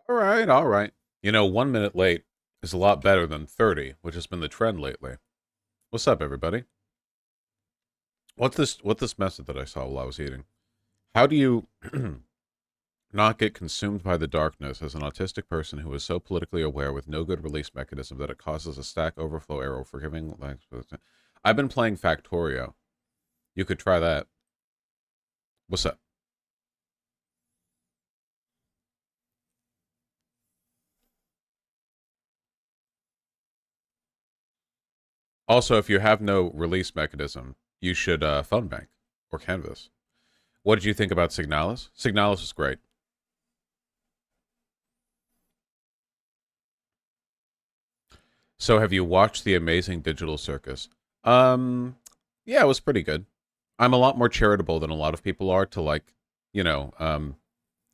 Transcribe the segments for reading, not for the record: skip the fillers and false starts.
All right, all right. You know, 1 minute late is a lot better than 30, which has been the trend lately. What's up, everybody? What's this message that I saw while I was eating? How do you not get consumed by the darkness as an autistic person who is so politically aware with no good release mechanism that it causes a stack overflow error for giving I've been playing Factorio. You could try that. What's up? Also, if you have no release mechanism, you should phone bank or Canvas. What did you think about Signalis? Signalis is great. So have you watched The Amazing Digital Circus? Um, yeah, it was pretty good. I'm a lot more charitable than a lot of people are to like, you know,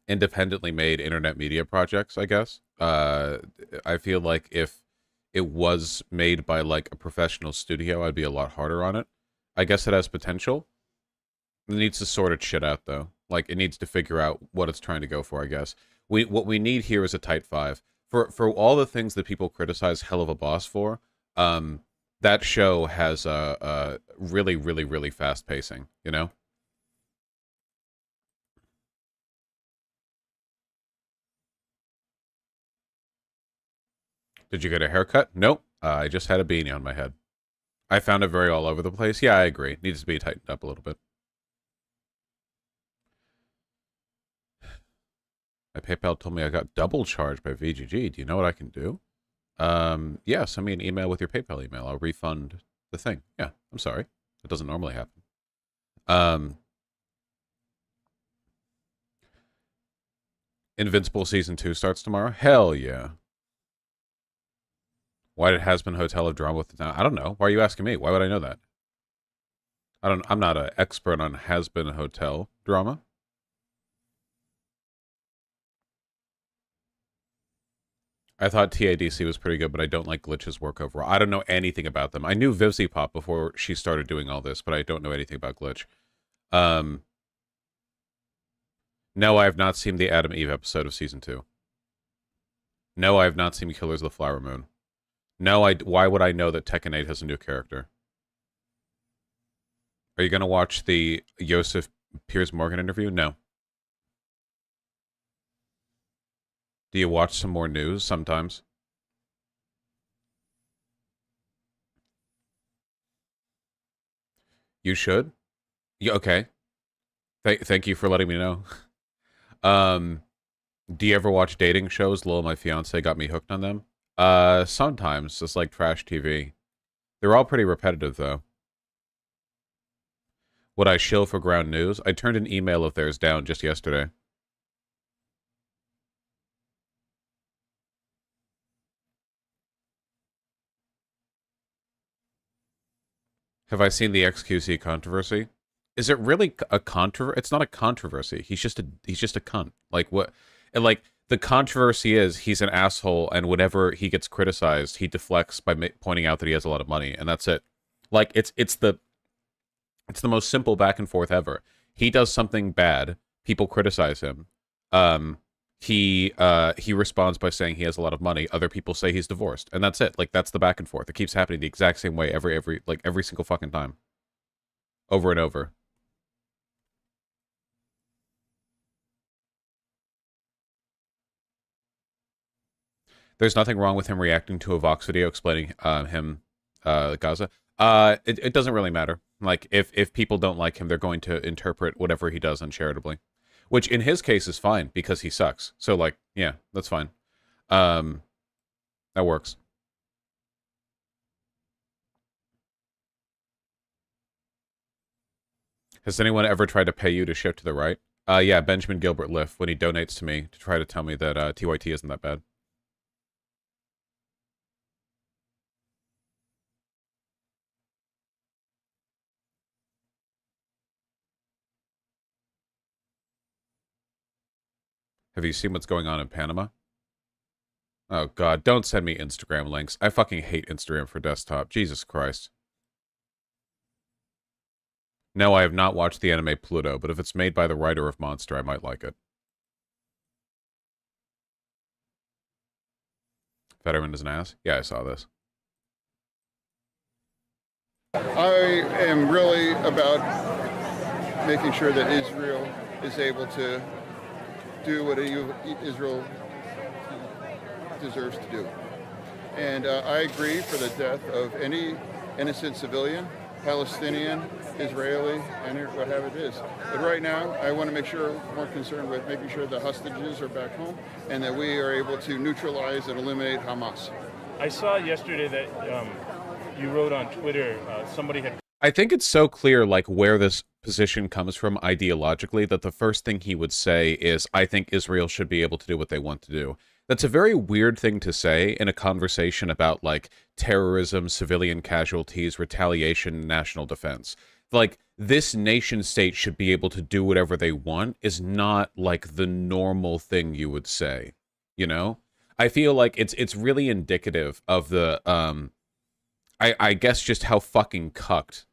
independently made internet media projects, I guess. I feel like if it was made by like a professional studio, I'd be a lot harder on it. I guess it has potential. It needs to sort its shit out though. Like it needs to figure out what it's trying to go for, I guess. What we need here is a tight five. For all the things that people criticize Hell of a Boss for, um, that show has a really, really, really fast pacing, you know? Did you get a haircut? Nope. I just had a beanie on my head. I found it very all over the place. Yeah, I agree. Needs to be tightened up a little bit. My PayPal told me I got double charged by VGG. Do you know what I can do? Yeah, send me an email with your PayPal email. I'll refund the thing. Yeah, I'm sorry. It doesn't normally happen. Um, Invincible season 2 starts tomorrow. Hell yeah. Why did Hasbin Hotel have drama with the town? I don't know. Why are you asking me? Why would I know that? I'm not an expert on Hasbin Hotel drama. I thought TADC was pretty good, but I don't like Glitch's work overall. I don't know anything about them. I knew Vivzy Pop before she started doing all this, but I don't know anything about Glitch. Um, no, I have not seen the Adam Eve episode of season 2. No, I have not seen Killers of the Flower Moon. No, why would I know that Tekken 8 has a new character? Are you going to watch the Joseph Piers Morgan interview? No. Do you watch some more news sometimes? You should. Yeah, okay. Thank you for letting me know. Um, do you ever watch dating shows? Lol, my fiance got me hooked on them. Sometimes. It's like trash TV. They're all pretty repetitive, though. Would I shill for ground news? I turned an email of theirs down just yesterday. Have I seen the XQC controversy? Is it really a controversy? It's not a controversy. He's just a cunt. Like what? And like the controversy is he's an asshole, and whenever he gets criticized, he deflects by pointing out that he has a lot of money, and that's it. Like it's the most simple back and forth ever. He does something bad, people criticize him. Um, he responds by saying he has a lot of money. Other people say he's divorced, and that's it. Like that's the back and forth. It keeps happening the exact same way every single fucking time, over and over. There's nothing wrong with him reacting to a Vox video explaining him Gaza. It doesn't really matter. Like if people don't like him, they're going to interpret whatever he does uncharitably, which in his case is fine because he sucks. So like, yeah, that's fine. Um, that works. Has anyone ever tried to pay you to shift to the right? Yeah, Benjamin Gilbert Liff when he donates to me to try to tell me that TYT isn't that bad. Have you seen what's going on in Panama? Oh God, don't send me Instagram links. I fucking hate Instagram for desktop. Jesus Christ. No, I have not watched the anime Pluto, but if it's made by the writer of Monster, I might like it. Fetterman is an ass. Yeah, I saw this. I am really about making sure that Israel is able to do what Israel deserves to do. And I agree for the death of any innocent civilian, Palestinian, Israeli, and whatever it is. But right now, I want to make sure, more concerned with making sure the hostages are back home and that we are able to neutralize and eliminate Hamas. I saw yesterday that you wrote on Twitter, somebody had... I think it's so clear, like, where this position comes from ideologically, that the first thing he would say is, I think Israel should be able to do what they want to do. That's a very weird thing to say in a conversation about, like, terrorism, civilian casualties, retaliation, national defense. Like, this nation state should be able to do whatever they want is not, like, the normal thing you would say, you know? I feel like it's really indicative of the, I guess just how fucking cucked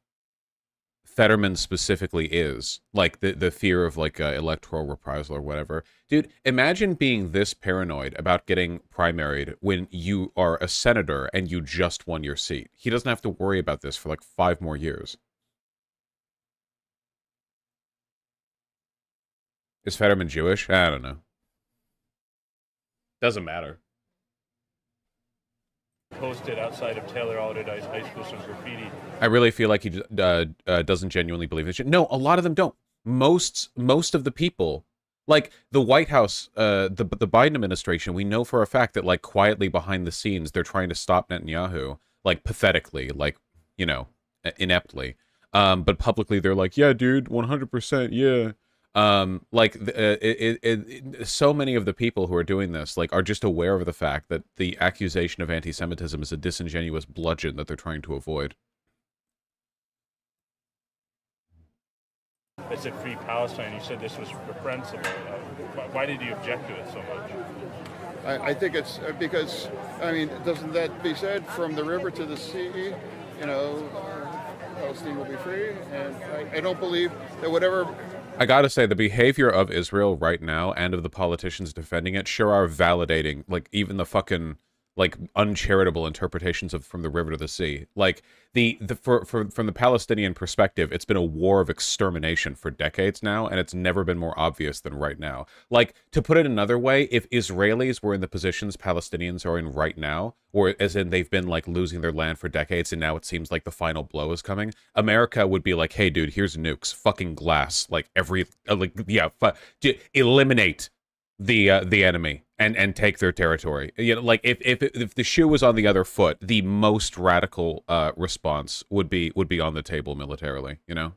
Fetterman specifically is, like the fear of like electoral reprisal or whatever. Dude, imagine being this paranoid about getting primaried when you are a senator and you just won your seat. He doesn't have to worry about this for like 5 more years. Is Fetterman Jewish? I don't know. Doesn't matter. Posted outside of Taylor Alderdice High School some graffiti. I really feel like he doesn't genuinely believe this shit. No, a lot of them don't. Most of the people, like the White House, the Biden administration, we know for a fact that like quietly behind the scenes they're trying to stop Netanyahu, like pathetically, like, you know, ineptly. But publicly they're like, yeah, dude, 100%, yeah. So many of the people who are doing this, like, are just aware of the fact that the accusation of anti-Semitism is a disingenuous bludgeon that they're trying to avoid. I said free Palestine. You said this was reprehensible. Why did you object to it so much? I think it's because, I mean, doesn't that be said, from the river to the sea, you know, Palestine will be free? And I don't believe that whatever... I gotta say, the behavior of Israel right now and of the politicians defending it sure are validating, like, even the fucking, like, uncharitable interpretations of from the river to the sea. Like, from the Palestinian perspective, it's been a war of extermination for decades now, and it's never been more obvious than right now. Like, to put it another way, if Israelis were in the positions Palestinians are in right now, or as in they've been, like, losing their land for decades, and now it seems like the final blow is coming, America would be like, hey, dude, here's nukes, fucking glass, like, eliminate the enemy and take their territory. You know, like if the shoe was on the other foot, the most radical response would be on the table militarily, you know?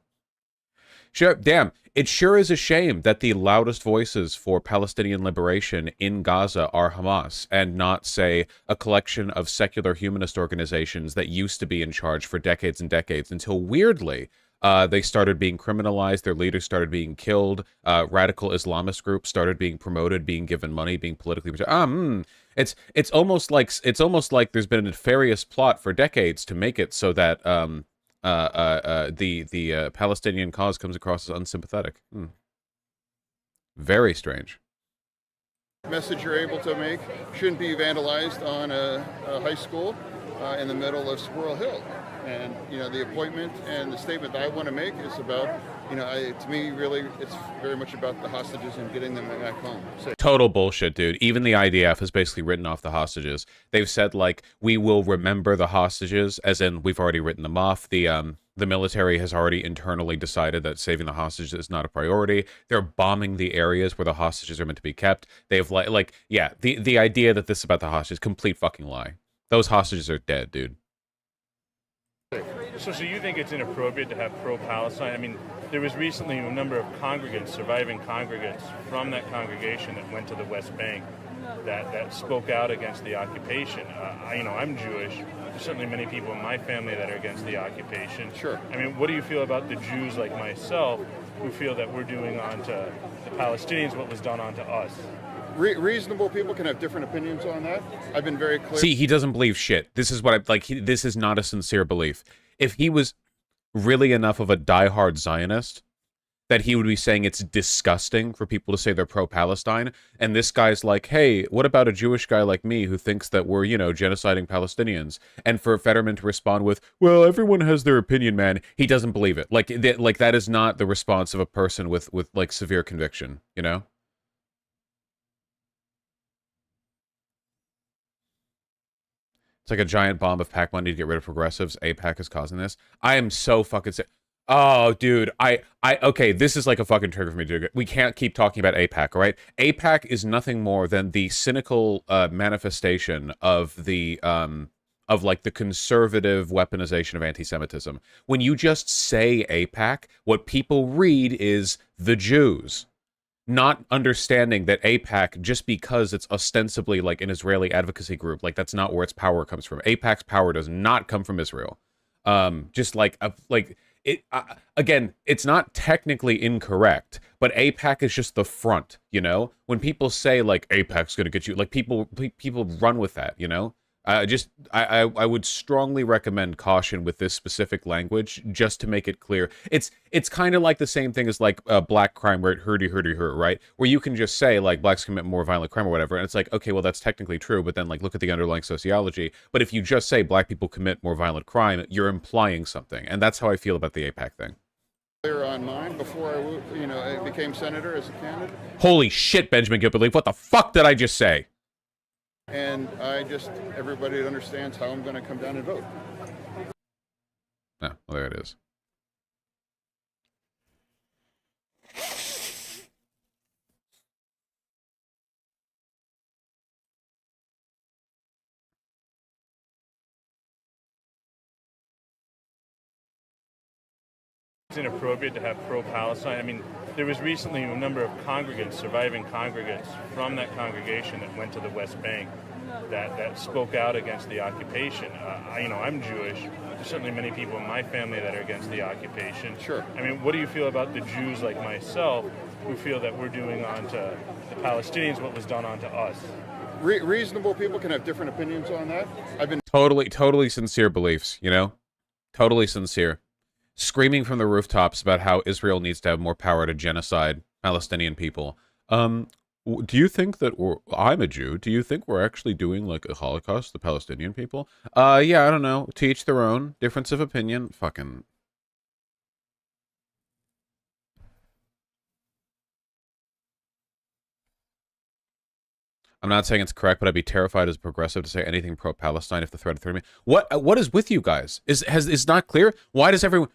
Sure, damn, it sure is a shame that the loudest voices for Palestinian liberation in Gaza are Hamas and not, say, a collection of secular humanist organizations that used to be in charge for decades and decades until, weirdly, they started being criminalized, their leaders started being killed, radical Islamist groups started being promoted, being given money, being politically... It's almost like there's been a nefarious plot for decades to make it so that the Palestinian cause comes across as unsympathetic. Very strange. Message you're able to make shouldn't be vandalized on a high school in the middle of Squirrel Hill. And, you know, the appointment and the statement that I want to make is about, you know, to me, really, it's very much about the hostages and getting them back home. Total bullshit, dude. Even the IDF has basically written off the hostages. They've said, like, we will remember the hostages, as in we've already written them off. The military has already internally decided that saving the hostages is not a priority. They're bombing the areas where the hostages are meant to be kept. They've, the idea that this is about the hostages, complete fucking lie. Those hostages are dead, dude. So you think it's inappropriate to have pro-Palestine? I mean, there was recently a number of congregants, surviving congregants from that congregation that went to the West Bank that spoke out against the occupation. I'm Jewish. There's certainly many people in my family that are against the occupation. Sure. I mean, what do you feel about the Jews like myself who feel that we're doing onto the Palestinians what was done onto us? Reasonable people can have different opinions on that. I've been very clear. See, he doesn't believe shit. This is what this is not a sincere belief. If he was really enough of a diehard Zionist, that he would be saying it's disgusting for people to say they're pro-Palestine. And this guy's like, hey, what about a Jewish guy like me who thinks that we're, genociding Palestinians? And for Fetterman to respond with, well, everyone has their opinion, man. He doesn't believe it. Like, that is not the response of a person with like severe conviction, you know? It's like a giant bomb of PAC money to get rid of progressives. APAC is causing this. I am so fucking sick. Oh, dude, okay, this is like a fucking trigger for me, dude. We can't keep talking about APAC, all right? APAC is nothing more than the cynical manifestation of like the conservative weaponization of anti-Semitism. When you just say APAC, what people read is the Jews, not understanding that AIPAC, just because it's ostensibly like an Israeli advocacy group, like that's not where its power comes from. AIPAC's power does not come from Israel. Just like it again, it's not technically incorrect, but AIPAC is just the front. When people say like AIPAC's going to get you, like people run with that. I would strongly recommend caution with this specific language, just to make it clear. It's kind of like the same thing as like black crime, where it hurdy hurt, right? Where you can just say like blacks commit more violent crime or whatever, and it's like, okay, well that's technically true, but then like look at the underlying sociology. But if you just say black people commit more violent crime, you're implying something, and that's how I feel about the AIPAC thing. Clear on mine before I became senator as a candidate. Holy shit, Benjamin Gilbert, what the fuck did I just say? And everybody understands how I'm going to come down and vote. Oh, well, there it is. It's inappropriate to have pro-Palestine. I mean, there was recently a number of congregants, surviving congregants from that congregation that went to the West Bank that spoke out against the occupation. I'm Jewish. There's certainly many people in my family that are against the occupation. Sure. I mean, what do you feel about the Jews like myself who feel that we're doing onto the Palestinians what was done onto us? Reasonable people can have different opinions on that. I've been totally sincere beliefs, totally sincere. Screaming from the rooftops about how Israel needs to have more power to genocide Palestinian people. Do you think that I'm a Jew? Do you think we're actually doing like a Holocaust to the Palestinian people? Yeah, I don't know. To each their own. Difference of opinion. Fucking. I'm not saying it's correct, but I'd be terrified as a progressive to say anything pro-Palestine if the threat threatened me. What is with you guys? Is not clear? Why does everyone?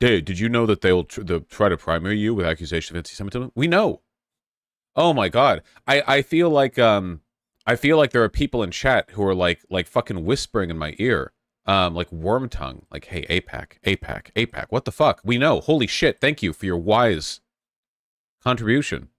Did you know that they'll try to primary you with accusations of anti-Semitism? We know. Oh my God, I feel like there are people in chat who are like fucking whispering in my ear, like worm tongue, like, hey, AIPAC, what the fuck? We know. Holy shit! Thank you for your wise contribution.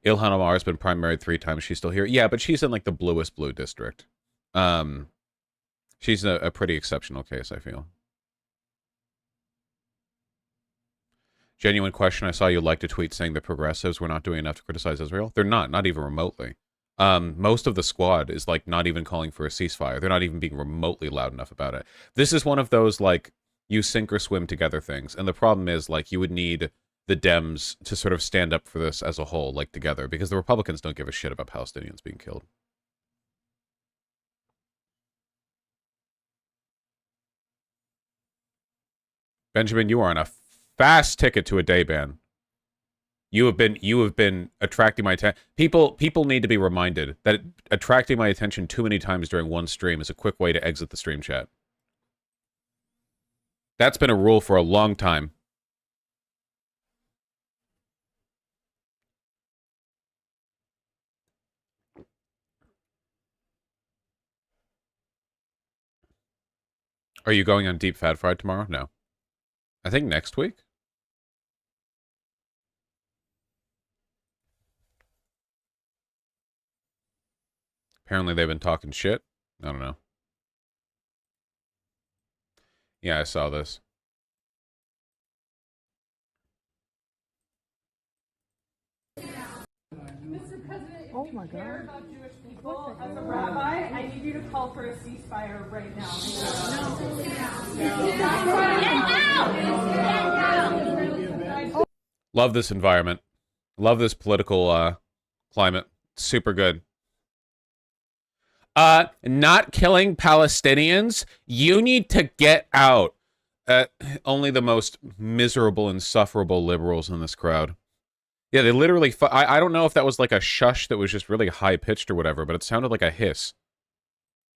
Ilhan Omar has been primaried 3 times. She's still here. Yeah, but she's in like the bluest blue district. She's a pretty exceptional case, I feel. Genuine question. I saw you liked a tweet saying the progressives were not doing enough to criticize Israel. They're not even remotely. Most of the squad is like not even calling for a ceasefire. They're not even being remotely loud enough about it. This is one of those like you sink or swim together things. And the problem is like you would need the Dems to sort of stand up for this as a whole, like together, because the Republicans don't give a shit about Palestinians being killed. Benjamin, you are on a fast ticket to a day ban. You have been attracting my attention. People need to be reminded that attracting my attention too many times during one stream is a quick way to exit the stream chat. That's been a rule for a long time. Are you going on Deep Fat Fried tomorrow? No. I think next week. Apparently they've been talking shit. I don't know. Yeah, I saw this. Oh my care about Jewish people, as a rabbi, I need you to call for a ceasefire right now. Love this environment. Love this political climate. Super good. Not killing Palestinians. You need to get out. Only the most miserable, insufferable liberals in this crowd. Yeah, they literally... I don't know if that was like a shush that was just really high-pitched or whatever, but it sounded like a hiss.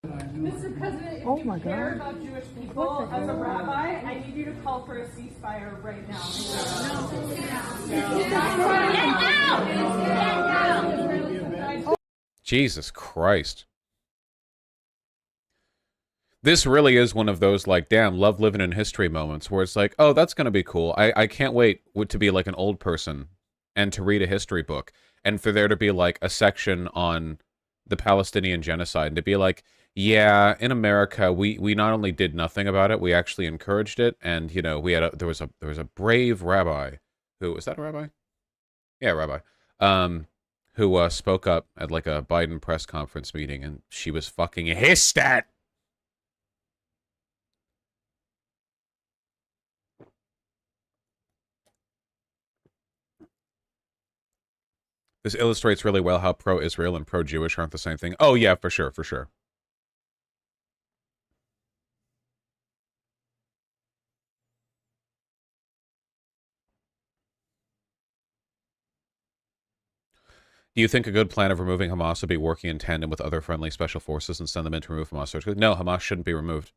Mr. President, if you care about Jewish people, as a rabbi, I need you to call for a ceasefire right now. Jesus Christ. This really is one of those, like, damn, love living in history moments where it's like, oh, that's going to be cool. I can't wait to be like an old person and to read a history book and for there to be like a section on the Palestinian genocide and to be like, yeah, in America, we not only did nothing about it, we actually encouraged it. And, you know, there was a brave rabbi who, was that a rabbi? Yeah, rabbi. Who spoke up at like a Biden press conference meeting and she was fucking hissed at. This illustrates really well how pro-Israel and pro-Jewish aren't the same thing. Oh, yeah, for sure, for sure. Do you think a good plan of removing Hamas would be working in tandem with other friendly special forces and send them in to remove Hamas? No, Hamas shouldn't be removed.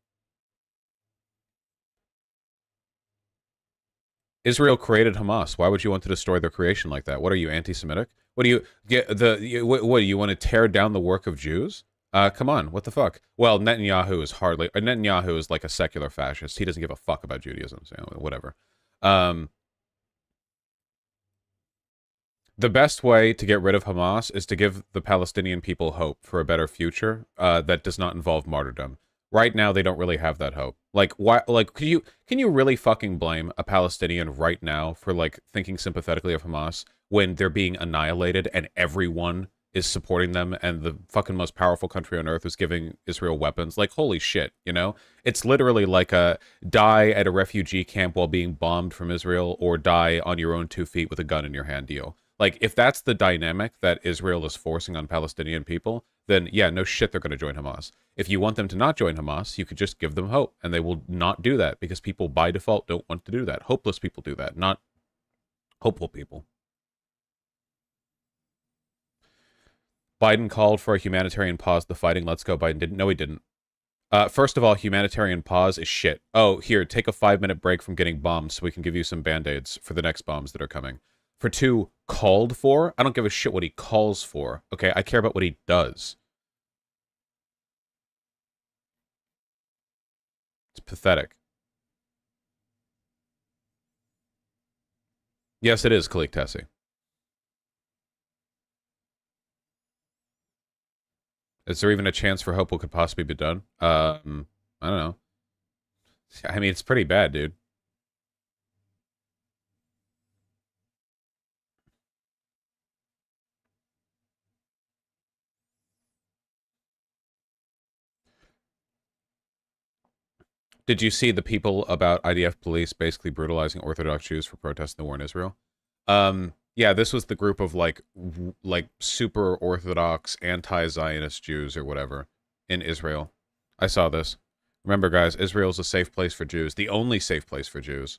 Israel created Hamas. Why would you want to destroy their creation like that? What are you, anti-Semitic? What do you get what do you want to tear down the work of Jews? Come on, what the fuck? Well, Netanyahu is like a secular fascist. He doesn't give a fuck about Judaism, so whatever. The best way to get rid of Hamas is to give the Palestinian people hope for a better future that does not involve martyrdom. Right now, they don't really have that hope. Like, why? Like, can you really fucking blame a Palestinian right now for like thinking sympathetically of Hamas when they're being annihilated and everyone is supporting them and the fucking most powerful country on earth is giving Israel weapons? Like, holy shit, you know? It's literally like a die at a refugee camp while being bombed from Israel or die on your own 2 feet with a gun in your hand deal. Like, if that's the dynamic that Israel is forcing on Palestinian people, then yeah, no shit they're going to join Hamas. If you want them to not join Hamas, you could just give them hope, and they will not do that because people by default don't want to do that. Hopeless people do that, not hopeful people. Biden called for a humanitarian pause to the fighting. Let's go, Biden. Didn't. No, he didn't. First of all, humanitarian pause is shit. Oh, here, take a 5-minute break from getting bombed so we can give you some Band-Aids for the next bombs that are coming. For 2, called for? I don't give a shit what he calls for, okay? I care about what he does. It's pathetic. Yes, it is, Khalik Tessie. Is there even a chance for hope what could possibly be done? I don't know. I mean, it's pretty bad, dude. Did you see the people about IDF police basically brutalizing Orthodox Jews for protesting the war in Israel? Yeah, this was the group of like super Orthodox anti-Zionist Jews or whatever in Israel. I saw this. Remember, guys, Israel's a safe place for Jews. The only safe place for Jews.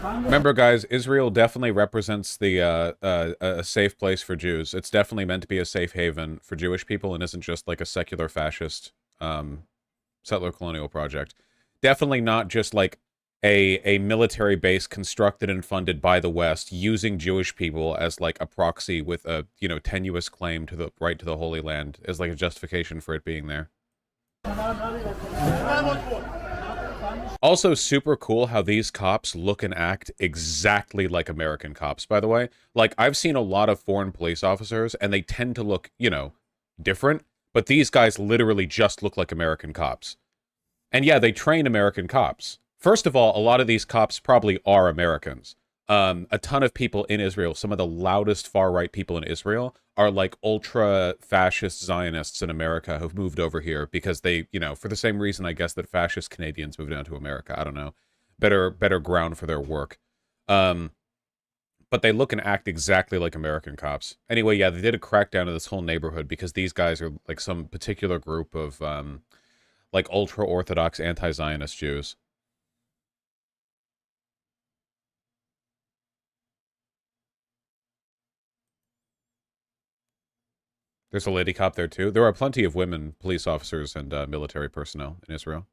Remember, guys, Israel definitely represents the a safe place for Jews. It's definitely meant to be a safe haven for Jewish people and isn't just like a secular fascist settler colonial project. Definitely not just like a military base constructed and funded by the West using Jewish people as like a proxy with a, you know, tenuous claim to the right to the Holy Land as like a justification for it being there. Also, super cool how these cops look and act exactly like American cops, by the way. Like, I've seen a lot of foreign police officers, and they tend to look, you know, different, but these guys literally just look like American cops. And yeah, they train American cops. First of all, a lot of these cops probably are Americans. A ton of people in Israel, some of the loudest far-right people in Israel, are like ultra-fascist Zionists in America who've moved over here because they, you know, for the same reason, I guess, that fascist Canadians moved down to America. I don't know. Better ground for their work. But they look and act exactly like American cops. Anyway, yeah, they did a crackdown of this whole neighborhood because these guys are like some particular group of, like ultra-Orthodox anti-Zionist Jews. There's a lady cop there, too. There are plenty of women police officers and military personnel in Israel.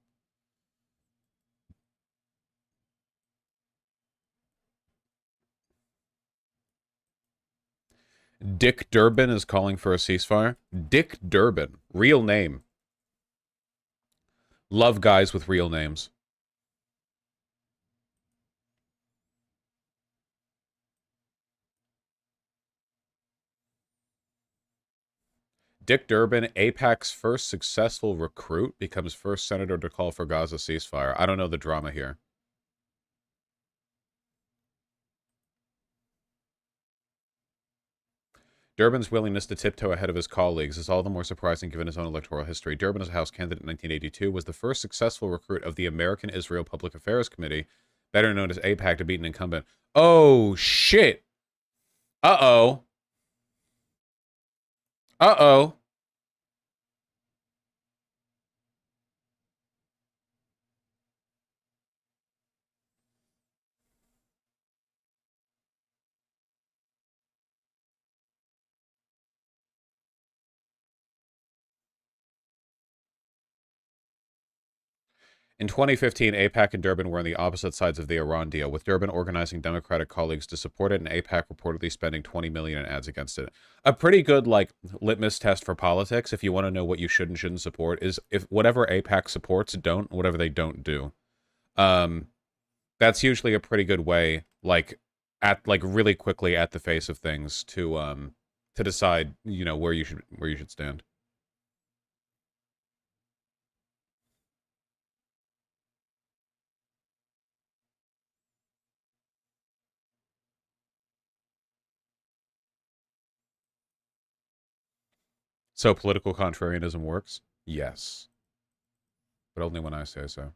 Dick Durbin is calling for a ceasefire. Dick Durbin. Real name. Love guys with real names. Dick Durbin, AIPAC's first successful recruit, becomes first senator to call for Gaza ceasefire. I don't know the drama here. Durbin's willingness to tiptoe ahead of his colleagues is all the more surprising given his own electoral history. Durbin, as a House candidate in 1982, was the first successful recruit of the American Israel Public Affairs Committee, better known as AIPAC, to beat an incumbent. Oh, shit. Uh-oh. Uh-oh. In 2015, AIPAC and Durbin were on the opposite sides of the Iran deal, with Durbin organizing Democratic colleagues to support it and AIPAC reportedly spending $20 million in ads against it. A pretty good, like, litmus test for politics, if you want to know what you should and shouldn't support, is if whatever AIPAC supports, whatever they don't do. That's usually a pretty good way, like, really quickly at the face of things to decide, you know, where you should stand. So political contrarianism works? Yes. But only when I say so.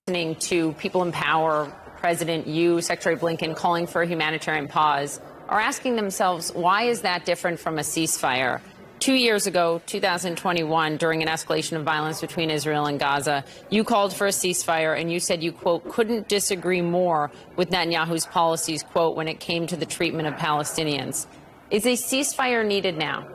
Listening to people in power, President Yu, Secretary Blinken calling for a humanitarian pause, are asking themselves, why is that different from a ceasefire? 2 years ago, 2021, during an escalation of violence between Israel and Gaza, you called for a ceasefire and you said you, quote, couldn't disagree more with Netanyahu's policies, quote, when it came to the treatment of Palestinians. Is a ceasefire needed now?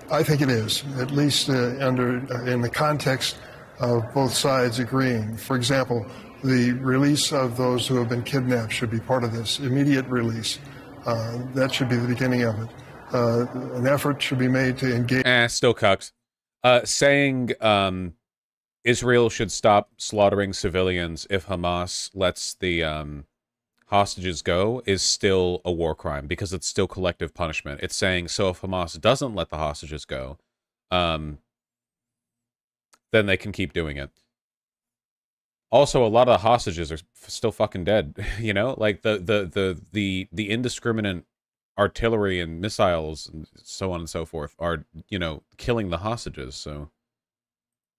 I think it is, at least in the context of both sides agreeing. For example, the release of those who have been kidnapped should be part of this, immediate release. That should be the beginning of it. An effort should be made to engage. Still cucks. Saying Israel should stop slaughtering civilians if Hamas lets the hostages go is still a war crime because it's still collective punishment. It's saying, so if Hamas doesn't let the hostages go, then they can keep doing it. Also, a lot of the hostages are still fucking dead. You know, like the indiscriminate artillery and missiles and so on and so forth are, you know, killing the hostages. So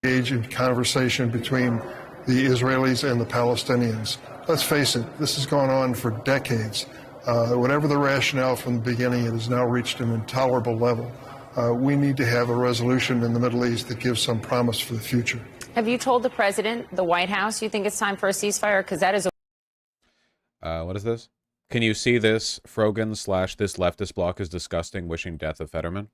engage in conversation between the Israelis and the Palestinians. Let's face it, this has gone on for decades. Whatever the rationale from the beginning, it has now reached an intolerable level. We need to have a resolution in the Middle East that gives some promise for the future. Have you told the president, the White House, you think it's time for a ceasefire? Because that is a... What is this? Can you see this? Frogan / this leftist block is disgusting, wishing death of Fetterman.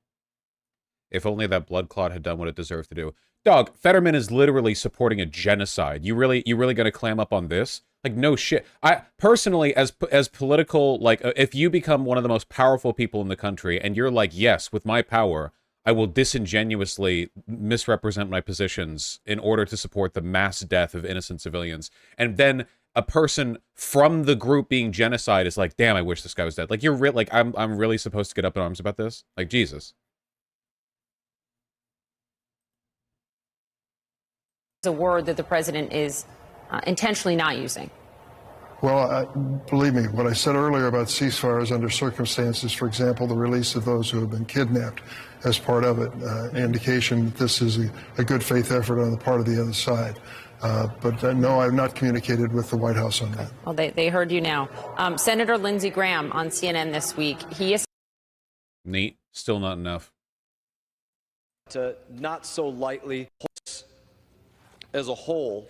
If only that blood clot had done what it deserved to do. Dog, Fetterman is literally supporting a genocide. You really gonna clam up on this? Like, no shit. I personally, as political, like, if you become one of the most powerful people in the country and you're like, yes, with my power, I will disingenuously misrepresent my positions in order to support the mass death of innocent civilians. And then a person from the group being genocide is like, damn, I wish this guy was dead. Like, you're like, I'm really supposed to get up in arms about this? Like, Jesus. A word that the president is intentionally not using. Well, believe me, what I said earlier about ceasefires under circumstances, for example, the release of those who have been kidnapped as part of it, indication that this is a good faith effort on the part of the other side. But no, I've not communicated with the White House on that. Well, they heard you now. Senator Lindsey Graham on CNN this week, he is... Neat. Still not enough. To not so lightly, as a whole,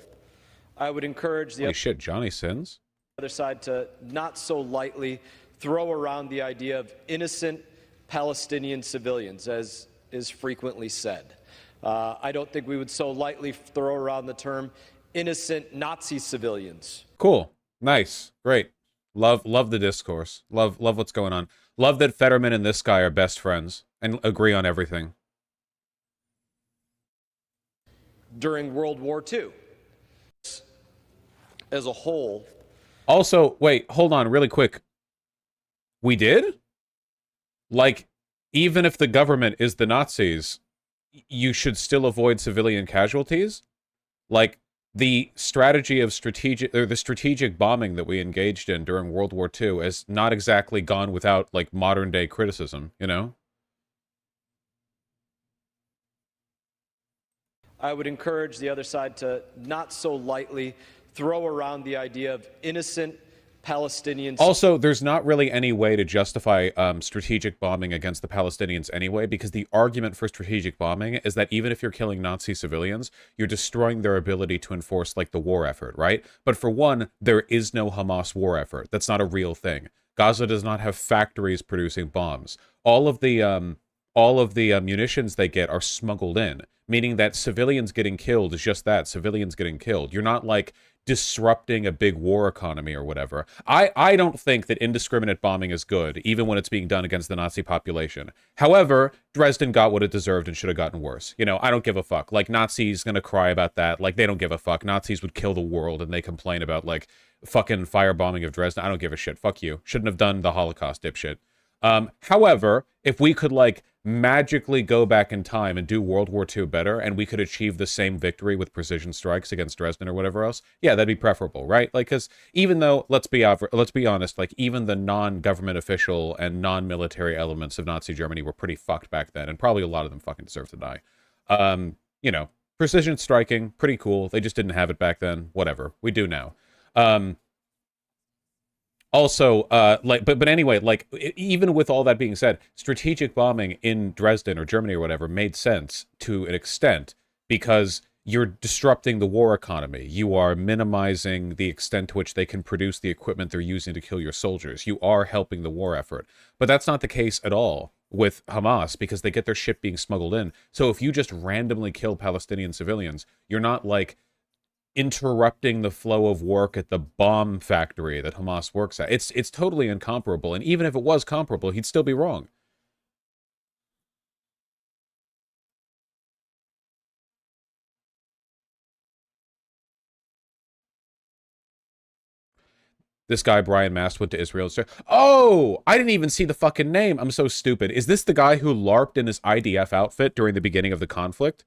I would encourage the Holy shit, Johnny Sins? other side to not so lightly throw around the idea of innocent Palestinian civilians, as is frequently said. I don't think we would so lightly throw around the term innocent Nazi civilians. Cool. Nice. Great. Love the discourse. Love what's going on. Love that Fetterman and this guy are best friends and agree on everything. During World War II, as a whole. Also, wait, hold on really quick. We did? Like, even if the government is the Nazis, you should still avoid civilian casualties? Like, the strategy of the strategic bombing that we engaged in during World War II has not exactly gone without, like, modern day criticism, you know? I would encourage the other side to not so lightly throw around the idea of innocent Palestinians. Also, there's not really any way to justify strategic bombing against the Palestinians anyway, because the argument for strategic bombing is that even if you're killing Nazi civilians, you're destroying their ability to enforce, like, the war effort, right? But for one, there is no Hamas war effort. That's not a real thing. Gaza does not have factories producing bombs. All of the munitions they get are smuggled in, meaning that civilians getting killed is just that, civilians getting killed. You're not, like, disrupting a big war economy or whatever. I don't think that indiscriminate bombing is good, even when it's being done against the Nazi population. However, Dresden got what it deserved and should have gotten worse. You know, I don't give a fuck. Like, Nazis gonna cry about that. Like, they don't give a fuck. Nazis would kill the world and they complain about, like, fucking firebombing of Dresden. I don't give a shit. Fuck you. Shouldn't have done the Holocaust, dipshit. However, if we could, like, magically go back in time and do World War II better, and we could achieve the same victory with precision strikes against Dresden or whatever else, yeah, that'd be preferable, right? Like, because even though, let's be honest, like, even the non-government official and non-military elements of Nazi Germany were pretty fucked back then, and probably a lot of them fucking deserve to die. You know, precision striking, pretty cool. They just didn't have it back then. Whatever. We do now. Also, but anyway, like, even with all that being said, strategic bombing in Dresden or Germany or whatever made sense to an extent because you're disrupting the war economy. You are minimizing the extent to which they can produce the equipment they're using to kill your soldiers. You are helping the war effort. But that's not the case at all with Hamas because they get their shit being smuggled in. So if you just randomly kill Palestinian civilians, you're not, like, interrupting the flow of work at the bomb factory that Hamas works at. It's totally incomparable, and even if it was comparable, he'd still be wrong. This guy, Brian Mast, went to Israel. Oh, I didn't even see the fucking name. I'm so stupid. Is this the guy who LARPed in his IDF outfit during the beginning of the conflict?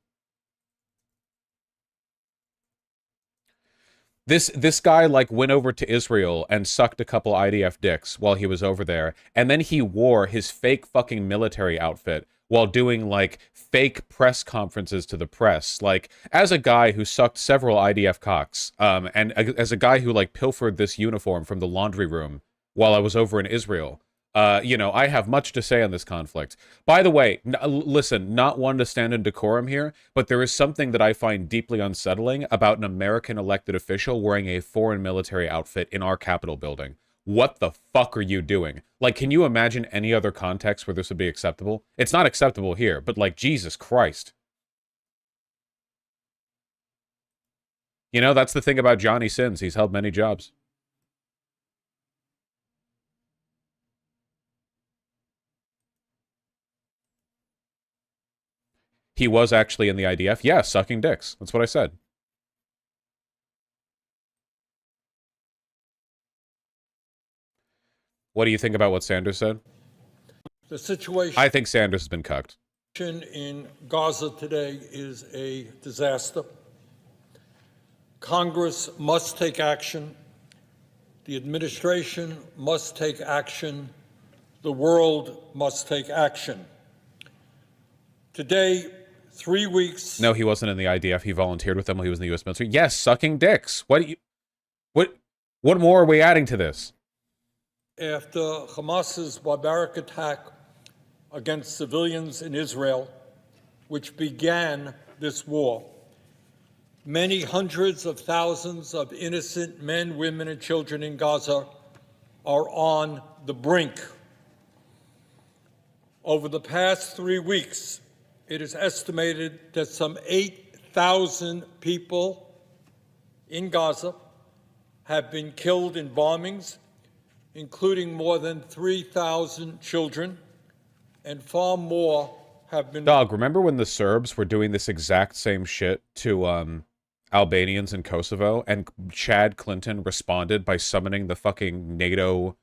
This guy, like, went over to Israel and sucked a couple IDF dicks while he was over there, and then he wore his fake fucking military outfit while doing, like, fake press conferences to the press. Like, as a guy who sucked several IDF cocks, and as a guy who, like, pilfered this uniform from the laundry room while I was over in Israel, you know, I have much to say on this conflict. By the way, listen, not one to stand in decorum here, but there is something that I find deeply unsettling about an American elected official wearing a foreign military outfit in our Capitol building. What the fuck are you doing? Like, can you imagine any other context where this would be acceptable? It's not acceptable here, but, like, Jesus Christ. You know, that's the thing about Johnny Sins. He's held many jobs. He was actually in the IDF. Yeah, sucking dicks. That's what I said. What do you think about what Sanders said? The situation I think Sanders has been cucked. in Gaza today is a disaster. Congress must take action. The administration must take action. The world must take action. Today, 3 weeks. No, he wasn't in the IDF. He volunteered with them while he was in the U.S. military. Yes, sucking dicks. What more are we adding to this? After Hamas's barbaric attack against civilians in Israel, which began this war, many hundreds of thousands of innocent men, women, and children in Gaza are on the brink. Over the past 3 weeks, it is estimated that some 8,000 people in Gaza have been killed in bombings, including more than 3,000 children, and far more have been... Dog, remember when the Serbs were doing this exact same shit to Albanians in Kosovo, and Chad Clinton responded by summoning the fucking NATO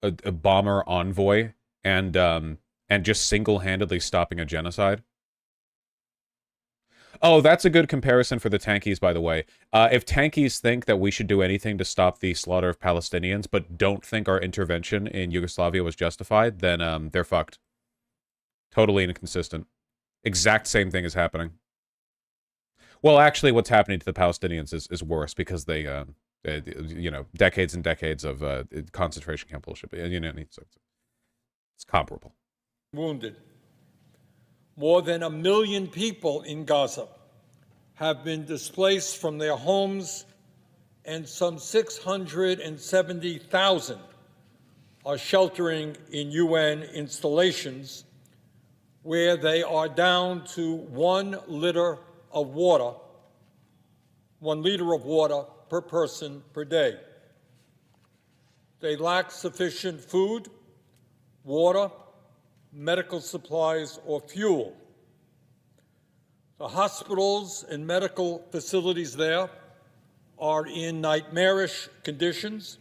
bomber envoy and just single-handedly stopping a genocide? Oh, that's a good comparison for the tankies, by the way. If tankies think that we should do anything to stop the slaughter of Palestinians, but don't think our intervention in Yugoslavia was justified, then they're fucked. Totally inconsistent. Exact same thing is happening. Well, actually, what's happening to the Palestinians is worse because they, you know, decades and decades of concentration camp bullshit. You know, it's comparable. Wounded. More than 1 million people in Gaza have been displaced from their homes, and some 670,000 are sheltering in UN installations where they are down to 1 liter of water per person per day. They lack sufficient food, water, medical supplies, or fuel. The hospitals and medical facilities there are in nightmarish conditions,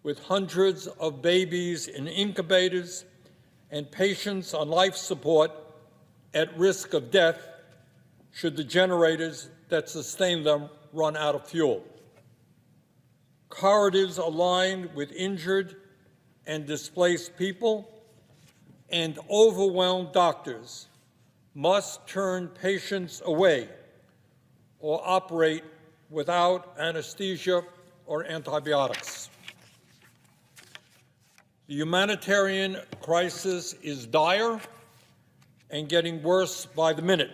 with hundreds of babies in incubators and patients on life support at risk of death should the generators that sustain them run out of fuel. Corridors are lined with injured and displaced people, and overwhelmed doctors must turn patients away or operate without anesthesia or antibiotics. The humanitarian crisis is dire and getting worse by the minute.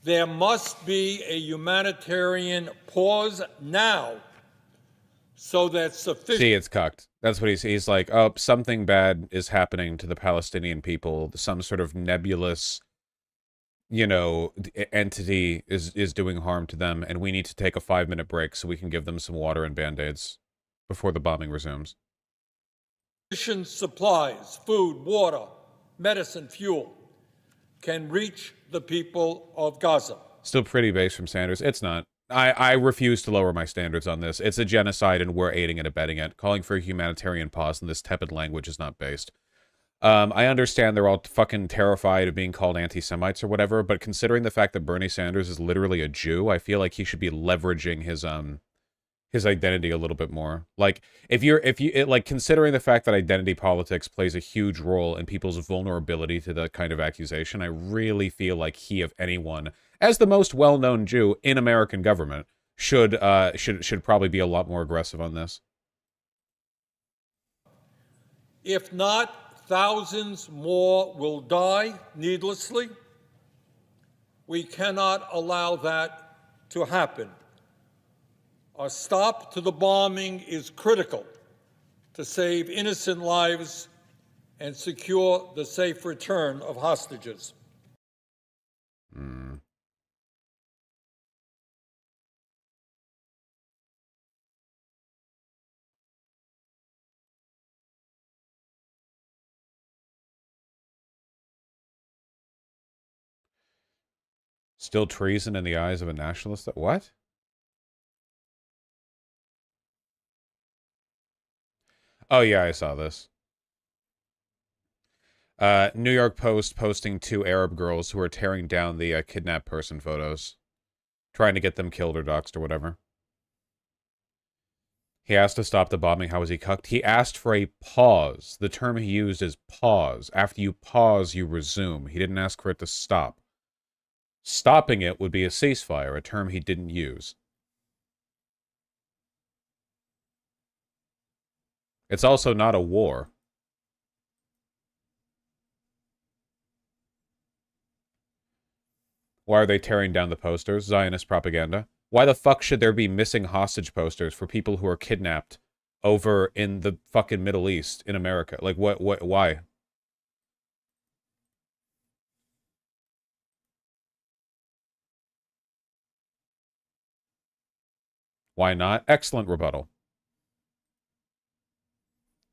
There must be a humanitarian pause now so that sufficient... See, it's cucked. That's what he's like, oh, something bad is happening to the Palestinian people. Some sort of nebulous, you know, entity is doing harm to them, and we need to take a 5-minute break so we can give them some water and Band-Aids before the bombing resumes. Sufficient supplies, food, water, medicine, fuel, can reach the people of Gaza. Still pretty base from Sanders. It's not. I refuse to lower my standards on this. It's a genocide, and we're aiding and abetting it. Calling for a humanitarian pause in this tepid language is not based. I understand they're all fucking terrified of being called anti-Semites or whatever, but considering the fact that Bernie Sanders is literally a Jew, I feel like he should be leveraging his identity a little bit more. Like, considering the fact that identity politics plays a huge role in people's vulnerability to that kind of accusation, I really feel like he, of anyone, as the most well-known Jew in American government, should probably be a lot more aggressive on this. If not, thousands more will die needlessly. We cannot allow that to happen. A stop to the bombing is critical to save innocent lives and secure the safe return of hostages. Still treason in the eyes of a nationalist? What? Oh, yeah, I saw this. New York Post posting 2 Arab girls who are tearing down the kidnapped person photos. Trying to get them killed or doxxed or whatever. He asked to stop the bombing. How was he cucked? He asked for a pause. The term he used is pause. After you pause, you resume. He didn't ask for it to stop. Stopping it would be a ceasefire, a term he didn't use. It's also not a war. Why are they tearing down the posters? Zionist propaganda. Why the fuck should there be missing hostage posters for people who are kidnapped over in the fucking Middle East in America? Like, why? Why not? Excellent rebuttal.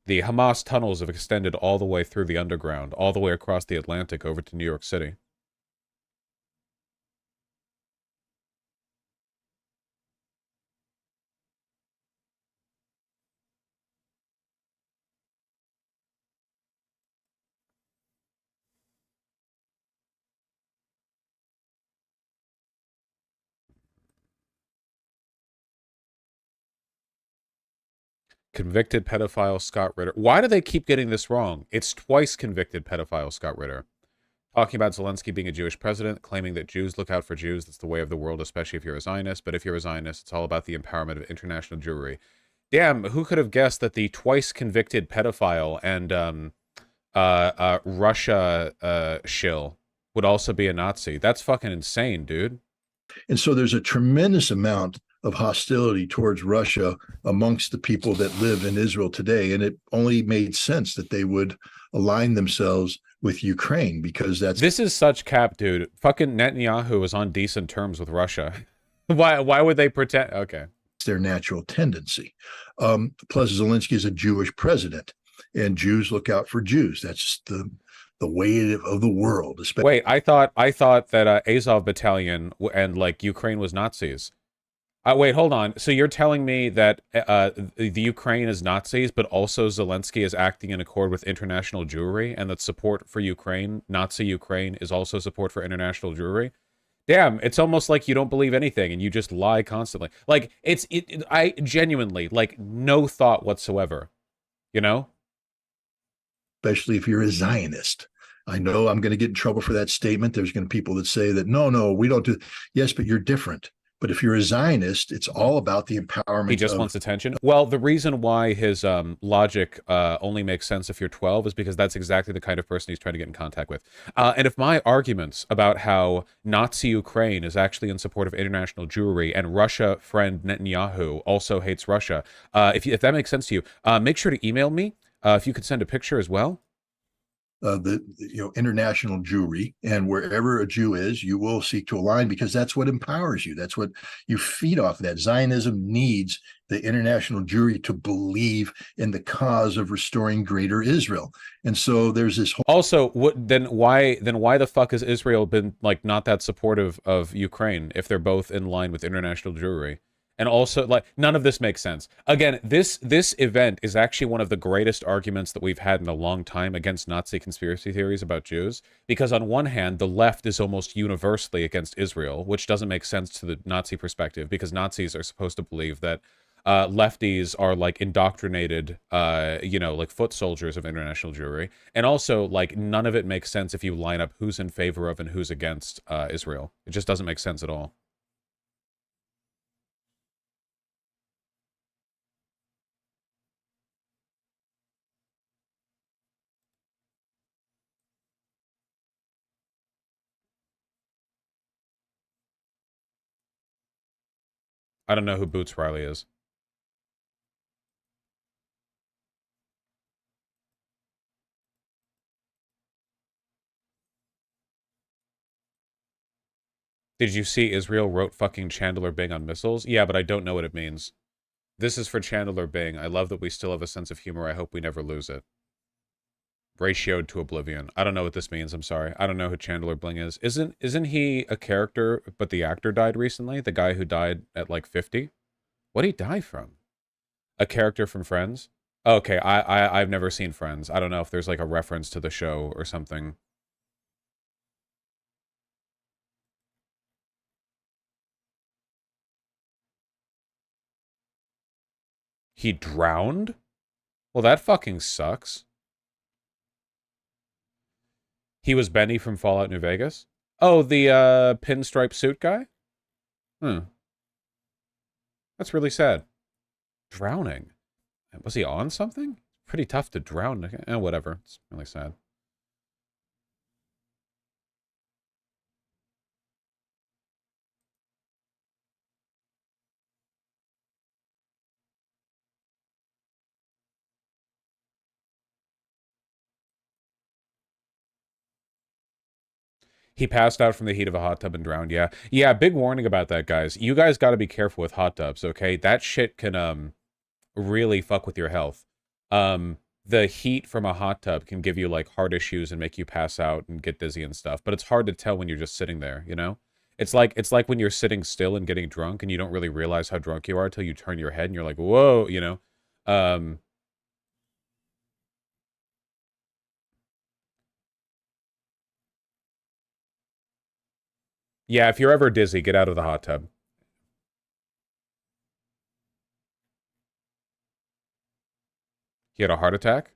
The Hamas tunnels have extended all the way through the underground, all the way across the Atlantic over to New York City. Convicted pedophile Scott Ritter. Why do they keep getting this wrong? It's twice convicted pedophile Scott Ritter. Talking about Zelensky being a Jewish president, claiming that Jews look out for Jews. That's the way of the world, especially if you're a Zionist. But if you're a Zionist, it's all about the empowerment of international Jewry. Damn, who could have guessed that the twice convicted pedophile and Russia shill would also be a Nazi? That's fucking insane, dude. And so there's a tremendous amount of hostility towards Russia amongst the people that live in Israel today. And it only made sense that they would align themselves with Ukraine because this is such cap, dude. Fucking Netanyahu is on decent terms with Russia. Why would they pretend? Okay. It's their natural tendency. Plus, Zelensky is a Jewish president, and Jews look out for Jews. That's the way of the world. Wait, I thought that Azov Battalion and like Ukraine was Nazis. Wait, hold on. So you're telling me that the Ukraine is Nazis, but also Zelensky is acting in accord with international Jewry, and that support for Ukraine, Nazi Ukraine, is also support for international Jewry? Damn, it's almost like you don't believe anything and you just lie constantly. Like I genuinely like no thought whatsoever. You know? Especially if you're a Zionist. I know I'm going to get in trouble for that statement. There's going to be people that say that, no, we don't do. Yes, but you're different. But if you're a Zionist, it's all about the empowerment. He just wants attention. Well, the reason why his logic only makes sense if you're 12 is because that's exactly the kind of person he's trying to get in contact with. And if my arguments about how Nazi Ukraine is actually in support of international Jewry and Russia friend Netanyahu also hates Russia, if that makes sense to you, make sure to email me. If you could send a picture as well. International Jewry, and wherever a Jew is, you will seek to align because that's what empowers you. That's what you feed off of. That Zionism needs the international Jewry to believe in the cause of restoring greater Israel. And so there's this whole also why the fuck has Israel been like not that supportive of Ukraine if they're both in line with international Jewry? And also, like, none of this makes sense. Again, this event is actually one of the greatest arguments that we've had in a long time against Nazi conspiracy theories about Jews. Because on one hand, the left is almost universally against Israel, which doesn't make sense to the Nazi perspective, because Nazis are supposed to believe that lefties are, like, indoctrinated, like foot soldiers of international Jewry. And also, like, none of it makes sense if you line up who's in favor of and who's against Israel. It just doesn't make sense at all. I don't know who Boots Riley is. Did you see Israel wrote fucking Chandler Bing on missiles? Yeah, but I don't know what it means. This is for Chandler Bing. I love that we still have a sense of humor. I hope we never lose it. Ratioed to oblivion. I don't know what this means. I'm sorry. I don't know who Chandler Bling is. Isn't he a character, but the actor died recently? The guy who died at like 50? What'd he die from? A character from Friends? Okay, I've never seen Friends. I don't know if there's like a reference to the show or something. He drowned? Well, that fucking sucks. He was Benny from Fallout New Vegas? Oh, the pinstripe suit guy? That's really sad. Drowning. Was he on something? Pretty tough to drown. Whatever. It's really sad. He passed out from the heat of a hot tub and drowned. Yeah. Yeah, big warning about that, guys. You guys got to be careful with hot tubs, okay? That shit can really fuck with your health. The heat from a hot tub can give you like heart issues and make you pass out and get dizzy and stuff, but it's hard to tell when you're just sitting there, you know? It's like when you're sitting still and getting drunk and you don't really realize how drunk you are until you turn your head and you're like, "Whoa," you know? Yeah, if you're ever dizzy, get out of the hot tub. He had a heart attack?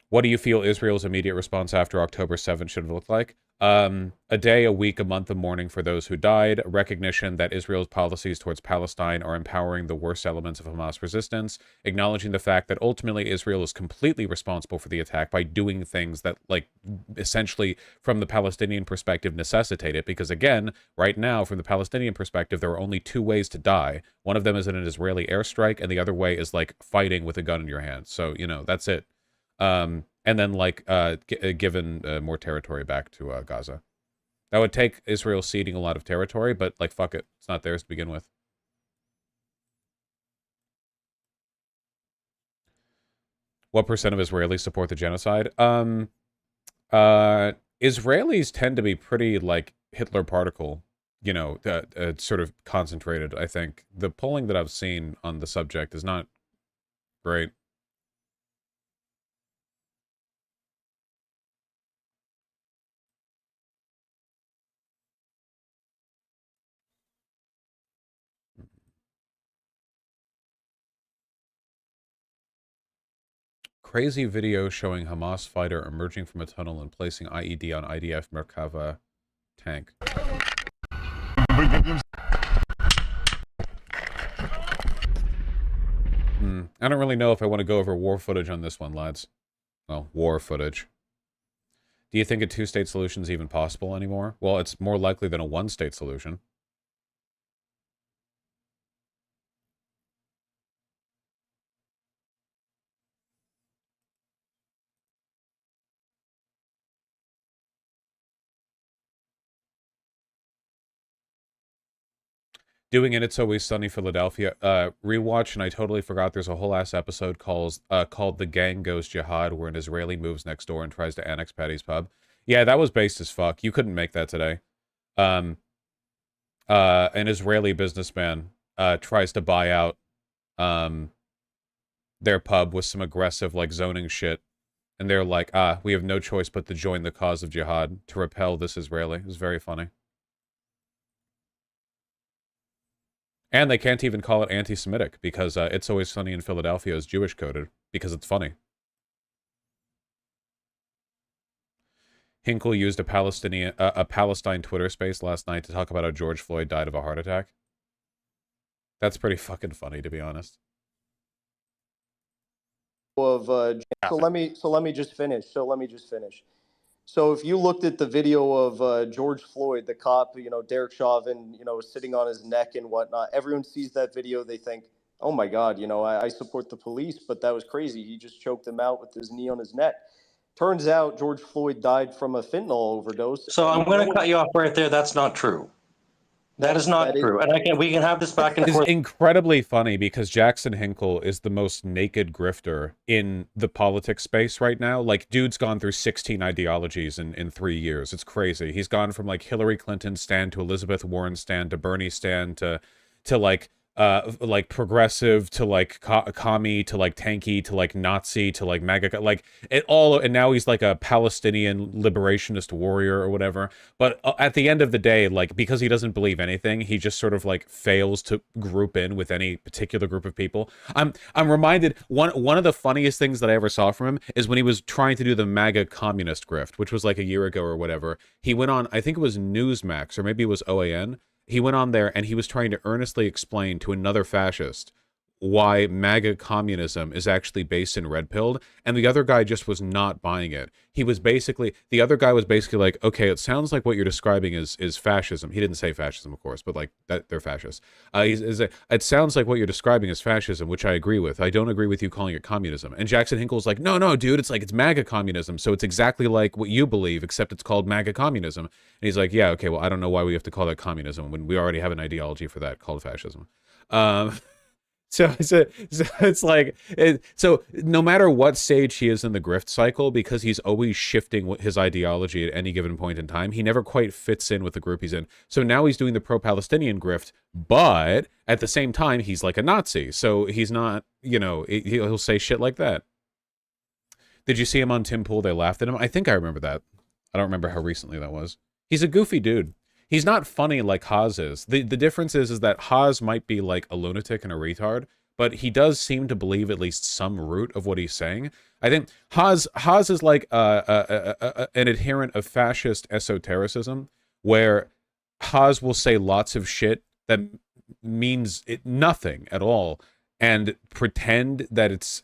What do you feel Israel's immediate response after October 7th should have looked like? A day, a week, a month, a mourning for those who died, a recognition that Israel's policies towards Palestine are empowering the worst elements of Hamas resistance, acknowledging the fact that ultimately Israel is completely responsible for the attack by doing things that, like, essentially, from the Palestinian perspective, necessitate it. Because, again, right now, from the Palestinian perspective, there are only two ways to die. One of them is in an Israeli airstrike, and the other way is, like, fighting with a gun in your hand. So, you know, that's it. And then, like, given more territory back to Gaza. That would take Israel ceding a lot of territory, but, like, fuck it. It's not theirs to begin with. What percent of Israelis support the genocide? Israelis tend to be pretty, like, Hitler particle, you know, sort of concentrated, I think. The polling that I've seen on the subject is not great. Crazy video showing Hamas fighter emerging from a tunnel and placing IED on IDF Merkava tank. I don't really know if I want to go over war footage on this one, lads. Well, war footage. Do you think a two-state solution is even possible anymore? Well, it's more likely than a one-state solution. Doing it, It's Always Sunny Philadelphia. Rewatch, and I totally forgot there's a whole ass episode called The Gang Goes Jihad, where an Israeli moves next door and tries to annex Patty's Pub. Yeah, that was based as fuck. You couldn't make that today. An Israeli businessman tries to buy out their pub with some aggressive, like, zoning shit. And they're like, we have no choice but to join the cause of jihad to repel this Israeli. It was very funny. And they can't even call it anti-Semitic because It's Always Sunny in Philadelphia is Jewish coded because it's funny. Hinkle used a Palestine Twitter space last night to talk about how George Floyd died of a heart attack. That's pretty fucking funny, to be honest. So let me just finish. So if you looked at the video of George Floyd, the cop, Derek Chauvin, sitting on his neck and whatnot, everyone sees that video, they think, oh my God, I support the police, but that was crazy. He just choked him out with his knee on his neck. Turns out George Floyd died from a fentanyl overdose. So I'm going to cut you off right there. That's not true. That is not true. And we can have this back and Is forth. incredibly funny because Jackson Hinkle is the most naked grifter in the politics space right now. Like, dude's gone through 16 ideologies in 3 years. It's crazy. He's gone from like Hillary Clinton stand to Elizabeth Warren stand to Bernie stand to like progressive to like commie to like tanky to like Nazi to like MAGA, like it all, and now he's like a Palestinian liberationist warrior or whatever. But at the end of the day, like, because he doesn't believe anything, he just sort of like fails to group in with any particular group of people. I'm reminded, one of the funniest things that I ever saw from him is when he was trying to do the MAGA communist grift, which was like a year ago or whatever. He went on, I think it was Newsmax or maybe it was OAN. He went on there and he was trying to earnestly explain to another fascist why MAGA communism is actually based in red pilled, and the other guy just was not buying it. The other guy was basically like, okay, it sounds like what you're describing is fascism. He didn't say fascism, of course, but like that they're fascists. It sounds like what you're describing is fascism, which I agree with. I don't agree with you calling it communism. And Jackson Hinkle's like, no, dude, it's MAGA communism, so it's exactly like what you believe, except it's called MAGA communism. And he's like, yeah, okay, well, I don't know why we have to call that communism when we already have an ideology for that called fascism. So it's like, so no matter what stage he is in the grift cycle, because he's always shifting his ideology at any given point in time, he never quite fits in with the group he's in. So now he's doing the pro-Palestinian grift, but at the same time, he's like a Nazi. So he's not, he'll say shit like that. Did you see him on Tim Pool? They laughed at him. I think I remember that. I don't remember how recently that was. He's a goofy dude. He's not funny like Haas is. The difference is that Haas might be like a lunatic and a retard, but he does seem to believe at least some root of what he's saying. I think Haas is like an adherent of fascist esotericism, where Haas will say lots of shit that means nothing at all and pretend that it's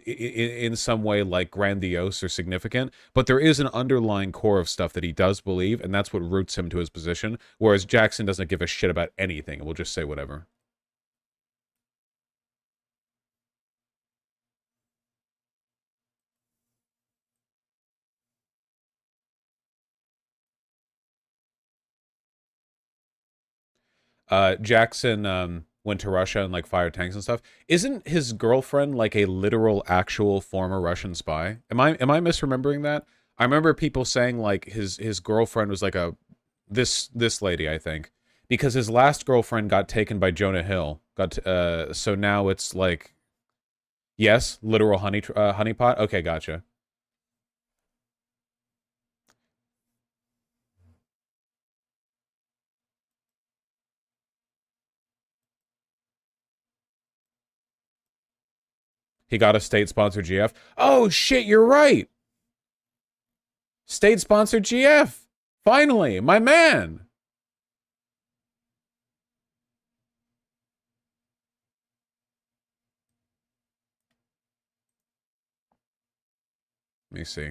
in some way like grandiose or significant, but there is an underlying core of stuff that he does believe, and that's what roots him to his position, whereas Jackson doesn't give a shit about anything and will just say whatever. Jackson went to Russia and like fired tanks and stuff. Isn't his girlfriend like a literal actual former Russian spy? Am I misremembering that? I remember people saying like his girlfriend was like this lady, I think, because his last girlfriend got taken by Jonah Hill. So now it's like, yes, literal honeypot. Okay, gotcha. He got a state-sponsored GF. Oh, shit, you're right. State-sponsored GF. Finally, my man. Let me see.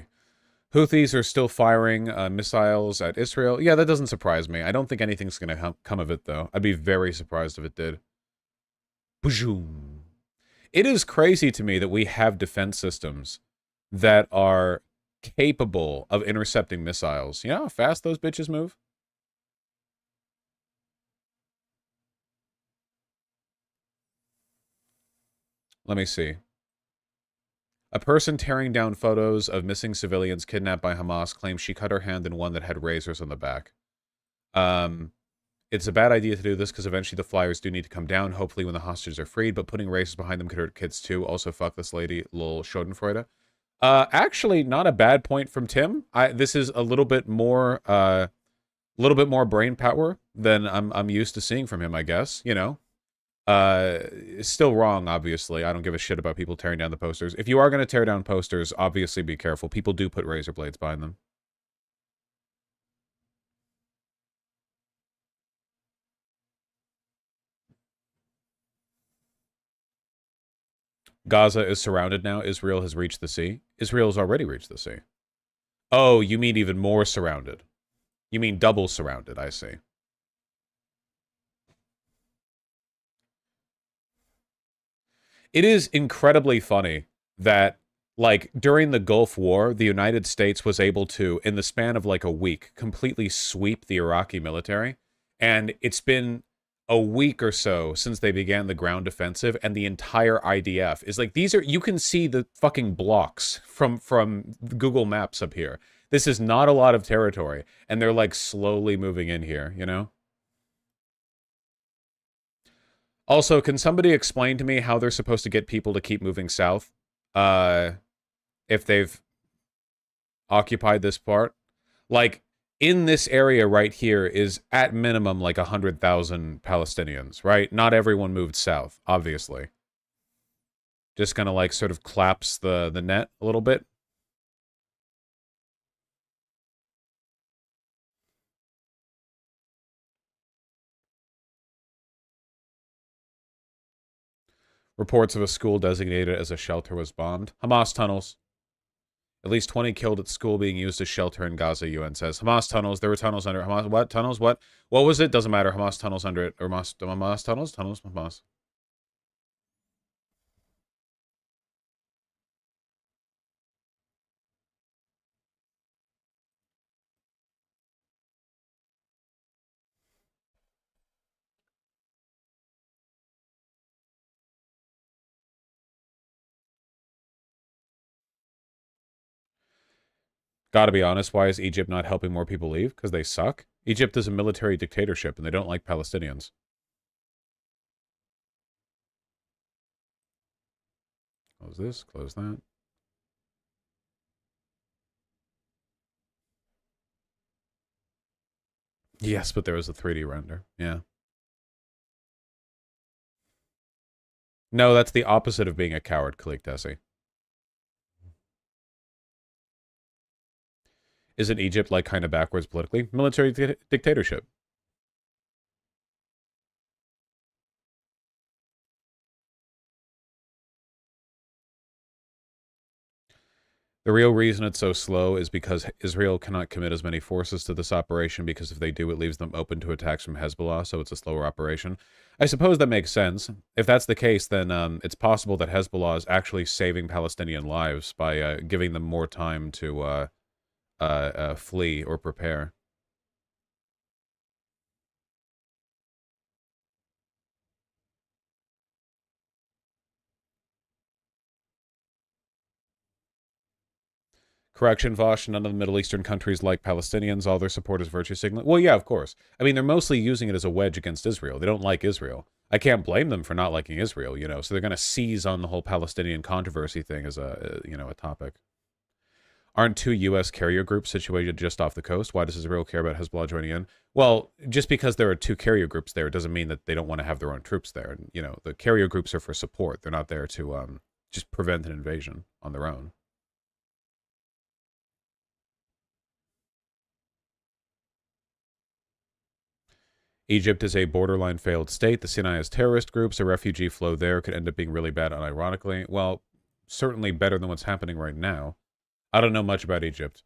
Houthis are still firing missiles at Israel. Yeah, that doesn't surprise me. I don't think anything's going to come of it, though. I'd be very surprised if it did. Boom. It is crazy to me that we have defense systems that are capable of intercepting missiles. You know how fast those bitches move? Let me see. A person tearing down photos of missing civilians kidnapped by Hamas claims she cut her hand in one that had razors on the back. It's a bad idea to do this because eventually the flyers do need to come down, hopefully when the hostages are freed, but putting razors behind them could hurt kids too. Also, fuck this lady, lol Schadenfreude. Actually, not a bad point from Tim. This is a little bit more brain power than I'm used to seeing from him, I guess, you know. It's still wrong, obviously. I don't give a shit about people tearing down the posters. If you are going to tear down posters, obviously be careful. People do put razor blades behind them. Gaza is surrounded now. Israel has reached the sea. Israel has already reached the sea. Oh, you mean even more surrounded. You mean double surrounded, I see. It is incredibly funny that, like, during the Gulf War, the United States was able to, in the span of like a week, completely sweep the Iraqi military. And it's been a week or so since they began the ground offensive, and the entire IDF is like, these are, you can see the fucking blocks from Google Maps up here. This is not a lot of territory, and they're like slowly moving in here, you know? Also, can somebody explain to me how they're supposed to get people to keep moving south? If they've occupied this part? Like, in this area right here is at minimum like 100,000 Palestinians, right? Not everyone moved south, obviously. Just gonna like sort of collapse the net a little bit. Reports of a school designated as a shelter was bombed. Hamas tunnels. At least 20 killed at school being used as shelter in Gaza, UN says. Hamas tunnels. There were tunnels under Hamas. What? Tunnels? What? What was it? Doesn't matter. Hamas tunnels under it. Or Hamas tunnels? Tunnels? Hamas. Gotta be honest, why is Egypt not helping more people leave? Because they suck? Egypt is a military dictatorship, and they don't like Palestinians. Close this, close that. Yes, but there was a 3D render. Yeah. No, that's the opposite of being a coward, Khalik Tessie. Isn't Egypt like kind of backwards politically? Military dictatorship. The real reason it's so slow is because Israel cannot commit as many forces to this operation, because if they do, it leaves them open to attacks from Hezbollah, so it's a slower operation. I suppose that makes sense. If that's the case, then it's possible that Hezbollah is actually saving Palestinian lives by giving them more time to flee or prepare. Correction, Vosh, none of the Middle Eastern countries like Palestinians. All their support is virtue signaling. Well, yeah, of course. I mean, they're mostly using it as a wedge against Israel. They don't like Israel. I can't blame them for not liking Israel, you know, so they're going to seize on the whole Palestinian controversy thing as a, you know, a topic. Aren't two U.S. carrier groups situated just off the coast? Why does Israel care about Hezbollah joining in? Well, just because there are two carrier groups there doesn't mean that they don't want to have their own troops there. And, you know, the carrier groups are for support. They're not there to just prevent an invasion on their own. Egypt is a borderline failed state. The Sinai has terrorist groups. A refugee flow there could end up being really bad, unironically. Well, certainly better than what's happening right now. I don't know much about Egypt.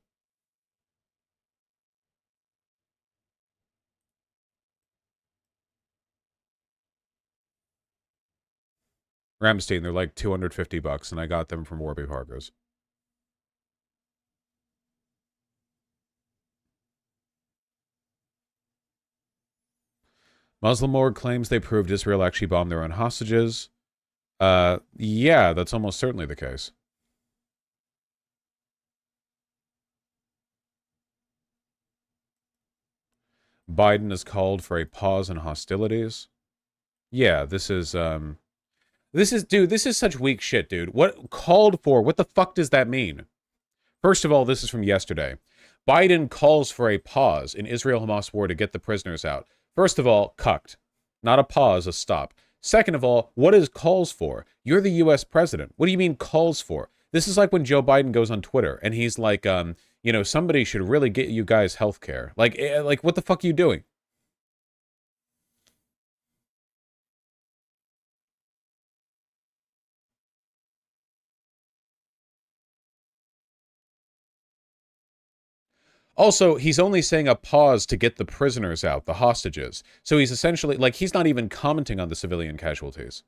Ramstein, they're like $250, and I got them from Warby Parker's. Muslim org claims they proved Israel actually bombed their own hostages. Yeah, that's almost certainly the case. Biden has called for a pause in hostilities. Yeah, this is, dude, this is such weak shit, dude. What called for? What the fuck does that mean? First of all, this is from yesterday. Biden calls for a pause in Israel-Hamas war to get the prisoners out. First of all, cucked. Not a pause, a stop. Second of all, what is calls for? You're the U.S. president. What do you mean calls for? This is like when Joe Biden goes on Twitter and he's like, you know, somebody should really get you guys health care. Like, what the fuck are you doing? Also, he's only saying a pause to get the prisoners out, the hostages. So he's essentially, like, he's not even commenting on the civilian casualties.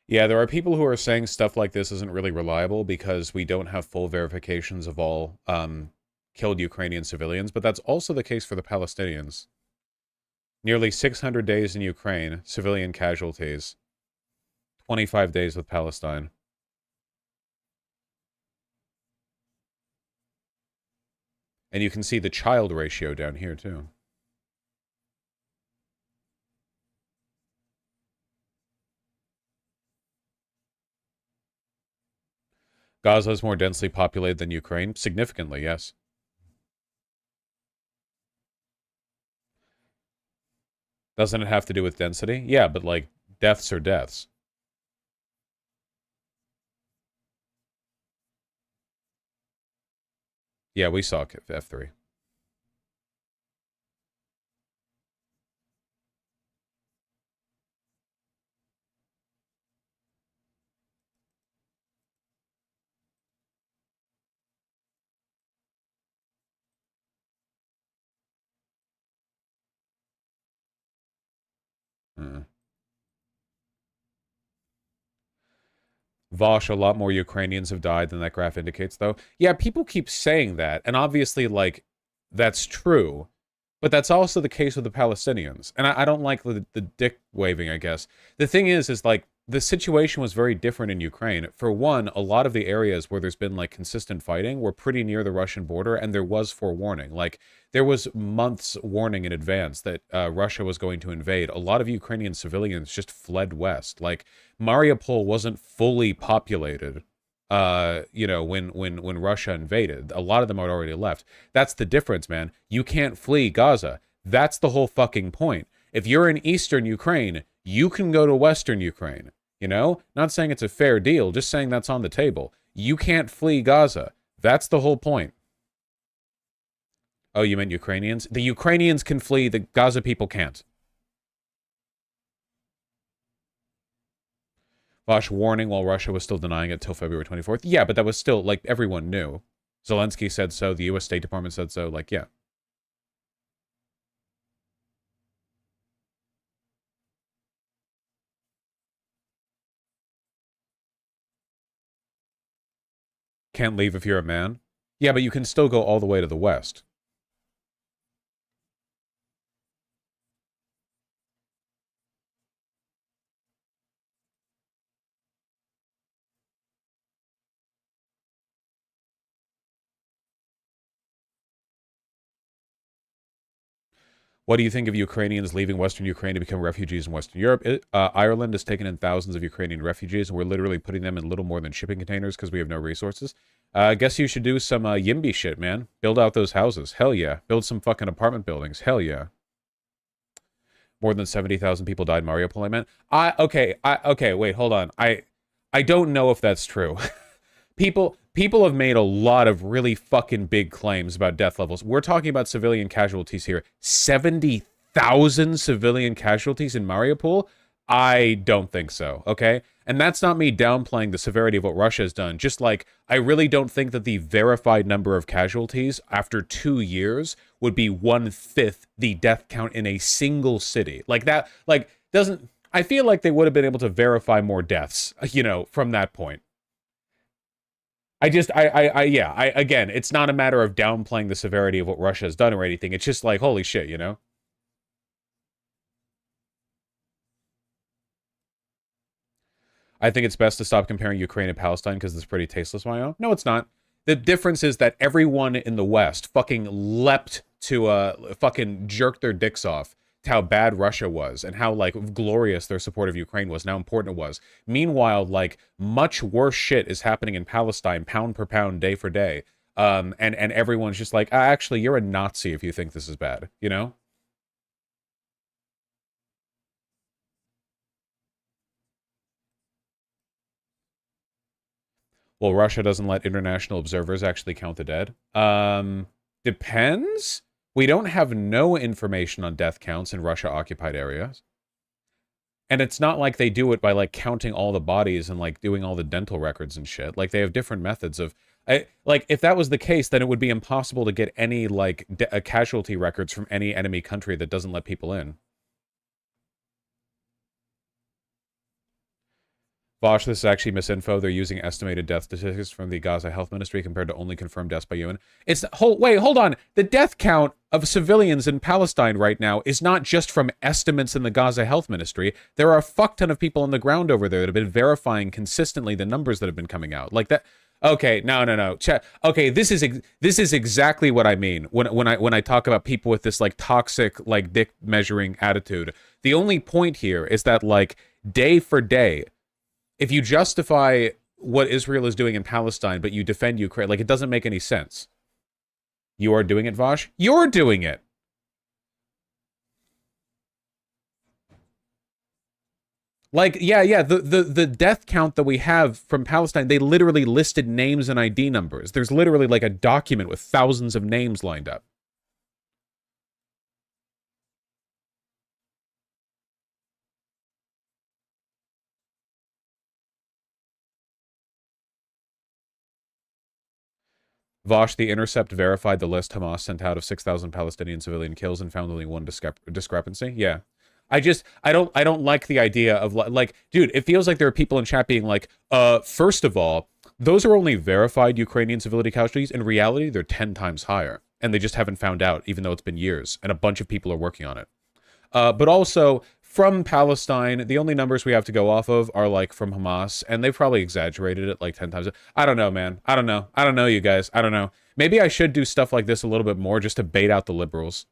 Yeah, there are people who are saying stuff like this isn't really reliable because we don't have full verifications of all killed Ukrainian civilians, but that's also the case for the Palestinians. Nearly 600 days in Ukraine, civilian casualties. 25 days with Palestine. And you can see the child ratio down here, too. Gaza is more densely populated than Ukraine? Significantly, yes. Doesn't it have to do with density? Yeah, but, like, deaths are deaths. Yeah, we saw F3. Vosh, a lot more Ukrainians have died than that graph indicates, though. Yeah, people keep saying that, and obviously, like, that's true. But that's also the case with the Palestinians. And I don't like the dick waving, I guess. The thing is like, the situation was very different in Ukraine. For one, a lot of the areas where there's been, like, consistent fighting were pretty near the Russian border, and there was forewarning. Like, there was months warning in advance that Russia was going to invade. A lot of Ukrainian civilians just fled west. Like, Mariupol wasn't fully populated you know, when Russia invaded. A lot of them had already left. That's the difference, man. You can't flee Gaza. That's the whole fucking point. If you're in eastern Ukraine, you can go to western Ukraine. You know? Not saying it's a fair deal, just saying that's on the table. You can't flee Gaza. That's the whole point. Oh, you meant Ukrainians? The Ukrainians can flee, the Gaza people can't. Vosh warning while Russia was still denying it till February 24th. Yeah, but that was still, like, everyone knew. Zelensky said so. The U.S. State Department said so. Like, yeah. Can't leave if you're a man. Yeah, but you can still go all the way to the west. What do you think of Ukrainians leaving Western Ukraine to become refugees in Western Europe? Ireland has taken in thousands of Ukrainian refugees, and we're literally putting them in little more than shipping containers because we have no resources. I guess you should do some YIMBY shit, man. Build out those houses. Hell yeah. Build some fucking apartment buildings. Hell yeah. More than 70,000 people died in Mariupol, I meant. Okay, wait, hold on. I don't know if that's true. People have made a lot of really fucking big claims about death levels. We're talking about civilian casualties here. 70,000 civilian casualties in Mariupol? I don't think so, okay? And that's not me downplaying the severity of what Russia has done. Just like, I really don't think that the verified number of casualties after 2 years would be 1/5 the death count in a single city. Like that, like, doesn't... I feel like they would have been able to verify more deaths, you know, from that point. Again, it's not a matter of downplaying the severity of what Russia has done or anything. It's just like, holy shit, you know? I think it's best to stop comparing Ukraine and Palestine because it's pretty tasteless, Mayo. No, it's not. The difference is that everyone in the West fucking leapt to fucking jerk their dicks off to how bad Russia was and how, like, glorious their support of Ukraine was and how important it was. Meanwhile, like, much worse shit is happening in Palestine, pound per pound, day for day. And everyone's just like, actually, you're a Nazi if you think this is bad, you know? Well, Russia doesn't let international observers actually count the dead. Depends. We don't have no information on death counts in Russia-occupied areas. And it's not like they do it by, like, counting all the bodies and, like, doing all the dental records and shit. Like, they have different methods of... like, if that was the case, then it would be impossible to get any, like, casualty records from any enemy country that doesn't let people in. Vosh, this is actually misinfo. They're using estimated death statistics from the Gaza Health Ministry compared to only confirmed deaths by UN. It's wait, hold on. The death count of civilians in Palestine right now is not just from estimates in the Gaza Health Ministry. There are a fuck ton of people on the ground over there that have been verifying consistently the numbers that have been coming out. Like that. Okay, no. Okay, this is exactly what I mean when I talk about people with this like toxic like dick measuring attitude. The only point here is that like day for day, if you justify what Israel is doing in Palestine, but you defend Ukraine, like it doesn't make any sense. You are doing it, Vosh? You're doing it. Like, yeah, the death count that we have from Palestine, they literally listed names and ID numbers. There's literally like a document with thousands of names lined up. Vosh, the Intercept verified the list Hamas sent out of 6,000 Palestinian civilian kills and found only one discrepancy. Yeah. I don't like the idea of like, dude, it feels like there are people in chat being like, first of all, those are only verified Ukrainian civilian casualties. In reality, they're 10 times higher. And they just haven't found out, even though it's been years. And a bunch of people are working on it. But also, from Palestine, the only numbers we have to go off of are like from Hamas, and they've probably exaggerated it like 10 times. I don't know, man. I don't know, you guys. I don't know. Maybe I should do stuff like this a little bit more just to bait out the liberals.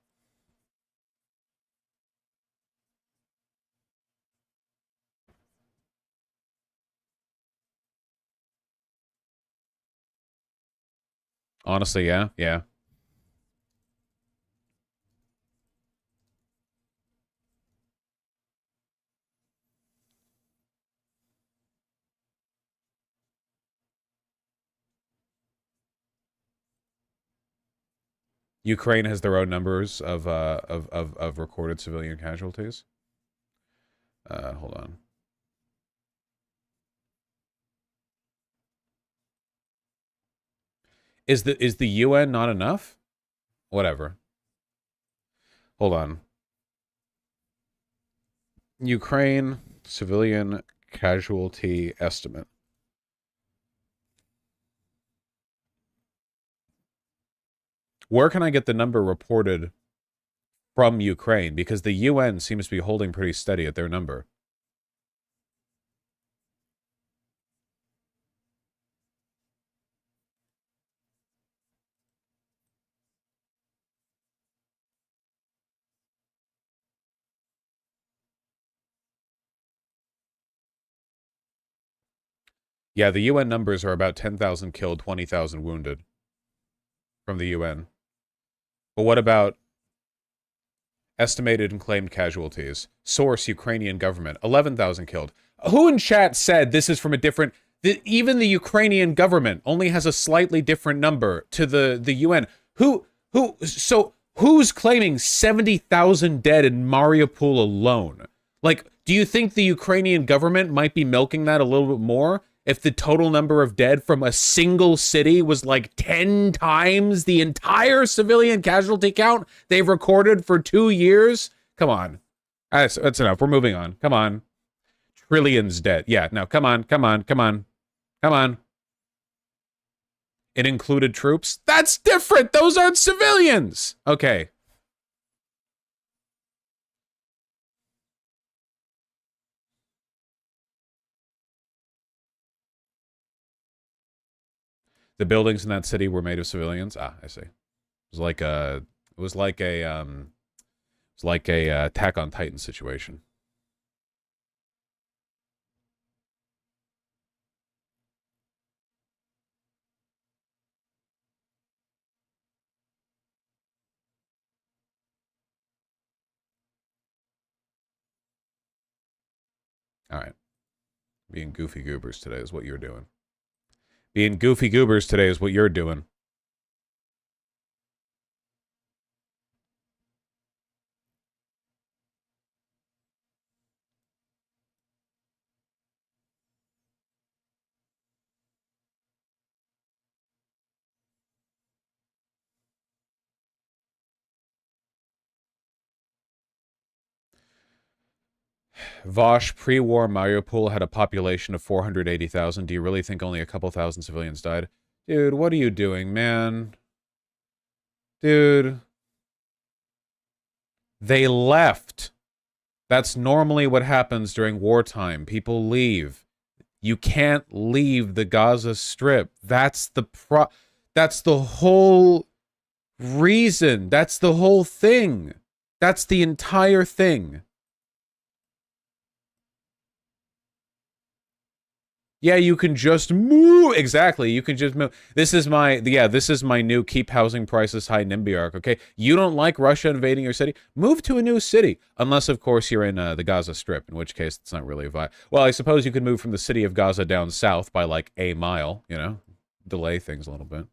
Honestly, yeah. Ukraine has their own numbers of recorded civilian casualties. Hold on. Is the UN not enough? Whatever. Hold on. Ukraine civilian casualty estimate. Where can I get the number reported from Ukraine? Because the UN seems to be holding pretty steady at their number. Yeah, the UN numbers are about 10,000 killed, 20,000 wounded from the UN. But what about estimated and claimed casualties? Source, Ukrainian government, 11,000 killed. Who in chat said this is from a different... even the Ukrainian government only has a slightly different number to the UN. So who's claiming 70,000 dead in Mariupol alone? Like, do you think the Ukrainian government might be milking that a little bit more? If the total number of dead from a single city was like 10 times the entire civilian casualty count they've recorded for 2 years? Come on. That's enough. We're moving on. Come on. Trillions dead. Yeah, no, come on. It included troops? That's different. Those aren't civilians. Okay. The buildings in that city were made of civilians. Ah, I see. It was like a Attack on Titan situation. All right. Being goofy goobers today is what you're doing. Being goofy goobers today is what you're doing. Vosh, pre-war Mariupol had a population of 480,000. Do you really think only a couple thousand civilians died? Dude, what are you doing, man? Dude. They left. That's normally what happens during wartime. People leave. You can't leave the Gaza Strip. That's the whole reason. That's the whole thing. That's the entire thing. Yeah, you can just move. Exactly, you can just move. This is my new keep housing prices high NIMBY arc, okay? You don't like Russia invading your city? Move to a new city. Unless, of course, you're in the Gaza Strip, in which case it's not really a vibe. Well, I suppose you could move from the city of Gaza down south by, like, a mile, you know? Delay things a little bit.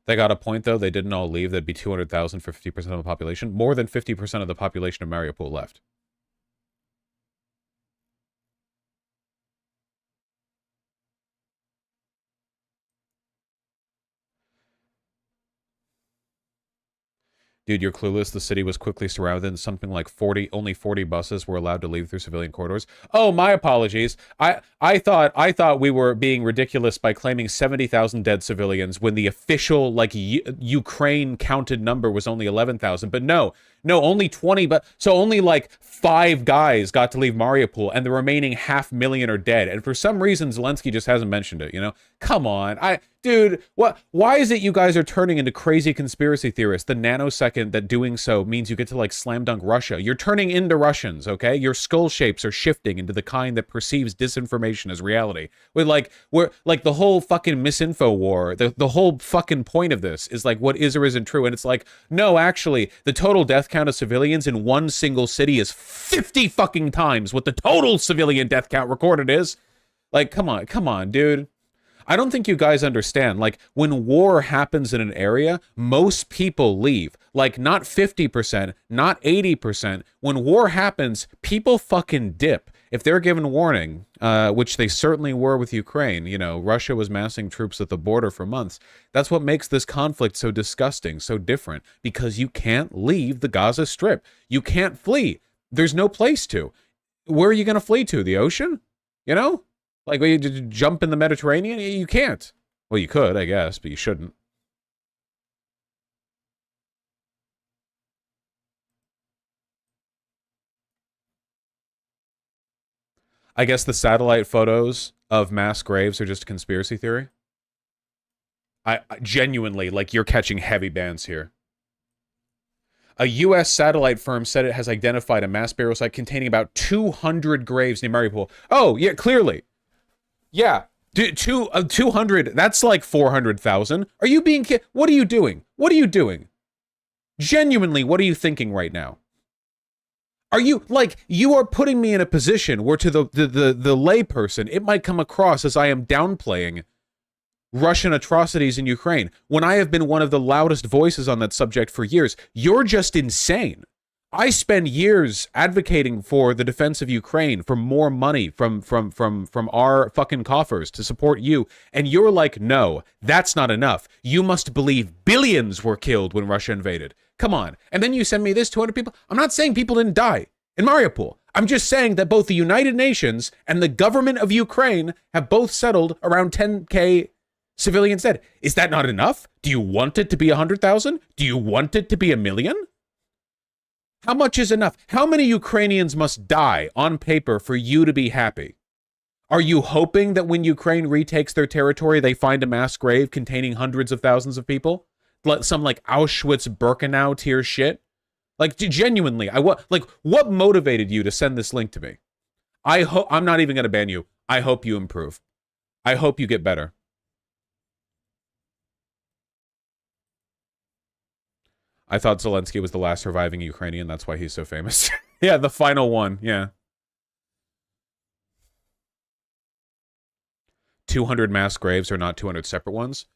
They got a point, though. They didn't all leave. That'd be 200,000 for 50% of the population. More than 50% of the population of Mariupol left. Dude, you're clueless. The city was quickly surrounded and something like only 40 buses were allowed to leave through civilian corridors. Oh, my apologies. I thought we were being ridiculous by claiming 70,000 dead civilians when the official, like, Ukraine counted number was only 11,000. But no, only 20, so only like 5 guys got to leave Mariupol and the remaining 500,000 are dead. And for some reason, Zelensky just hasn't mentioned it, you know? Come on. Dude, why is it you guys are turning into crazy conspiracy theorists the nanosecond that doing so means you get to, like, slam dunk Russia? You're turning into Russians, okay? Your skull shapes are shifting into the kind that perceives disinformation as reality. We're like the whole fucking misinfo war, the whole fucking point of this is, like, what is or isn't true. And it's like, no, actually, the total death count of civilians in one single city is 50 fucking times what the total civilian death count recorded is. Like, come on, dude. I don't think you guys understand. Like, when war happens in an area, most people leave. Like, not 50%, not 80%. When war happens, people fucking dip. If they're given warning, which they certainly were with Ukraine, you know, Russia was massing troops at the border for months. That's what makes this conflict so disgusting, so different, because you can't leave the Gaza Strip. You can't flee. There's no place to. Where are you going to flee to? The ocean? You know? Like, you jump in the Mediterranean? You can't. Well, you could, I guess, but you shouldn't. I guess the satellite photos of mass graves are just a conspiracy theory. I genuinely, like, you're catching heavy bans here. A U.S. satellite firm said it has identified a mass burial site containing about 200 graves near Mariupol. Oh, yeah, clearly. Yeah, 200, that's like 400,000. Are you being kidding? What are you doing? What are you doing? Genuinely, what are you thinking right now? Are you, like, you are putting me in a position where to the layperson, it might come across as I am downplaying Russian atrocities in Ukraine, when I have been one of the loudest voices on that subject for years. You're just insane. I spend years advocating for the defense of Ukraine, for more money from our fucking coffers to support you, and you're like, no, that's not enough. You must believe billions were killed when Russia invaded. Come on. And then you send me this 200 people. I'm not saying people didn't die in Mariupol. I'm just saying that both the United Nations and the government of Ukraine have both settled around 10K civilians dead. Is that not enough? Do you want it to be 100,000? Do you want it to be 1,000,000? How much is enough? How many Ukrainians must die on paper for you to be happy? Are you hoping that when Ukraine retakes their territory, they find a mass grave containing hundreds of thousands of people? Some, like, Auschwitz-Birkenau tier shit? Like, genuinely, what motivated you to send this link to me? I'm not even going to ban you. I hope you improve. I hope you get better. I thought Zelensky was the last surviving Ukrainian. That's why he's so famous. Yeah, the final one. Yeah. 200 mass graves are not 200 separate ones.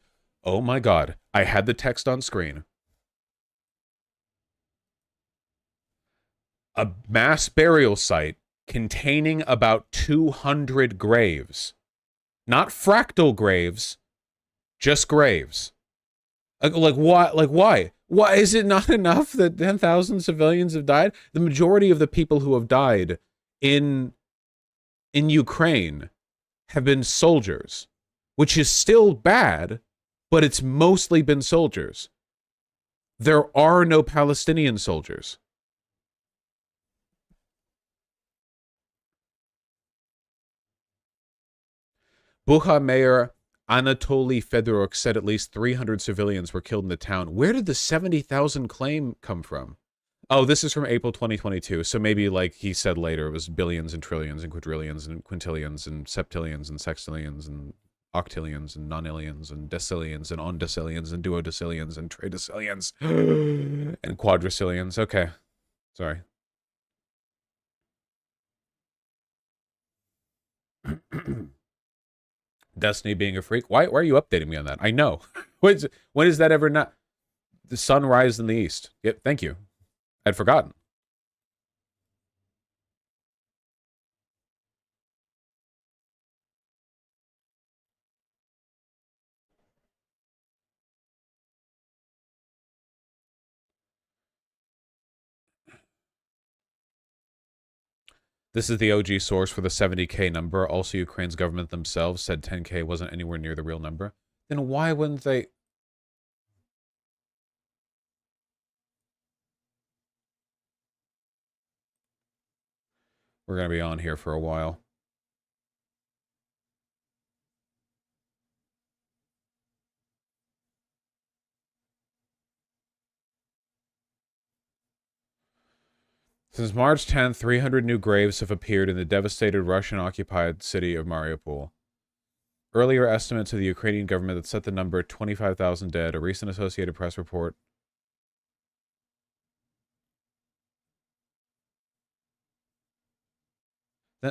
Oh my God. I had the text on screen. A mass burial site containing about 200 graves. Not fractal graves, just graves. Like why? Like why? Why is it not enough that 10,000 civilians have died? The majority of the people who have died in Ukraine have been soldiers, which is still bad, but it's mostly been soldiers. There are no Palestinian soldiers. Bucha Mayor Anatoly Fedoruk said at least 300 civilians were killed in the town. Where did the 70,000 claim come from? Oh, this is from April 2022. So maybe, like he said later, it was billions and trillions and quadrillions and quintillions and septillions and sextillions and octillions and nonillions and decillions and ondecillions and duodecillions and tridecillions and quadricillions. Okay. Sorry. Destiny being a freak. Why are you updating me on that? I know. When is that ever not? The sun rise in the east. Yep, thank you. I'd forgotten. This is the OG source for the 70K number. Also, Ukraine's government themselves said 10K wasn't anywhere near the real number. Then why wouldn't they? We're going to be on here for a while. Since March 10th, 300 new graves have appeared in the devastated Russian-occupied city of Mariupol. Earlier estimates of the Ukrainian government that set the number at 25,000 dead. A recent Associated Press report.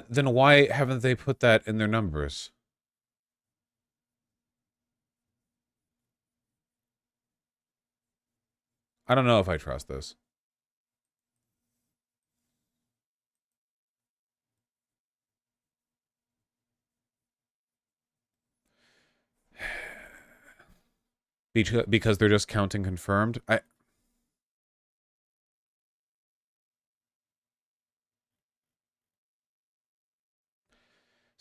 Then why haven't they put that in their numbers? I don't know if I trust this. Because they're just counting confirmed.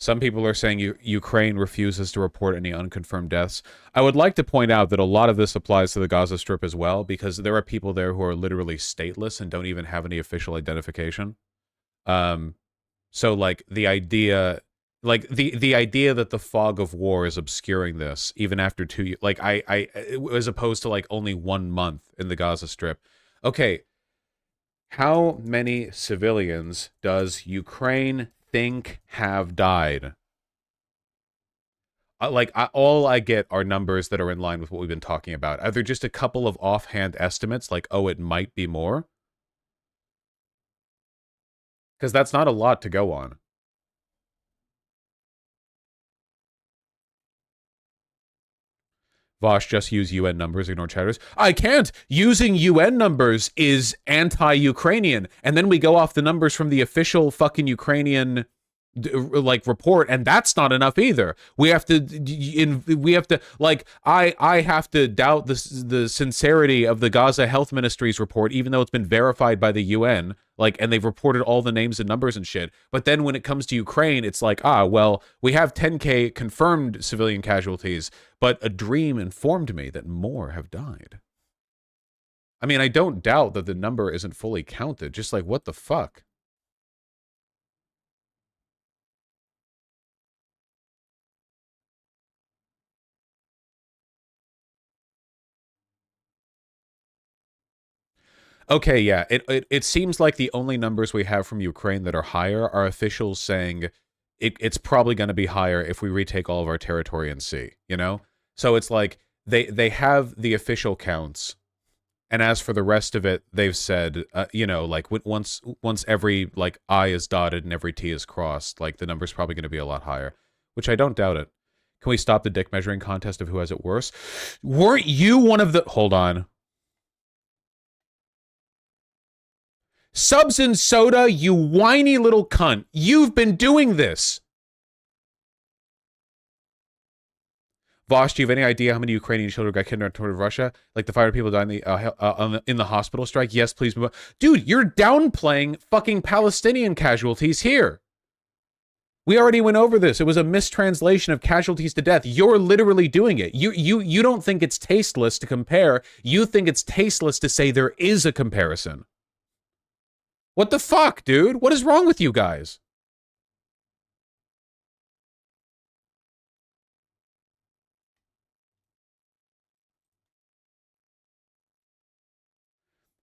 Some people are saying Ukraine refuses to report any unconfirmed deaths. I would like to point out that a lot of this applies to the Gaza Strip as well, because there are people there who are literally stateless and don't even have any official identification. So like the idea, the idea that the fog of war is obscuring this, even after 2 years, like as opposed to like only 1 month in the Gaza Strip. Okay, how many civilians does Ukraine think have died? All I get are numbers that are in line with what we've been talking about. Are there just a couple of offhand estimates, like, oh, it might be more? Because that's not a lot to go on. Vosh, just use UN numbers, ignore chatters. I can't! Using UN numbers is anti-Ukrainian. And then we go off the numbers from the official fucking Ukrainian report, and that's not enough either. We have to I have to doubt the sincerity of the Gaza Health Ministry's report, even though it's been verified by the UN, and they've reported all the names and numbers and shit. But then when it comes to Ukraine, it's like, well, we have 10K confirmed civilian casualties, but a dream informed me that more have died. I mean, I don't doubt that the number isn't fully counted, just like, what the fuck? Okay, yeah. It seems like the only numbers we have from Ukraine that are higher are officials saying it's probably going to be higher if we retake all of our territory and sea, you know? So it's like they have the official counts, and as for the rest of it, they've said, once every I is dotted and every T is crossed, the number's probably going to be a lot higher, which I don't doubt it. Can we stop the dick measuring contest of who has it worse? Weren't you one of the... Hold on. Subs and soda, you whiny little cunt. You've been doing this. Vosh, do you have any idea how many Ukrainian children got kidnapped toward Russia? Like the 500 people died in the hospital strike? Yes, please move on. Dude, you're downplaying fucking Palestinian casualties here. We already went over this. It was a mistranslation of casualties to death. You're literally doing it. You don't think it's tasteless to compare. You think it's tasteless to say there is a comparison. What the fuck, dude? What is wrong with you guys?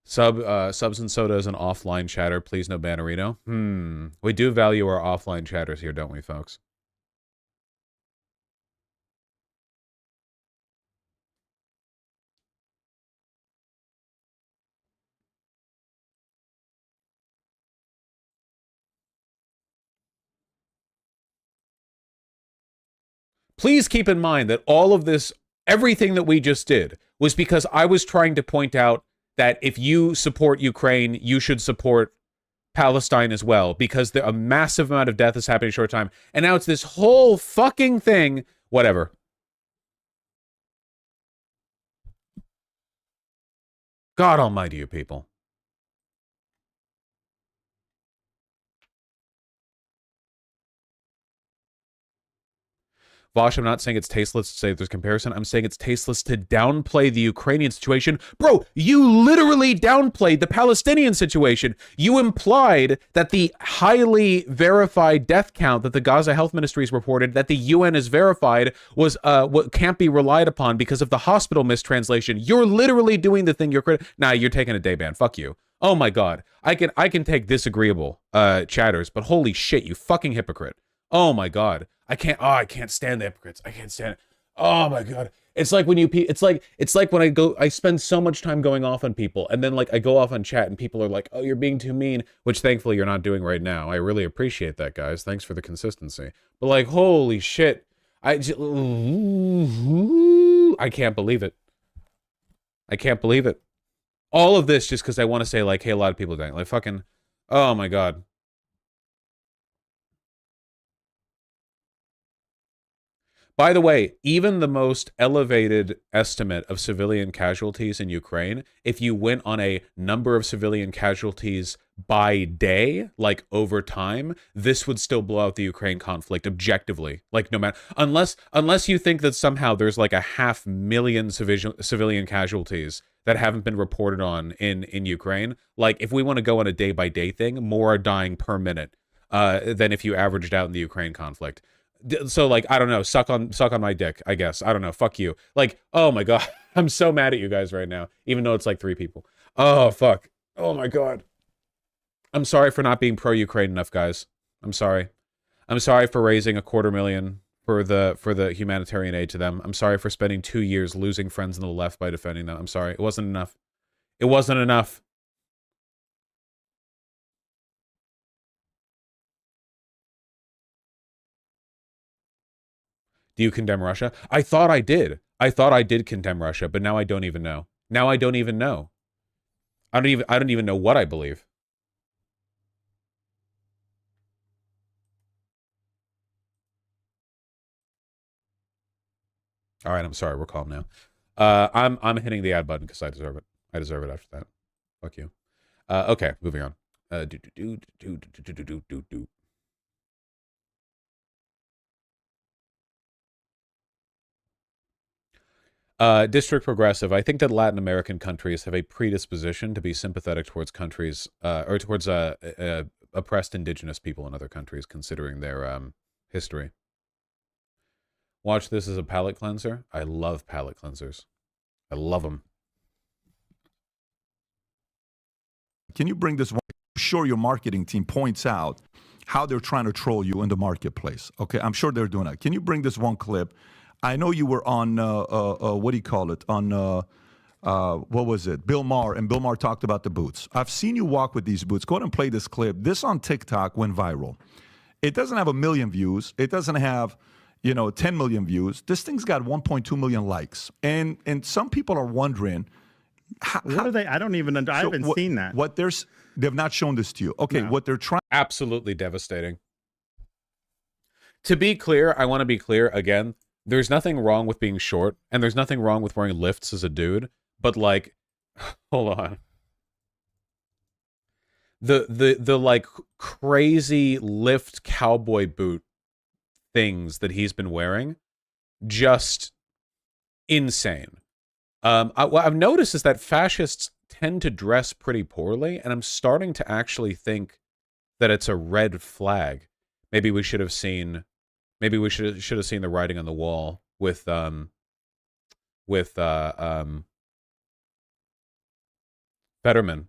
Subs and Soda is an offline chatter. Please no Bannerino. We do value our offline chatters here, don't we, folks? Please keep in mind that all of this, everything that we just did, was because I was trying to point out that if you support Ukraine, you should support Palestine as well, because a massive amount of death is happening in a short time. And now it's this whole fucking thing. Whatever. God almighty, you people. Vosh, I'm not saying it's tasteless to say there's comparison. I'm saying it's tasteless to downplay the Ukrainian situation. Bro, you literally downplayed the Palestinian situation. You implied that the highly verified death count that the Gaza Health Ministries reported, that the UN has verified, was what can't be relied upon because of the hospital mistranslation. You're literally doing the thing you're Nah, you're taking a day ban. Fuck you. Oh my God. I can take disagreeable chatters, but holy shit, you fucking hypocrite. Oh my God. I can't stand the hypocrites. I can't stand it. Oh my God. It's like when it's like when I spend so much time going off on people, and then like I go off on chat and people are like, oh, you're being too mean, which thankfully you're not doing right now. I really appreciate that, guys. Thanks for the consistency. But like, holy shit. I can't believe it. I can't believe it. All of this just because I want to say like, hey, a lot of people are dying. Like fucking, oh my God. By the way, even the most elevated estimate of civilian casualties in Ukraine, if you went on a number of civilian casualties by day, like over time, this would still blow out the Ukraine conflict objectively. Like no matter, unless you think that somehow there's like 500,000 civilian casualties that haven't been reported on in Ukraine. Like if we want to go on a day by day thing, more are dying per minute than if you averaged out in the Ukraine conflict. So like I don't know, suck on my dick, I guess. I don't know, fuck you. Like, oh my God, I'm so mad at you guys right now, even though it's like 3 people. Oh fuck. Oh my God. I'm sorry for not being pro-Ukraine enough, guys. I'm sorry. I'm sorry for raising $250,000 for the humanitarian aid to them. I'm sorry for spending 2 years losing friends on the left by defending them. I'm sorry. It wasn't enough. It wasn't enough. Do you condemn Russia? I thought I did. I thought I did condemn Russia, but now I don't even know. Now I don't even know. I don't even know what I believe. All right, I'm sorry. We're calm now. I'm hitting the add button because I deserve it. I deserve it after that. Fuck you. Okay, moving on. District Progressive. I think that Latin American countries have a predisposition to be sympathetic towards countries or towards oppressed indigenous people in other countries, considering their history. Watch this as a palate cleanser. I love palate cleansers. I love them. Can you bring this one? I'm sure your marketing team points out how they're trying to troll you in the marketplace. Okay, I'm sure they're doing that. Can you bring this one clip? I know you were on, what do you call it? On, what was it? Bill Maher, and Bill Maher talked about the boots. I've seen you walk with these boots. Go ahead and play this clip. This on TikTok went viral. It doesn't have 1 million views. It doesn't have, 10 million views. This thing's got 1.2 million likes. And some people are wondering, what are they? I don't even, I haven't seen that. They've not shown this to you. Okay, no. What they're trying. Absolutely devastating. To be clear, I want to be clear again. there's nothing wrong with being short, and there's nothing wrong with wearing lifts as a dude, but like, hold on. The like crazy lift cowboy boot things that he's been wearing, just insane. What I've noticed is that fascists tend to dress pretty poorly, and I'm starting to actually think that it's a red flag. Maybe we should have seen, maybe we should have seen the writing on the wall with Fetterman.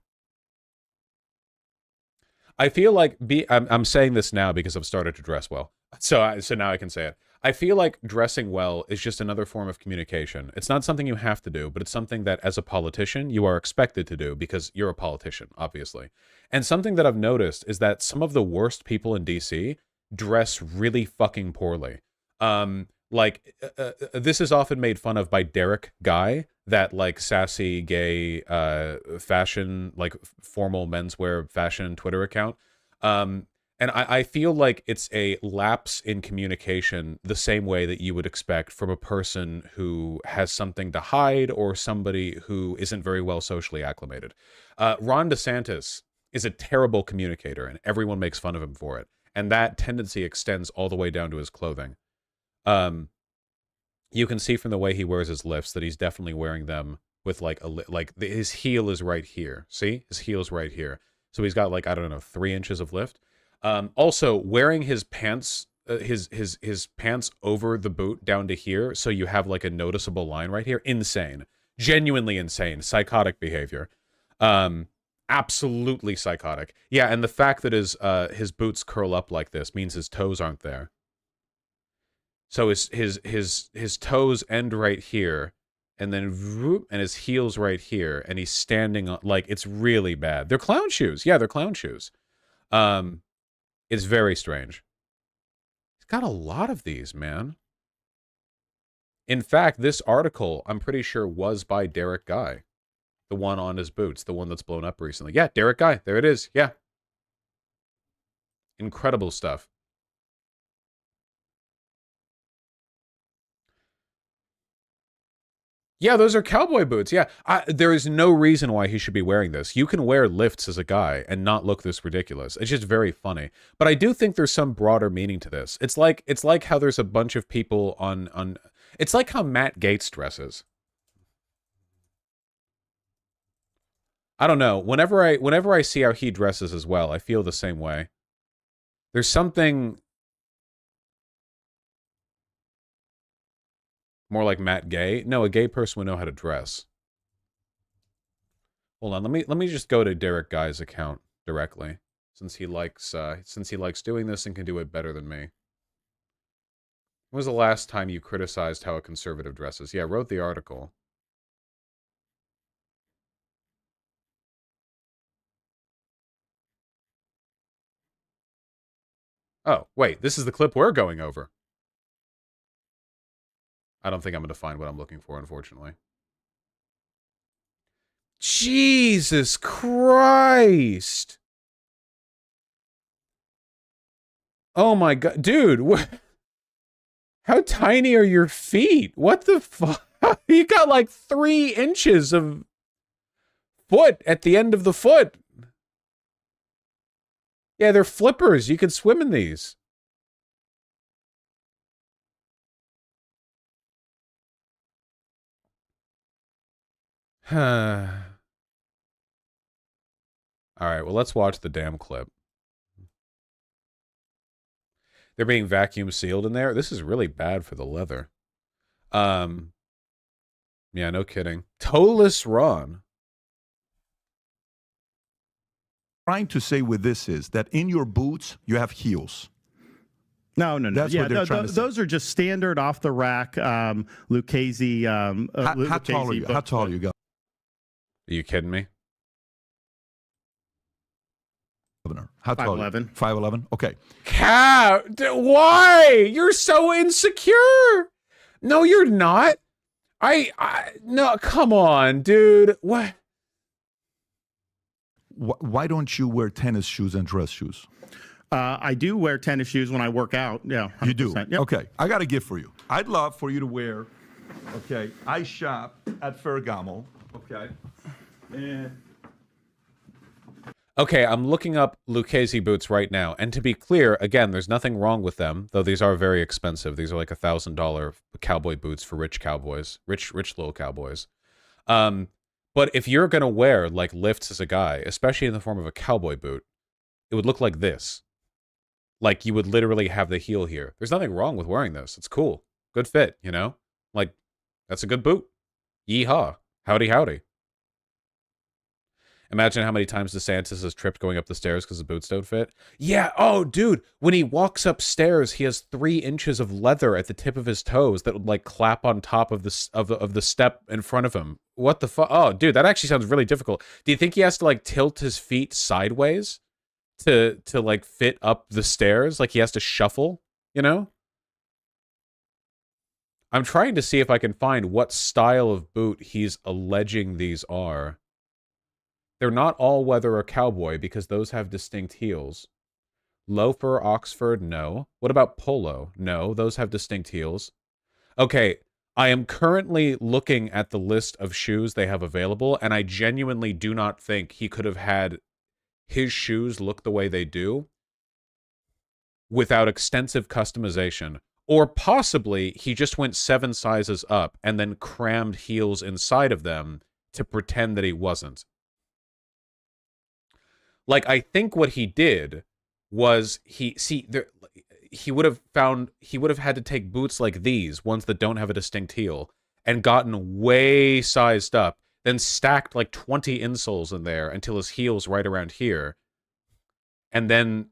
I feel like I'm saying this now because I've started to dress well, so now I can say it. I feel like dressing well is just another form of communication. It's not something you have to do, but it's something that as a politician, you are expected to do because you're a politician, obviously. And something that I've noticed is that some of the worst people in DC dress really fucking poorly. This is often made fun of by Derek Guy, that like sassy gay fashion, like formal menswear fashion Twitter account. And I feel like it's a lapse in communication the same way that you would expect from a person who has something to hide or somebody who isn't very well socially acclimated. Ron DeSantis is a terrible communicator, and everyone makes fun of him for it. And that tendency extends all the way down to his clothing. You can see from the way he wears his lifts that he's definitely wearing them with like his heel is right here. See, his heel is right here. So he's got like, I don't know, 3 inches of lift. Also wearing his pants, his pants over the boot down to here, so you have like a noticeable line right here. Insane, genuinely insane, psychotic behavior. Absolutely psychotic. Yeah, and the fact that his boots curl up like this means his toes aren't there. So his toes end right here, and then whoop, and his heels right here, and he's standing on, like, it's really bad. They're clown shoes. Yeah, they're clown shoes. It's very strange. He's got a lot of these, man. In fact, this article, I'm pretty sure, was by Derek Guy. The one on his boots, the one that's blown up recently. Yeah, Derek Guy. There it is. Yeah. Incredible stuff. Yeah, those are cowboy boots. Yeah, there is no reason why he should be wearing this. You can wear lifts as a guy and not look this ridiculous. It's just very funny. But I do think there's some broader meaning to this. It's like how there's a bunch of people on it's like how Matt Gaetz dresses. I don't know. Whenever I see how he dresses as well, I feel the same way. There's something more like Matt Gay. No, a gay person would know how to dress. Hold on, let me just go to Derek Guy's account directly, since he likes doing this and can do it better than me. When was the last time you criticized how a conservative dresses? Yeah, I wrote the article. Oh, wait, this is the clip we're going over. I don't think I'm going to find what I'm looking for, unfortunately. Jesus Christ! Oh my God, dude, how tiny are your feet? What the fuck? You got like 3 inches of foot at the end of the foot. Yeah, they're flippers. You can swim in these. All right, well, let's watch the damn clip. They're being vacuum sealed in there. This is really bad for the leather. Yeah, no kidding. Toeless Ron. Trying to say with this is that in your boots you have heels. No. That's yeah, what they're trying to say. Those are just standard off the rack Lucchese. How tall are you? How tall are you, guys? Are you kidding me? How tall? 5'11". 5'11". Okay. Cow, why? You're so insecure. No, you're not. No, come on, dude. What? Why don't you wear tennis shoes and dress shoes? I do wear tennis shoes when I work out. Yeah, 100%. You do? Yep. Okay, I got a gift for you. I'd love for you to wear, okay, I shop at Ferragamo, okay, and... Okay, I'm looking up Lucchese boots right now, and to be clear, again, there's nothing wrong with them, though these are very expensive. These are like $1,000 cowboy boots for rich cowboys, rich little cowboys. But if you're gonna wear like lifts as a guy, especially in the form of a cowboy boot, it would look like this. Like you would literally have the heel here. There's nothing wrong with wearing this. It's cool, good fit, you know. Like that's a good boot. Yeehaw! Howdy, howdy. Imagine how many times DeSantis has tripped going up the stairs because the boots don't fit. Yeah, oh, dude, when he walks upstairs, he has 3 inches of leather at the tip of his toes that would, like, clap on top of the step in front of him. What the fuck? Oh, dude, that actually sounds really difficult. Do you think he has to, like, tilt his feet sideways to like, fit up the stairs? Like, he has to shuffle, you know? I'm trying to see if I can find what style of boot he's alleging these are. They're not all weather or cowboy because those have distinct heels. Loafer, Oxford, no. What about polo? No, those have distinct heels. Okay, I am currently looking at the list of shoes they have available, and I genuinely do not think he could have had his shoes look the way they do without extensive customization. Or possibly he just went 7 sizes up and then crammed heels inside of them to pretend that he wasn't. Like, I think what he did was he would have had to take boots like these, ones that don't have a distinct heel, and gotten way sized up, then stacked like 20 insoles in there until his heel's right around here. And then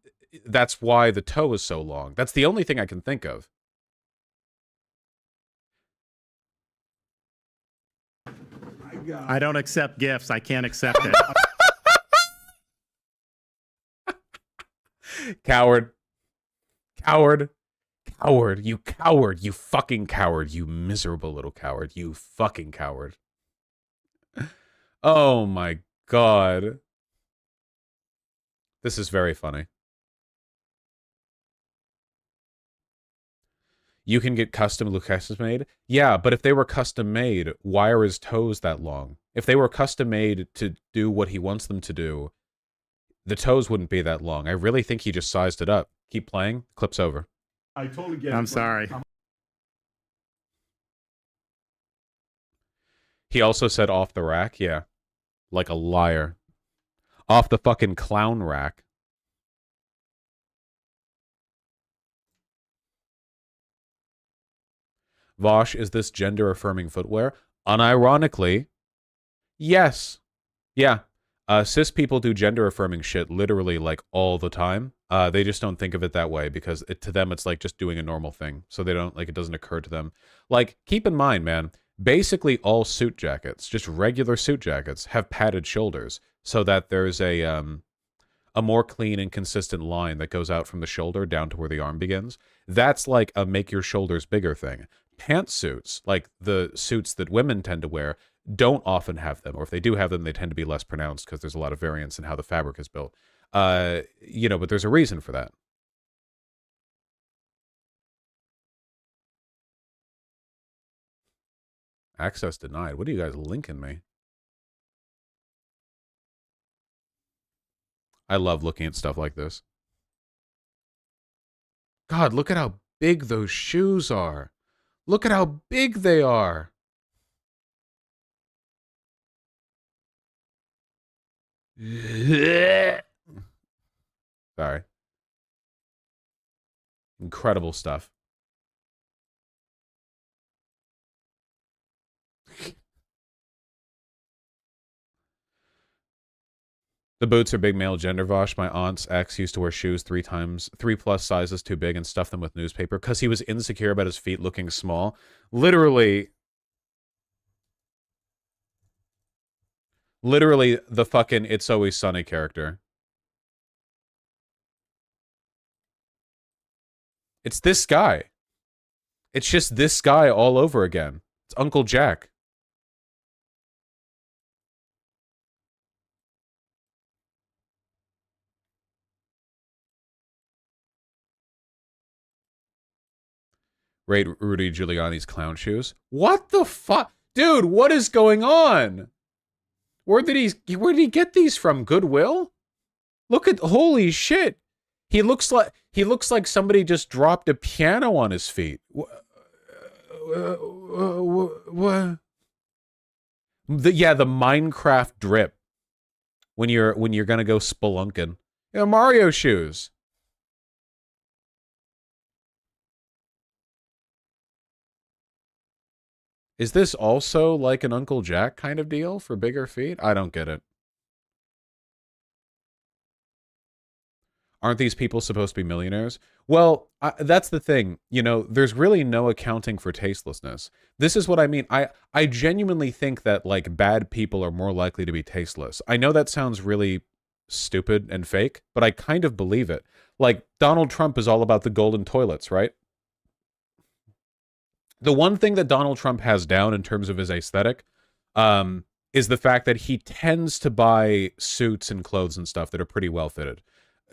that's why the toe is so long. That's the only thing I can think of. I don't accept gifts. I can't accept it. Coward. Coward. Coward. You coward. You fucking coward. You miserable little coward. You fucking coward. Oh my god. This is very funny. You can get custom Luccheses made? Yeah, but if they were custom made, why are his toes that long? If they were custom made to do what he wants them to do, the toes wouldn't be that long. I really think he just sized it up. Keep playing. Clip's over. I totally get it. I'm sorry. He also said off the rack. Yeah. Like a liar. Off the fucking clown rack. Vosh, is this gender-affirming footwear? Unironically, yes. Yeah. Cis people do gender-affirming shit literally, like, all the time. They just don't think of it that way because to them it's like just doing a normal thing. So they don't, like, it doesn't occur to them. Like, keep in mind, man, basically all suit jackets, just regular suit jackets, have padded shoulders so that there's a more clean and consistent line that goes out from the shoulder down to where the arm begins. That's like a make your shoulders bigger thing. Pantsuits, like the suits that women tend to wear, don't often have them, or if they do have them, they tend to be less pronounced because there's a lot of variance in how the fabric is built. You know, but there's a reason for that. Access denied. What are you guys linking me? I love looking at stuff like this. God, look at how big those shoes are. Look at how big they are. Sorry. Incredible stuff. The boots are big male gender, Vosh. My aunt's ex used to wear shoes 3+ sizes too big and stuff them with newspaper because he was insecure about his feet looking small. Literally the fucking It's Always Sunny character. It's this guy. It's just this guy all over again. It's Uncle Jack. Raid Rudy Giuliani's clown shoes. What the fuck? Dude, what is going on? Where did he get these from? Goodwill? Look at, holy shit. He looks like somebody just dropped a piano on his feet. What? The Minecraft drip when you're gonna go spelunking. Yeah, Mario shoes. Is this also like an Uncle Jack kind of deal for bigger feet? I don't get it. Aren't these people supposed to be millionaires? Well, that's the thing. You know, there's really no accounting for tastelessness. This is what I mean. I genuinely think that, like, bad people are more likely to be tasteless. I know that sounds really stupid and fake, but I kind of believe it. Like, Donald Trump is all about the golden toilets, right? The one thing that Donald Trump has down in terms of his aesthetic is the fact that he tends to buy suits and clothes and stuff that are pretty well fitted.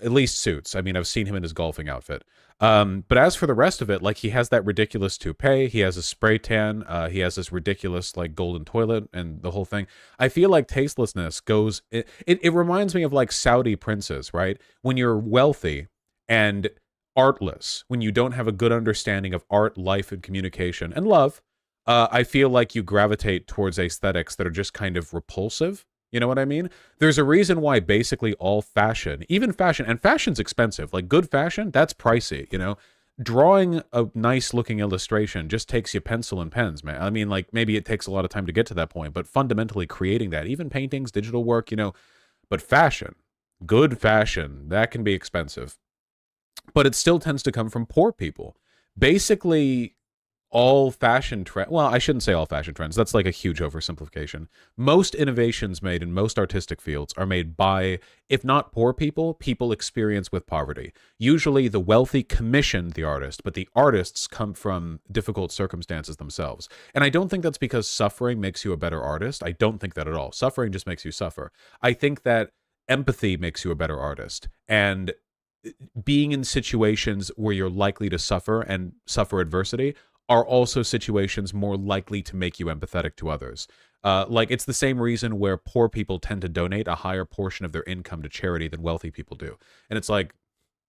At least suits. I mean, I've seen him in his golfing outfit. But as for the rest of it, like, he has that ridiculous toupee, he has a spray tan, he has this ridiculous, like, golden toilet and the whole thing. I feel like tastelessness goes... It reminds me of, like, Saudi princes, right? When you're wealthy and artless, when you don't have a good understanding of art, life, and communication, and love, I feel like you gravitate towards aesthetics that are just kind of repulsive. You know what I mean? There's a reason why basically all fashion, even fashion, and fashion's expensive. Like, good fashion, that's pricey, you know? Drawing a nice looking illustration just takes you pencil and pens, man. I mean, like, maybe it takes a lot of time to get to that point, but fundamentally creating that, even paintings, digital work, you know, but fashion, good fashion, that can be expensive. But it still tends to come from poor people. Basically, all fashion trends, well, I shouldn't say all fashion trends. That's like a huge oversimplification. Most innovations made in most artistic fields are made by, if not poor people, people experienced with poverty. Usually the wealthy commission the artist, but the artists come from difficult circumstances themselves. And I don't think that's because suffering makes you a better artist. I don't think that at all. Suffering just makes you suffer. I think that empathy makes you a better artist. And being in situations where you're likely to suffer and suffer adversity are also situations more likely to make you empathetic to others. Like, it's the same reason where poor people tend to donate a higher portion of their income to charity than wealthy people do. And it's like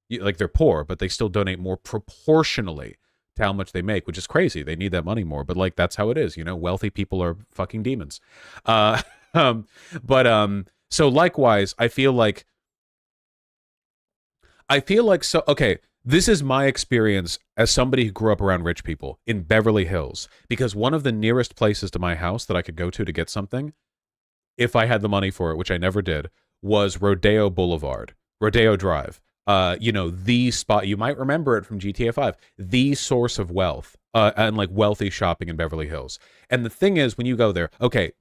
they're poor, but they still donate more proportionally to how much they make, which is crazy. They need that money more, but, like, that's how it is. You know, wealthy people are fucking demons. So likewise, I feel like okay, this is my experience as somebody who grew up around rich people in Beverly Hills, because one of the nearest places to my house that I could go to get something, if I had the money for it, which I never did, was Rodeo Boulevard, Rodeo Drive. You know, the spot, you might remember it from GTA 5, the source of wealth, and, like, wealthy shopping in Beverly Hills. And the thing is, when you go there, okay,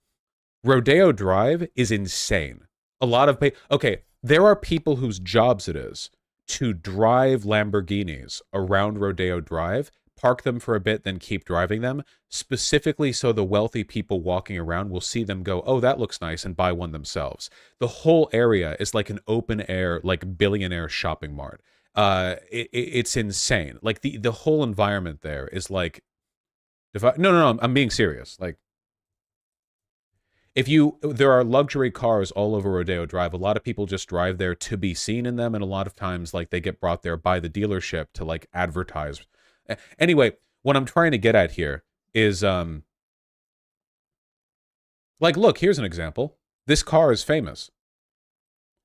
Rodeo Drive is insane. A lot of okay, there are people whose jobs it is to drive Lamborghinis around Rodeo Drive, park them for a bit, then keep driving them, specifically so the wealthy people walking around will see them go, oh, that looks nice, and buy one themselves. The whole area is like an open air, like, billionaire shopping mart. It's insane. Like, the whole environment there is like, no, I'm being serious. Like, there are luxury cars all over Rodeo Drive. A lot of people just drive there to be seen in them, and a lot of times, like, they get brought there by the dealership to, like, advertise. Anyway, what I'm trying to get at here is, like, look, here's an example. This car is famous.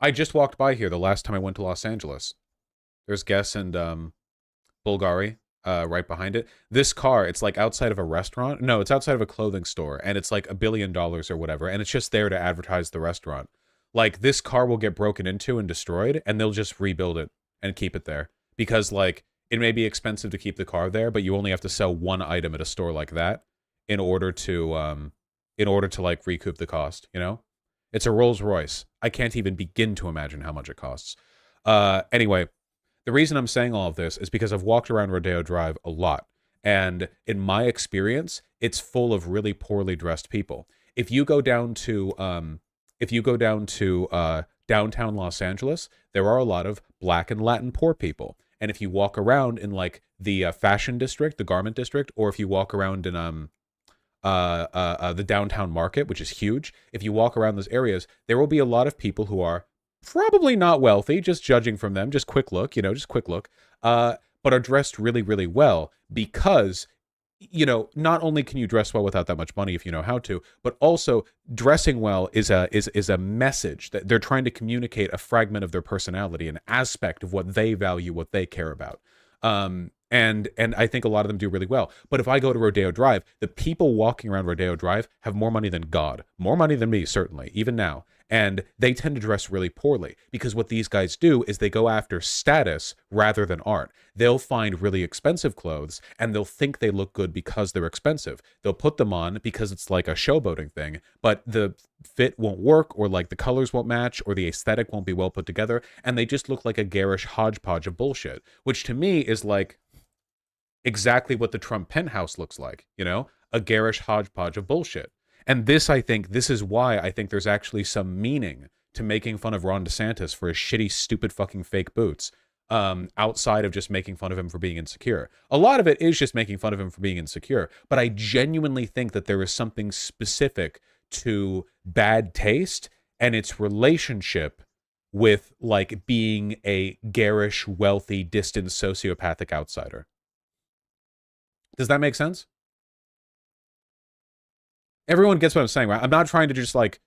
I just walked by here the last time I went to Los Angeles. There's Guess and Bulgari. Right behind it. This car, it's like outside of a restaurant. No, it's outside of a clothing store, and it's like $1 billion or whatever, and it's just there to advertise the restaurant. Like, this car will get broken into and destroyed, and they'll just rebuild it and keep it there. Because, like, it may be expensive to keep the car there, but you only have to sell one item at a store like that in order to like recoup the cost, you know? It's a Rolls Royce. I can't even begin to imagine how much it costs. Anyway, the reason I'm saying all of this is because I've walked around Rodeo Drive a lot, and in my experience, it's full of really poorly dressed people. If you go down to downtown Los Angeles, there are a lot of Black and Latin poor people, And if you walk around in like the fashion district, the garment district, or if you walk around in the downtown market, which is huge, if you walk around those areas, there will be a lot of people who are probably not wealthy, just judging from them, just quick look, just quick look, but are dressed really, really well because, not only can you dress well without that much money if you know how to, but also dressing well is a message that they're trying to communicate, a fragment of their personality, an aspect of what they value, what they care about. And I think a lot of them do really well. But if I go to Rodeo Drive, the people walking around Rodeo Drive have more money than God, more money than me, certainly, even now. And they tend to dress really poorly because what these guys do is they go after status rather than art. They'll find really expensive clothes and they'll think they look good because they're expensive. They'll put them on because it's like a showboating thing, but the fit won't work, or like the colors won't match, or the aesthetic won't be well put together, and they just look like a garish hodgepodge of bullshit, which to me is like exactly what the Trump penthouse looks like, a garish hodgepodge of bullshit. And this is why I think there's actually some meaning to making fun of Ron DeSantis for his shitty, stupid fucking fake boots, outside of just making fun of him for being insecure. A lot of it is just making fun of him for being insecure, but I genuinely think that there is something specific to bad taste and its relationship with like being a garish, wealthy, distant, sociopathic outsider. Does that make sense? Everyone gets what I'm saying, right? I'm not trying to just like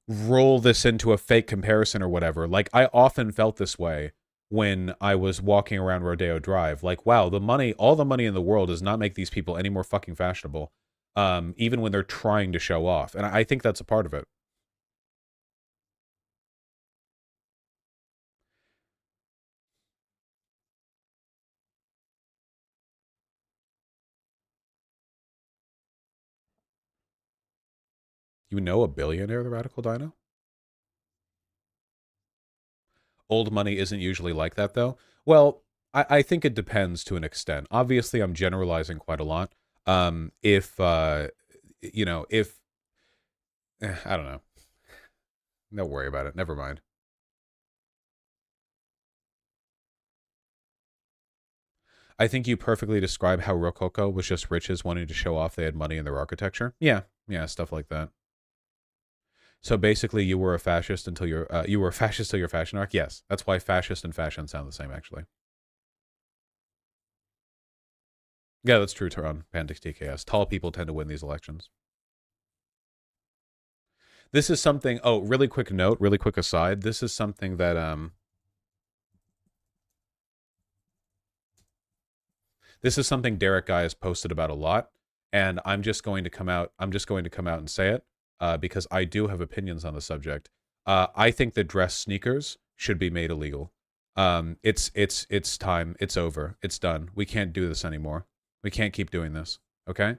roll this into a fake comparison or whatever. Like, I often felt this way when I was walking around Rodeo Drive. Like, wow, all the money in the world does not make these people any more fucking fashionable, even when they're trying to show off. And I think that's a part of it. You know a billionaire, the Radical Dino? Old money isn't usually like that, though. Well, I think it depends to an extent. Obviously, I'm generalizing quite a lot. If I don't know. Don't worry about it. Never mind. I think you perfectly describe how Rococo was just riches wanting to show off they had money in their architecture. Yeah, stuff like that. So basically, you were a fascist until you were a fascist till your fashion arc. Yes, that's why fascist and fashion sound the same, actually. Yeah, that's true, Turan. Pandix TKS. Tall people tend to win these elections. This is something. Oh, really quick note, really quick aside. This is something that This is something Derek Guy has posted about a lot, and I'm just going to come out and say it because I do have opinions on the subject. I think that dress sneakers should be made illegal. It's time. It's over. It's done. We can't do this anymore. We can't keep doing this. Okay?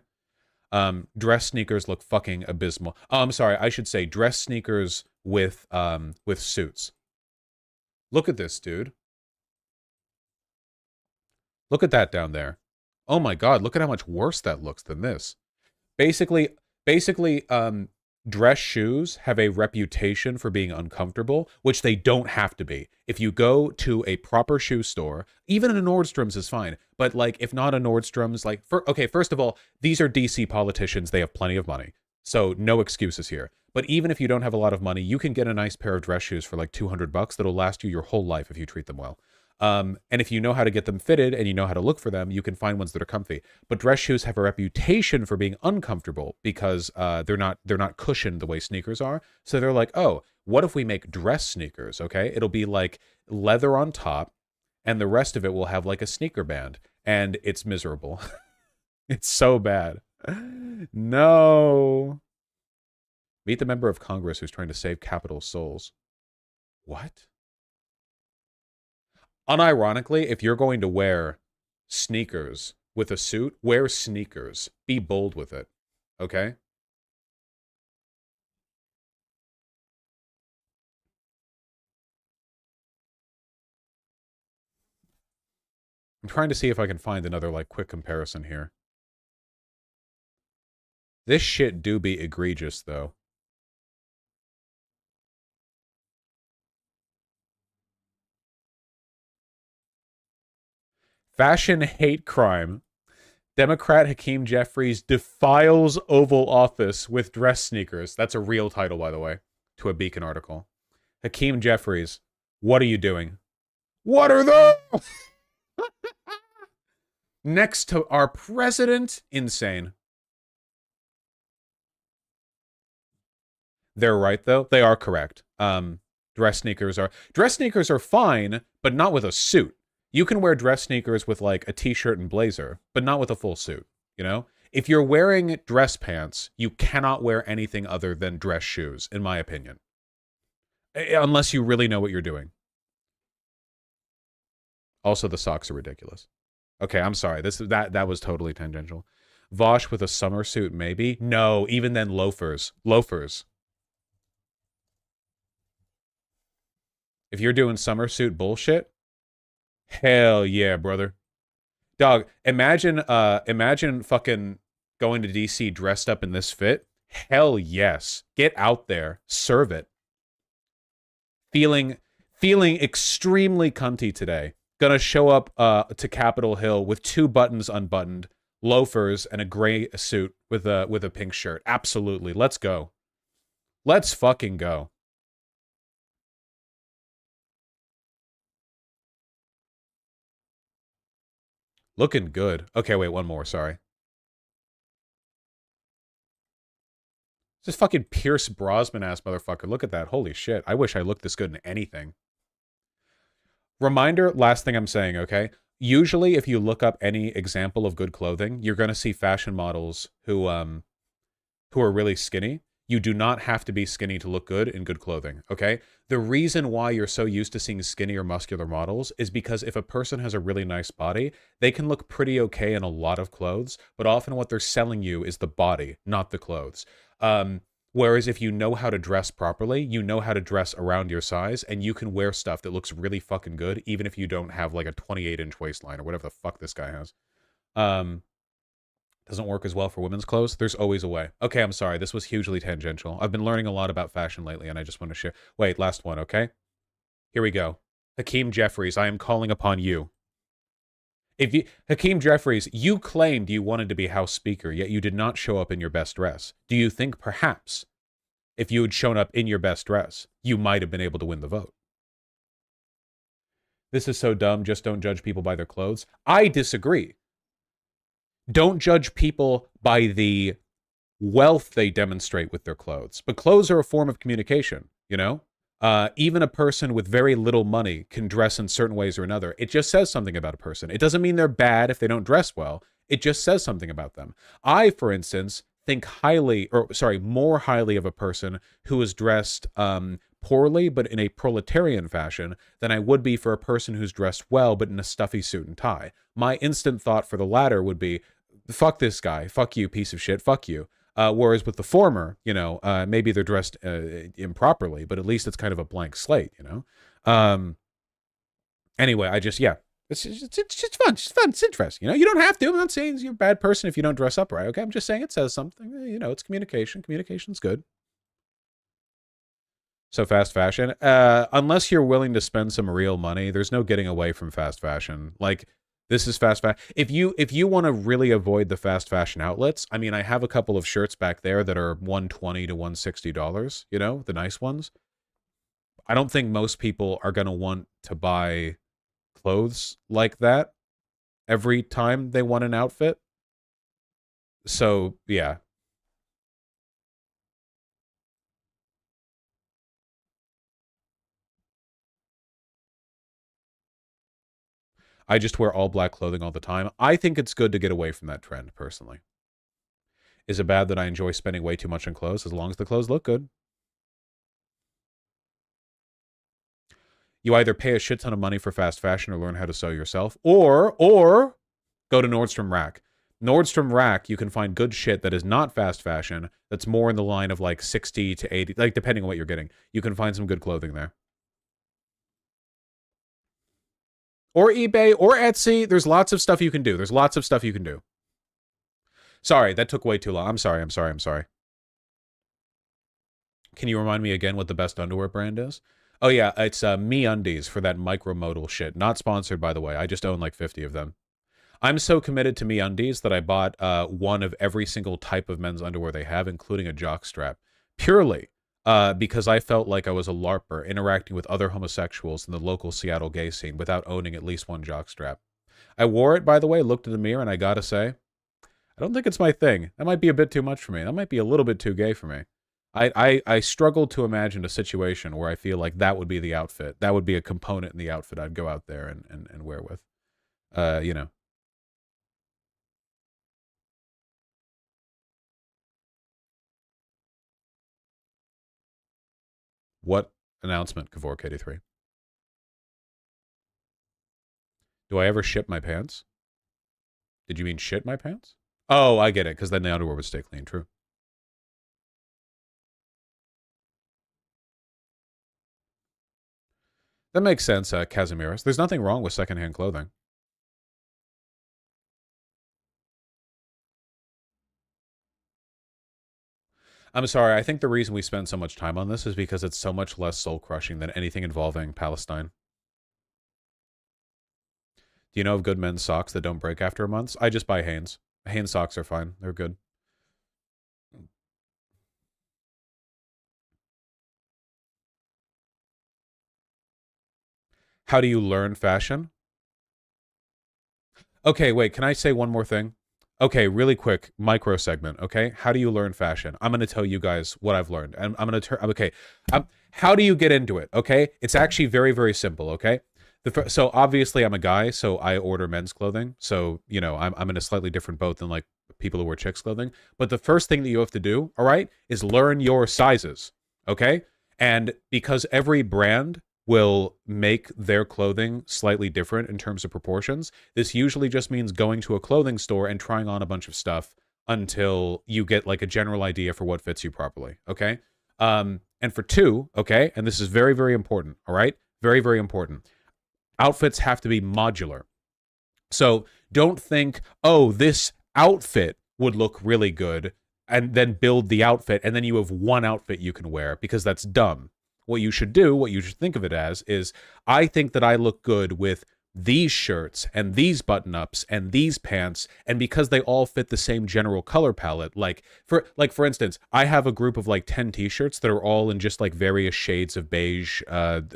Dress sneakers look fucking abysmal. Oh, I'm sorry. I should say dress sneakers with suits. Look at this, dude. Look at that down there. Oh my God, look at how much worse that looks than this. Basically, dress shoes have a reputation for being uncomfortable, which they don't have to be. If you go to a proper shoe store, even a Nordstrom's is fine. But like, if not a Nordstrom's, like, first of all, these are DC politicians. They have plenty of money. So no excuses here. But even if you don't have a lot of money, you can get a nice pair of dress shoes for like $200 that'll last you your whole life if you treat them well. And if you know how to get them fitted and you know how to look for them, you can find ones that are comfy. But dress shoes have a reputation for being uncomfortable because they're not cushioned the way sneakers are. So they're like, oh, what if we make dress sneakers? Okay, it'll be like leather on top, and the rest of it will have like a sneaker band, and it's miserable. It's so bad. No. Meet the member of Congress who's trying to save capital's souls. What? Unironically, if you're going to wear sneakers with a suit, wear sneakers. Be bold with it. Okay? I'm trying to see if I can find another, like, quick comparison here. This shit do be egregious, though. Fashion hate crime. Democrat Hakeem Jeffries defiles Oval Office with dress sneakers. That's a real title, by the way, to a Beacon article. Hakeem Jeffries, what are you doing? What are those? Next to our president, insane. They're right, though. They are correct. Dress sneakers are fine, but not with a suit. You can wear dress sneakers with like a t-shirt and blazer, but not with a full suit, you know? If you're wearing dress pants, you cannot wear anything other than dress shoes, in my opinion. Unless you really know what you're doing. Also, the socks are ridiculous. Okay, I'm sorry. That was totally tangential. Vosh with a summer suit, maybe? No, even then loafers. Loafers. If you're doing summer suit bullshit, hell yeah, brother. Dog, imagine fucking going to DC dressed up in this fit. Hell yes. Get out there. Serve it. Feeling extremely cunty today. Gonna show up to Capitol Hill with 2 buttons unbuttoned, loafers, and a gray suit with a pink shirt. Absolutely. Let's go. Let's fucking go. Looking good. Okay, wait, one more, sorry. This fucking Pierce Brosnan-ass motherfucker. Look at that. Holy shit. I wish I looked this good in anything. Reminder, last thing I'm saying, okay? Usually, if you look up any example of good clothing, you're going to see fashion models who are really skinny. You do not have to be skinny to look good in good clothing, okay? The reason why you're so used to seeing skinny or muscular models is because if a person has a really nice body, they can look pretty okay in a lot of clothes, but often what they're selling you is the body, not the clothes. Whereas if you know how to dress properly, you know how to dress around your size, and you can wear stuff that looks really fucking good, even if you don't have like a 28-inch waistline or whatever the fuck this guy has. Doesn't work as well for women's clothes. There's always a way. Okay, I'm sorry. This was hugely tangential. I've been learning a lot about fashion lately, and I just want to share. Wait, last one, okay? Here we go. Hakeem Jeffries, I am calling upon you. Hakeem Jeffries, you claimed you wanted to be House Speaker, yet you did not show up in your best dress. Do you think perhaps if you had shown up in your best dress, you might have been able to win the vote? This is so dumb. Just don't judge people by their clothes. I disagree. Don't judge people by the wealth they demonstrate with their clothes. But clothes are a form of communication, you know? Even a person with very little money can dress in certain ways or another. It just says something about a person. It doesn't mean they're bad if they don't dress well. It just says something about them. I, for instance, think more highly of a person who is dressed poorly, but in a proletarian fashion, than I would be for a person who's dressed well, but in a stuffy suit and tie. My instant thought for the latter would be, fuck this guy, fuck you, piece of shit, fuck you. Whereas with the former, you know, maybe they're dressed improperly, but at least it's kind of a blank slate, you know? Anyway, it's just fun. It's fun. It's interesting. You know, you don't have to. I'm not saying you're a bad person if you don't dress up right. Okay, I'm just saying it says something. You know, it's communication. Communication's good. So fast fashion, unless you're willing to spend some real money, there's no getting away from fast fashion. Like, this is fast fashion. If you want to really avoid the fast fashion outlets, I mean, I have a couple of shirts back there that are $120 to $160, you know, the nice ones. I don't think most people are going to want to buy clothes like that every time they want an outfit. So, yeah. I just wear all black clothing all the time. I think it's good to get away from that trend, personally. Is it bad that I enjoy spending way too much on clothes as long as the clothes look good? You either pay a shit ton of money for fast fashion or learn how to sew yourself, or go to Nordstrom Rack. Nordstrom Rack, you can find good shit that is not fast fashion, that's more in the line of like 60 to 80, like depending on what you're getting. You can find some good clothing there. Or eBay, or Etsy. There's lots of stuff you can do. Sorry, that took way too long. I'm sorry. Can you remind me again what the best underwear brand is? Oh yeah, it's MeUndies for that micromodal shit. Not sponsored, by the way. I just own like 50 of them. I'm so committed to MeUndies that I bought one of every single type of men's underwear they have, including a jock strap, purely because I felt like I was a LARPer interacting with other homosexuals in the local Seattle gay scene without owning at least one jock strap. I wore it, by the way, looked in the mirror, and I gotta say, I don't think it's my thing. That might be a bit too much for me. That might be a little bit too gay for me. I struggle to imagine a situation where I feel like that would be the outfit. That would be a component in the outfit I'd go out there and wear with. You know. What announcement, Kevork83? Do I ever shit my pants? Did you mean shit my pants? Oh, I get it, because then the underwear would stay clean. True. That makes sense, Casimiris. There's nothing wrong with secondhand clothing. I'm sorry, I think the reason we spend so much time on this is because it's so much less soul-crushing than anything involving Palestine. Do you know of good men's socks that don't break after a month? I just buy Hanes. Hanes socks are fine. They're good. How do you learn fashion? Okay, wait, can I say one more thing? Okay, really quick, micro segment, okay? How do you learn fashion? I'm going to tell you guys what I've learned. I'm going to turn, okay. How do you get into it, okay? It's actually very, very simple, okay? So obviously I'm a guy, so I order men's clothing. So, you know, I'm in a slightly different boat than like people who wear chicks clothing. But the first thing that you have to do, all right, is learn your sizes, okay? And because every brand will make their clothing slightly different in terms of proportions, this usually just means going to a clothing store and trying on a bunch of stuff until you get like a general idea for what fits you properly, okay? And for two, okay, and this is very, very important, all right? Very, very important. Outfits have to be modular. So don't think, oh, this outfit would look really good, and then build the outfit, and then you have one outfit you can wear, because that's dumb. What you should do, what you should think of it as, is I think that I look good with these shirts and these button-ups and these pants, and because they all fit the same general color palette, like for instance, I have a group of like 10 t-shirts that are all in just like various shades of beige,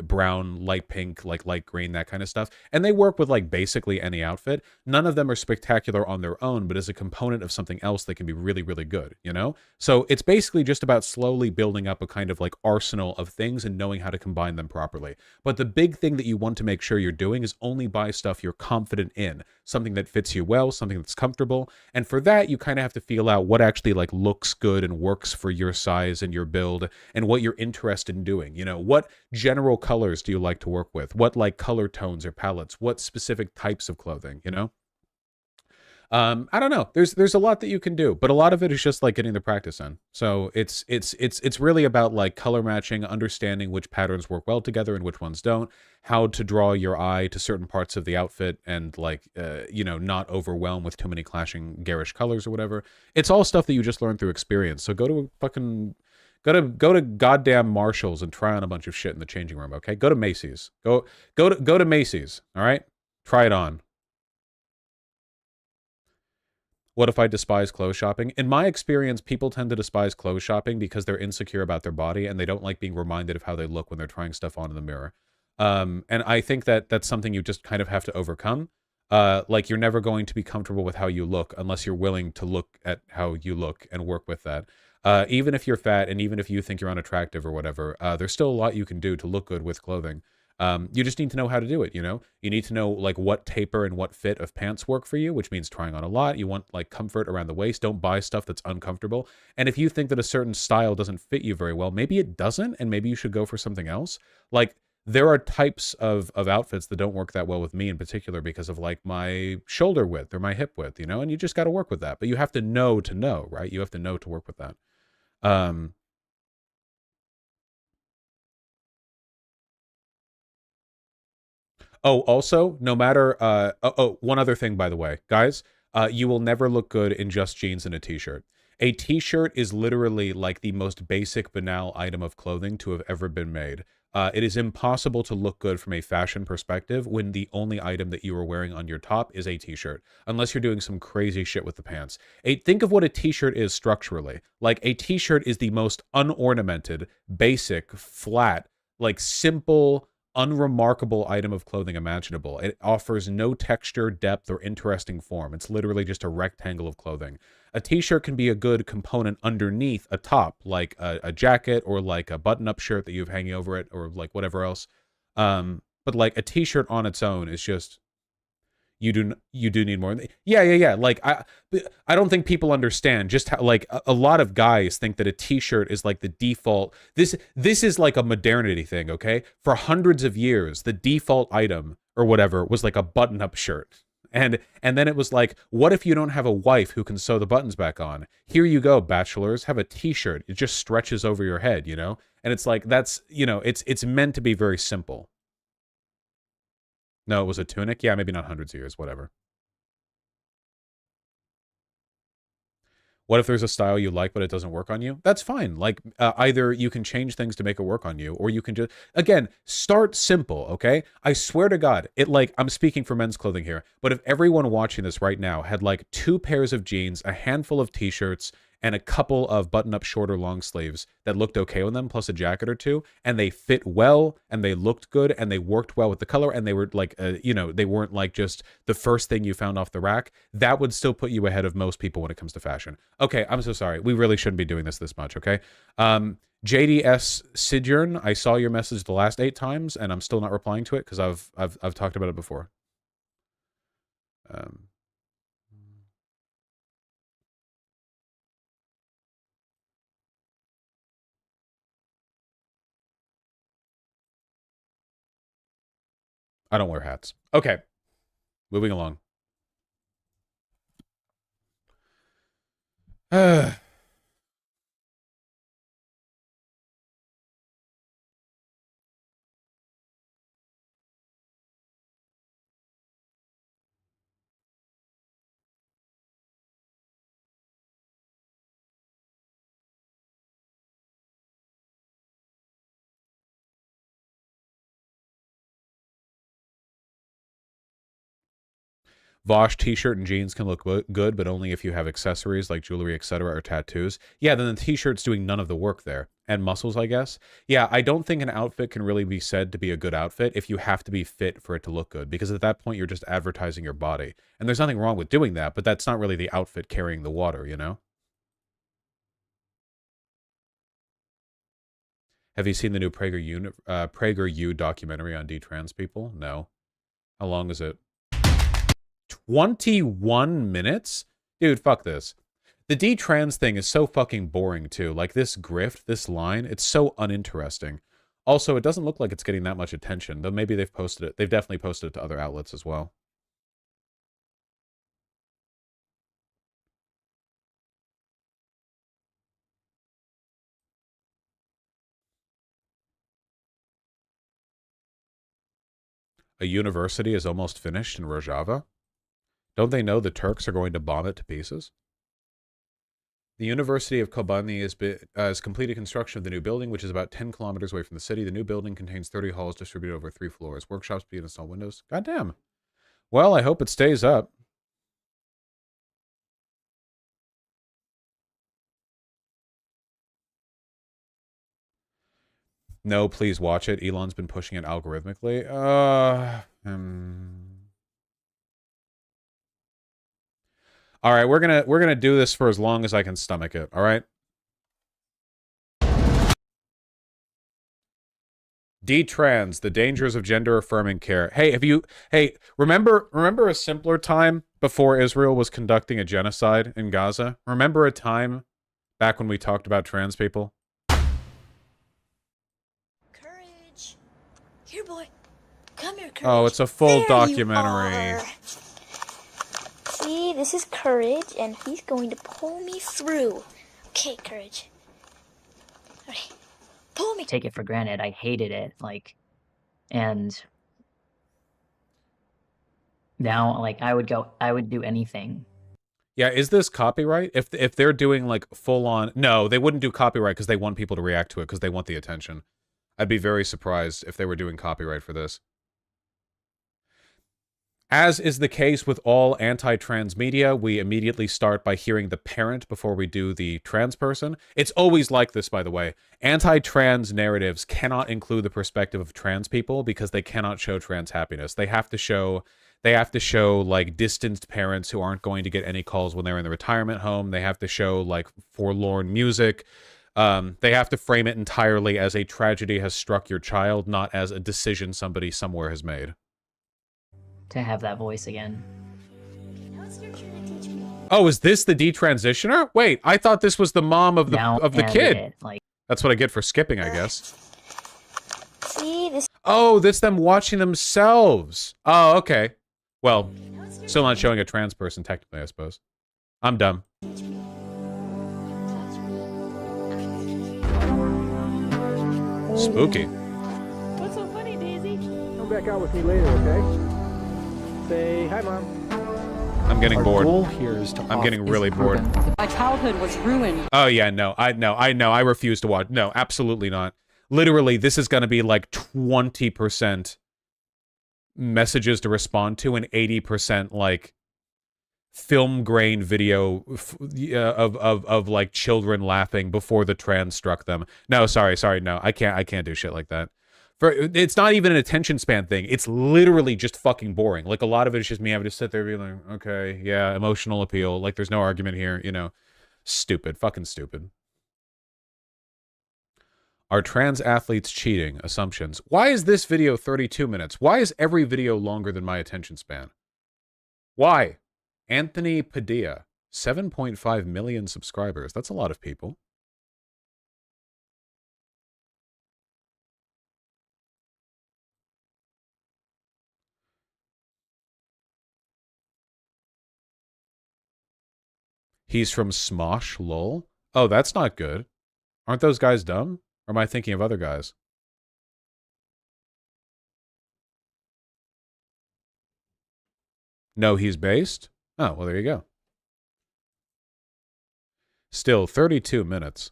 brown, light pink, like light green, that kind of stuff, and they work with like basically any outfit. None of them are spectacular on their own, but as a component of something else, they can be really, really good, you know? So it's basically just about slowly building up a kind of like arsenal of things and knowing how to combine them properly. But the big thing that you want to make sure you're doing is only buy stuff you're confident in, something that fits you well, something that's comfortable. And for that, you kind of have to feel out what actually like looks good and works for your size and your build and what you're interested in doing. You know, what general colors do you like to work with? What like color tones or palettes? What specific types of clothing, you know? I don't know. There's a lot that you can do, but a lot of it is just like getting the practice in. So it's really about like color matching, understanding which patterns work well together and which ones don't, how to draw your eye to certain parts of the outfit, and like you know, not overwhelm with too many clashing garish colors or whatever. It's all stuff that you just learn through experience. So go to goddamn Marshalls and try on a bunch of shit in the changing room. Okay, go to Macy's. Go to Macy's. All right, try it on. What if I despise clothes shopping? In my experience, people tend to despise clothes shopping because they're insecure about their body and they don't like being reminded of how they look when they're trying stuff on in the mirror. And I think that that's something you just kind of have to overcome. Like, you're never going to be comfortable with how you look unless you're willing to look at how you look and work with that. Even if you're fat and even if you think you're unattractive or whatever, there's still a lot you can do to look good with clothing. You just need to know how to do it, you know? You need to know, like, what taper and what fit of pants work for you, which means trying on a lot. You want, like, comfort around the waist. Don't buy stuff that's uncomfortable. And if you think that a certain style doesn't fit you very well, maybe it doesn't, and maybe you should go for something else. Like, there are types of outfits that don't work that well with me in particular because of, like, my shoulder width or my hip width, you know? And you just got to work with that. But you have to know, right? You have to know to work with that. Oh, also, no matter, one other thing, by the way, guys, you will never look good in just jeans and a t-shirt. A t-shirt is literally like the most basic, banal item of clothing to have ever been made. It is impossible to look good from a fashion perspective when the only item that you are wearing on your top is a t-shirt, unless you're doing some crazy shit with the pants. Think of what a t-shirt is structurally. Like, a t-shirt is the most unornamented, basic, flat, like simple, unremarkable item of clothing imaginable. It offers no texture, depth, or interesting form. It's literally just a rectangle of clothing. A t-shirt can be a good component underneath a top, like a jacket or like a button-up shirt that you have hanging over it, or like whatever else. But like a t-shirt on its own is just, you do need more. Yeah. Like, I don't think people understand just how, like, a lot of guys think that a t-shirt is like the default. This is like a modernity thing, okay? For hundreds of years, the default item or whatever was like a button-up shirt. And then it was like, what if you don't have a wife who can sew the buttons back on? Here you go, bachelors, have a t-shirt. It just stretches over your head, you know? And it's like, that's, you know, it's meant to be very simple. No, it was a tunic? Yeah, maybe not hundreds of years, whatever. What if there's a style you like, but it doesn't work on you? That's fine. Like, either you can change things to make it work on you, or you can just, again, start simple, okay? I swear to God, I'm speaking for men's clothing here, but if everyone watching this right now had like 2 pairs of jeans, a handful of t-shirts, and a couple of button-up short or long sleeves that looked okay on them, plus a jacket or two, and they fit well, and they looked good, and they worked well with the color, and they were like, you know, they weren't like just the first thing you found off the rack, that would still put you ahead of most people when it comes to fashion. Okay, I'm so sorry. We really shouldn't be doing this much, okay? JDS Sidjern, I saw your message the last 8 times, and I'm still not replying to it because I've talked about it before. I don't wear hats. Okay. Moving along. Vosh t-shirt and jeans can look good, but only if you have accessories like jewelry, etc., or tattoos. Yeah, then the t-shirt's doing none of the work there. And muscles, I guess. Yeah, I don't think an outfit can really be said to be a good outfit if you have to be fit for it to look good, because at that point you're just advertising your body. And there's nothing wrong with doing that, but that's not really the outfit carrying the water, you know? Have you seen the new PragerU documentary on detrans people? No. How long is it? 21 minutes? Dude, fuck this. The detrans thing is so fucking boring, too. Like, this grift, this line, it's so uninteresting. Also, it doesn't look like it's getting that much attention, though maybe they've posted it. They've definitely posted it to other outlets as well. A university is almost finished in Rojava? Don't they know the Turks are going to bomb it to pieces? The University of Kobani has completed construction of the new building, which is about 10 kilometers away from the city. The new building contains 30 halls distributed over 3 floors. Workshops begin to install windows. Goddamn. Well, I hope it stays up. No, please watch it. Elon's been pushing it algorithmically. All right, we're gonna do this for as long as I can stomach it. All right. Detrans, the dangers of gender affirming care. Hey, remember a simpler time before Israel was conducting a genocide in Gaza? Remember a time back when we talked about trans people? Courage. Here, boy. Come here, Courage. Oh, it's a full there documentary. See, this is Courage, and he's going to pull me through. Okay, Courage. All right. Pull me. Take it for granted. I hated it. Like, and now, like, I would do anything. Yeah, is this copyright? If they're doing like full on, no, they wouldn't do copyright because they want people to react to it because they want the attention. I'd be very surprised if they were doing copyright for this. As is the case with all anti-trans media, we immediately start by hearing the parent before we do the trans person. It's always like this, by the way. Anti-trans narratives cannot include the perspective of trans people because they cannot show trans happiness. They have to show like distanced parents who aren't going to get any calls when they're in the retirement home. They have to show like forlorn music. They have to frame it entirely as a tragedy has struck your child, not as a decision somebody somewhere has made. To have that voice again. Oh, is this the detransitioner? Wait, I thought this was the mom of the kid. Like, that's what I get for skipping, I guess. See this? Oh, that's them watching themselves. Oh, okay. Well, still not showing a trans person technically, I suppose. I'm dumb. Spooky. What's so funny, Daisy? Come back out with me later, okay? Say hi, Mom. I'm getting bored. Goal here is to I'm getting really bored. My childhood was ruined. Oh yeah, no. I refuse to watch. No, absolutely not. Literally, this is going to be like 20% messages to respond to and 80% like film grain video of like children laughing before the trans struck them. No, sorry, no. I can't do shit like that. It's not even an attention span thing. It's literally just fucking boring. Like, a lot of it is just me having to sit there and be like, okay, yeah, emotional appeal. Like, there's no argument here, you know. Stupid. Fucking stupid. Are trans athletes cheating? Assumptions. Why is this video 32 minutes? Why is every video longer than my attention span? Why? Anthony Padilla. 7.5 million subscribers. That's a lot of people. He's from Smosh, lol. Oh, that's not good. Aren't those guys dumb? Or am I thinking of other guys? No, he's based? Oh, well, there you go. Still, 32 minutes.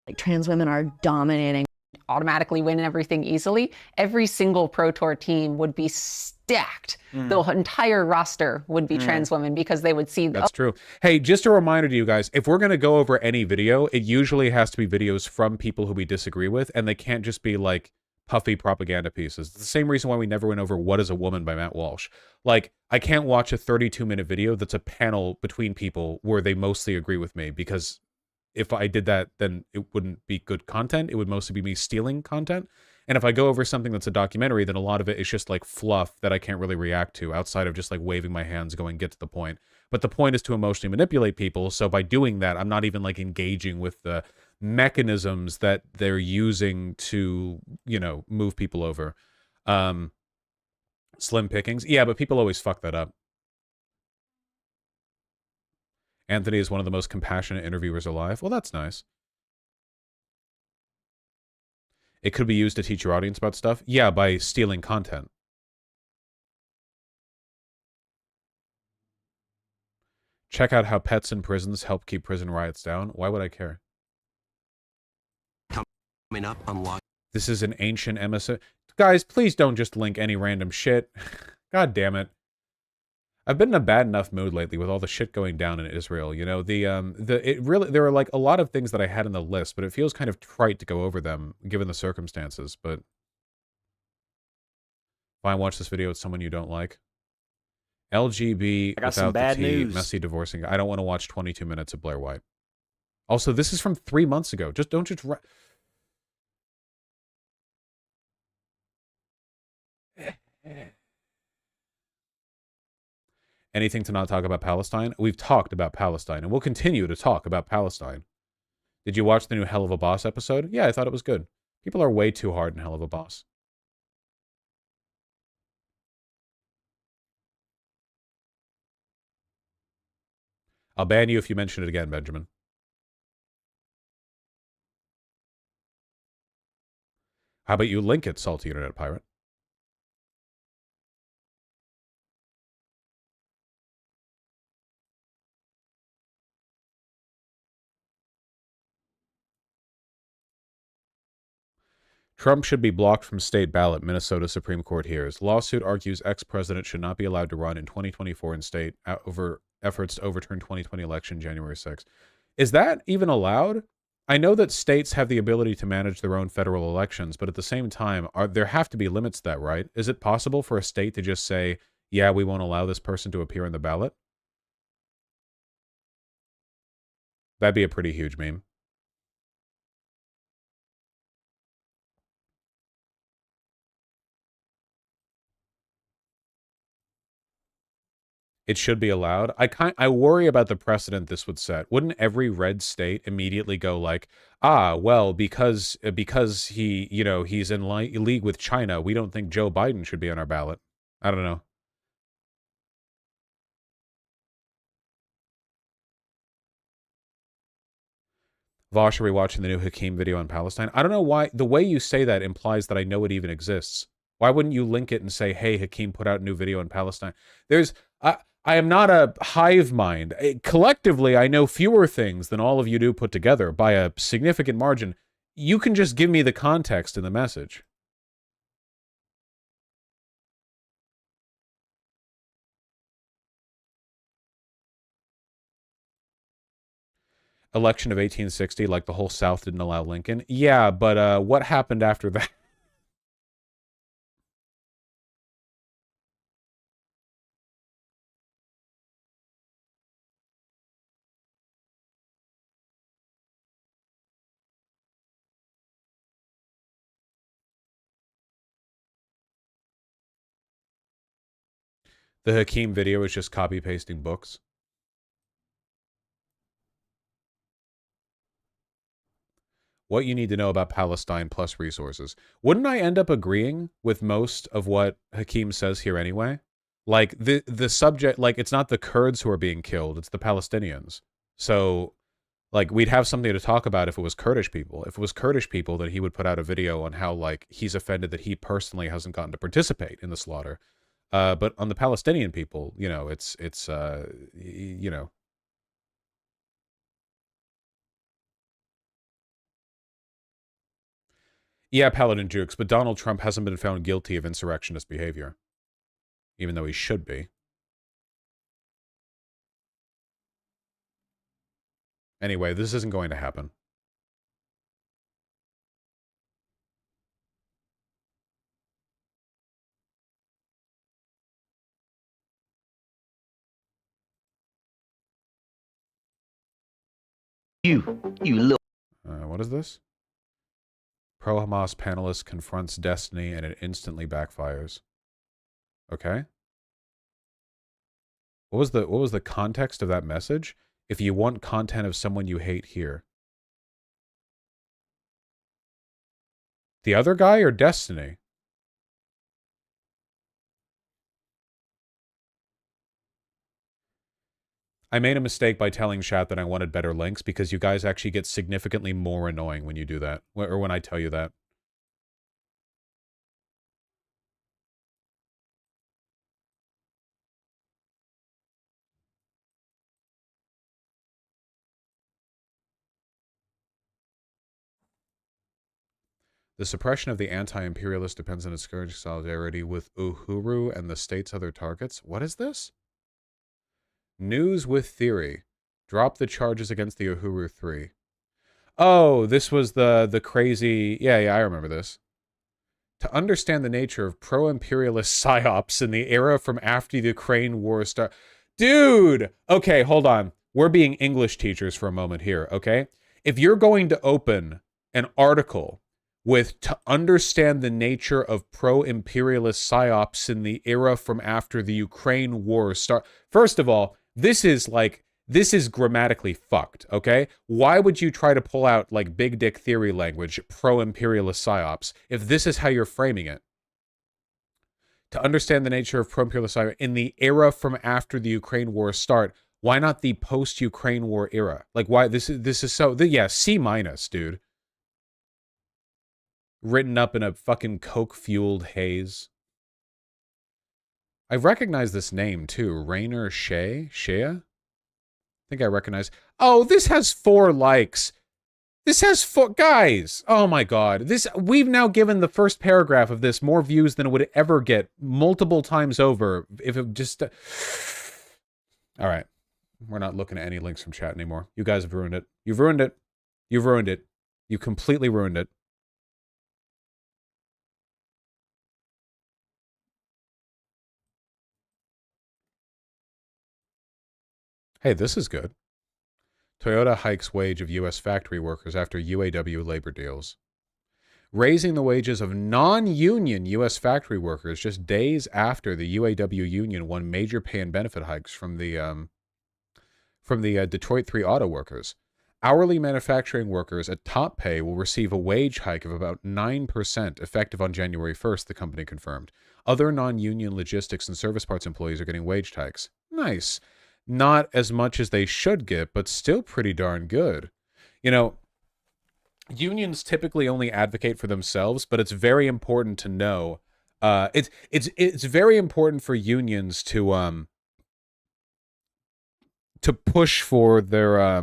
Like, trans women are dominating. Automatically win everything easily. Every single Pro Tour team would be stacked. The entire roster would be trans women because they would see... That's true. Hey, just a reminder to you guys, if we're going to go over any video, it usually has to be videos from people who we disagree with, and they can't just be like puffy propaganda pieces. It's the same reason why we never went over What is a Woman by Matt Walsh. Like, I can't watch a 32-minute video that's a panel between people where they mostly agree with me, because if I did that, then it wouldn't be good content. It would mostly be me stealing content. And if I go over something that's a documentary, then a lot of it is just like fluff that I can't really react to outside of just like waving my hands going, get to the point. But the point is to emotionally manipulate people. So by doing that, I'm not even like engaging with the mechanisms that they're using to, you know, move people over. Slim pickings. Yeah, but people always fuck that up. Anthony is one of the most compassionate interviewers alive. Well, that's nice. It could be used to teach your audience about stuff. Yeah, by stealing content. Check out how pets in prisons help keep prison riots down. Why would I care? Coming up on This is an ancient emissary. Guys, please don't just link any random shit. God damn it. I've been in a bad enough mood lately with all the shit going down in Israel. You know, there are like a lot of things that I had on the list, but it feels kind of trite to go over them given the circumstances. But fine, watch this video with someone you don't like. LGB I got without some bad the T, news. messy divorcing. I don't want to watch 22 minutes of Blair White. Also, this is from 3 months ago. Don't just. Anything to not talk about Palestine? We've talked about Palestine, and we'll continue to talk about Palestine. Did you watch the new Hell of a Boss episode? Yeah, I thought it was good. People are way too hard in Hell of a Boss. I'll ban you if you mention it again, Benjamin. How about you link it, salty internet pirate? Trump should be blocked from state ballot, Minnesota Supreme Court hears. Lawsuit argues ex-president should not be allowed to run in 2024 in state over efforts to overturn 2020 election January 6th. Is that even allowed? I know that states have the ability to manage their own federal elections, but at the same time, there have to be limits to that, right? Is it possible for a state to just say, yeah, we won't allow this person to appear on the ballot? That'd be a pretty huge meme. It should be allowed. I worry about the precedent this would set. Wouldn't every red state immediately go like, ah, well, because he, you know, he's in league with China, we don't think Joe Biden should be on our ballot. I don't know. Vosh, are we watching the new Hakeem video on Palestine? I don't know why. The way you say that implies that I know it even exists. Why wouldn't you link it and say, hey, Hakeem put out a new video on Palestine? I am not a hive mind. Collectively, I know fewer things than all of you do put together by a significant margin. You can just give me the context in the message. Election of 1860, like the whole South didn't allow Lincoln. Yeah, but what happened after that? The Hakeem video is just copy-pasting books. What you need to know about Palestine plus resources. Wouldn't I end up agreeing with most of what Hakeem says here anyway? Like, the subject, like, it's not the Kurds who are being killed, it's the Palestinians. So, like, we'd have something to talk about if it was Kurdish people. If it was Kurdish people, then he would put out a video on how, like, he's offended that he personally hasn't gotten to participate in the slaughter. But on the Palestinian people, you know, it's you know. Yeah, Paladin Jukes, but Donald Trump hasn't been found guilty of insurrectionist behavior, even though he should be. Anyway, this isn't going to happen. You little. What is this? Pro-Hamas panelist confronts Destiny and it instantly backfires. Okay. What was the context of that message? If you want content of someone you hate here. The other guy or Destiny? I made a mistake by telling chat that I wanted better links because you guys actually get significantly more annoying when you do that, or when I tell you that. The suppression of the anti-imperialist depends on encouraging solidarity with Uhuru and the state's other targets. What is this? News with theory. Drop the charges against the Uhuru 3. Oh, this was the crazy... Yeah, I remember this. To understand the nature of pro-imperialist psyops in the era from after the Ukraine war started... Dude! Okay, hold on. We're being English teachers for a moment here, okay? If you're going to open an article with to understand the nature of pro-imperialist psyops in the era from after the Ukraine war start... First of all, this is grammatically fucked, okay? Why would you try to pull out, like, big dick theory language, pro-imperialist psyops, if this is how you're framing it? To understand the nature of pro-imperialist psyops in the era from after the Ukraine war start, why not the post-Ukraine war era? Like, why, this is so, yeah, C-, dude. Written up in a fucking coke-fueled haze. I recognize this name, too. Rainer Shea? I think I recognize... Oh, this has 4 likes. This has four guys. Oh my God. We've now given the first paragraph of this more views than it would ever get multiple times over if it just. All right. We're not looking at any links from chat anymore. You guys have ruined it. You've ruined it. You've ruined it. You completely ruined it. Hey, this is good. Toyota hikes wage of U.S. factory workers after UAW labor deals. Raising the wages of non-union U.S. factory workers just days after the UAW union won major pay and benefit hikes from the Detroit 3 auto workers. Hourly manufacturing workers at top pay will receive a wage hike of about 9% effective on January 1st, the company confirmed. Other non-union logistics and service parts employees are getting wage hikes. Nice. Not as much as they should get, but still pretty darn good. You know, unions typically only advocate for themselves, but it's very important to know. It's very important for unions to push for their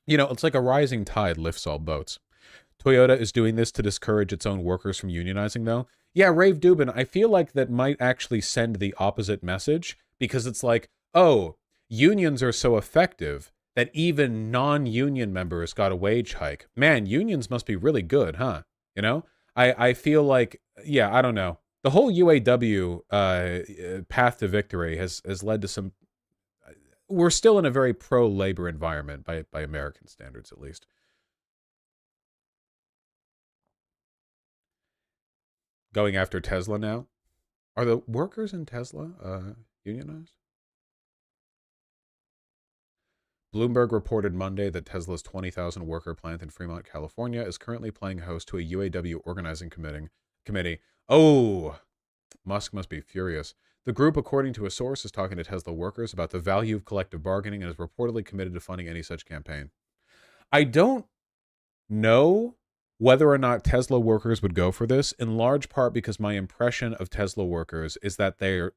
it's like a rising tide lifts all boats. Toyota is doing this to discourage its own workers from unionizing, though. Yeah, Rave Dubin, I feel like that might actually send the opposite message, because it's like, oh, unions are so effective that even non-union members got a wage hike. Man, unions must be really good, huh? You know? I feel like, yeah, I don't know. The whole UAW path to victory has led to some... We're still in a very pro-labor environment, by American standards, at least. Going after Tesla now? Are the workers in Tesla unionized? Bloomberg reported Monday that Tesla's 20,000 worker plant in Fremont, California is currently playing host to a UAW organizing committee. Oh, Musk must be furious. The group, according to a source, is talking to Tesla workers about the value of collective bargaining and is reportedly committed to funding any such campaign. I don't know whether or not Tesla workers would go for this, in large part because my impression of Tesla workers is that they're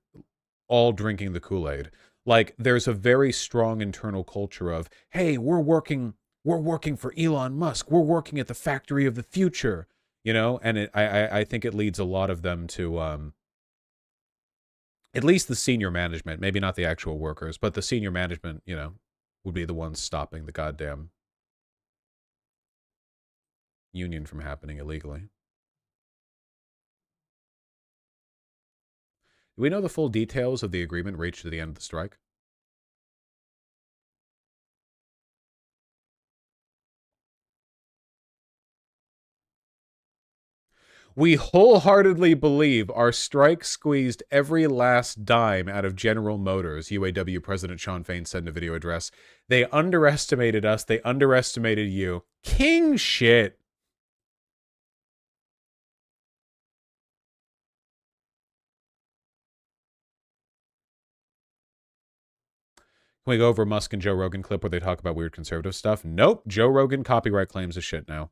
all drinking the Kool-Aid. Like, there's a very strong internal culture of, hey, we're working for Elon Musk. We're working at the factory of the future, you know? And I think it leads a lot of them to, at least the senior management, maybe not the actual workers, but the senior management, you know, would be the ones stopping the goddamn union from happening illegally. Do we know the full details of the agreement reached at the end of the strike? We wholeheartedly believe our strike squeezed every last dime out of General Motors, UAW President Shawn Fain said in a video address. They underestimated us. They underestimated you. King shit. Can we go over Musk and Joe Rogan clip where they talk about weird conservative stuff? Nope. Joe Rogan copyright claims is shit now.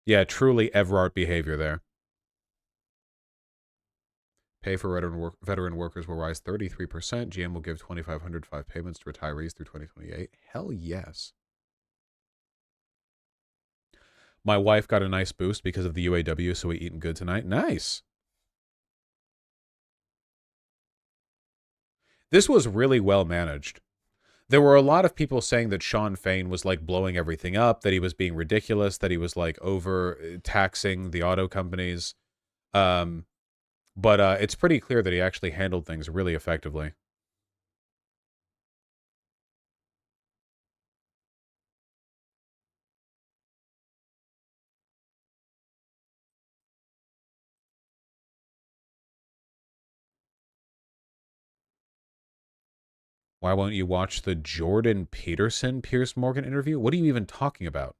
Yeah, truly Everart behavior there. Pay for veteran workers will rise 33%. GM will give 2,505 payments to retirees through 2028. Hell yes. My wife got a nice boost because of the UAW, so we eating good tonight. Nice. This was really well managed. There were a lot of people saying that Shawn Fain was like blowing everything up, that he was being ridiculous, that he was like over taxing the auto companies. But it's pretty clear that he actually handled things really effectively. Why won't you watch the Jordan Peterson Piers Morgan interview? What are you even talking about?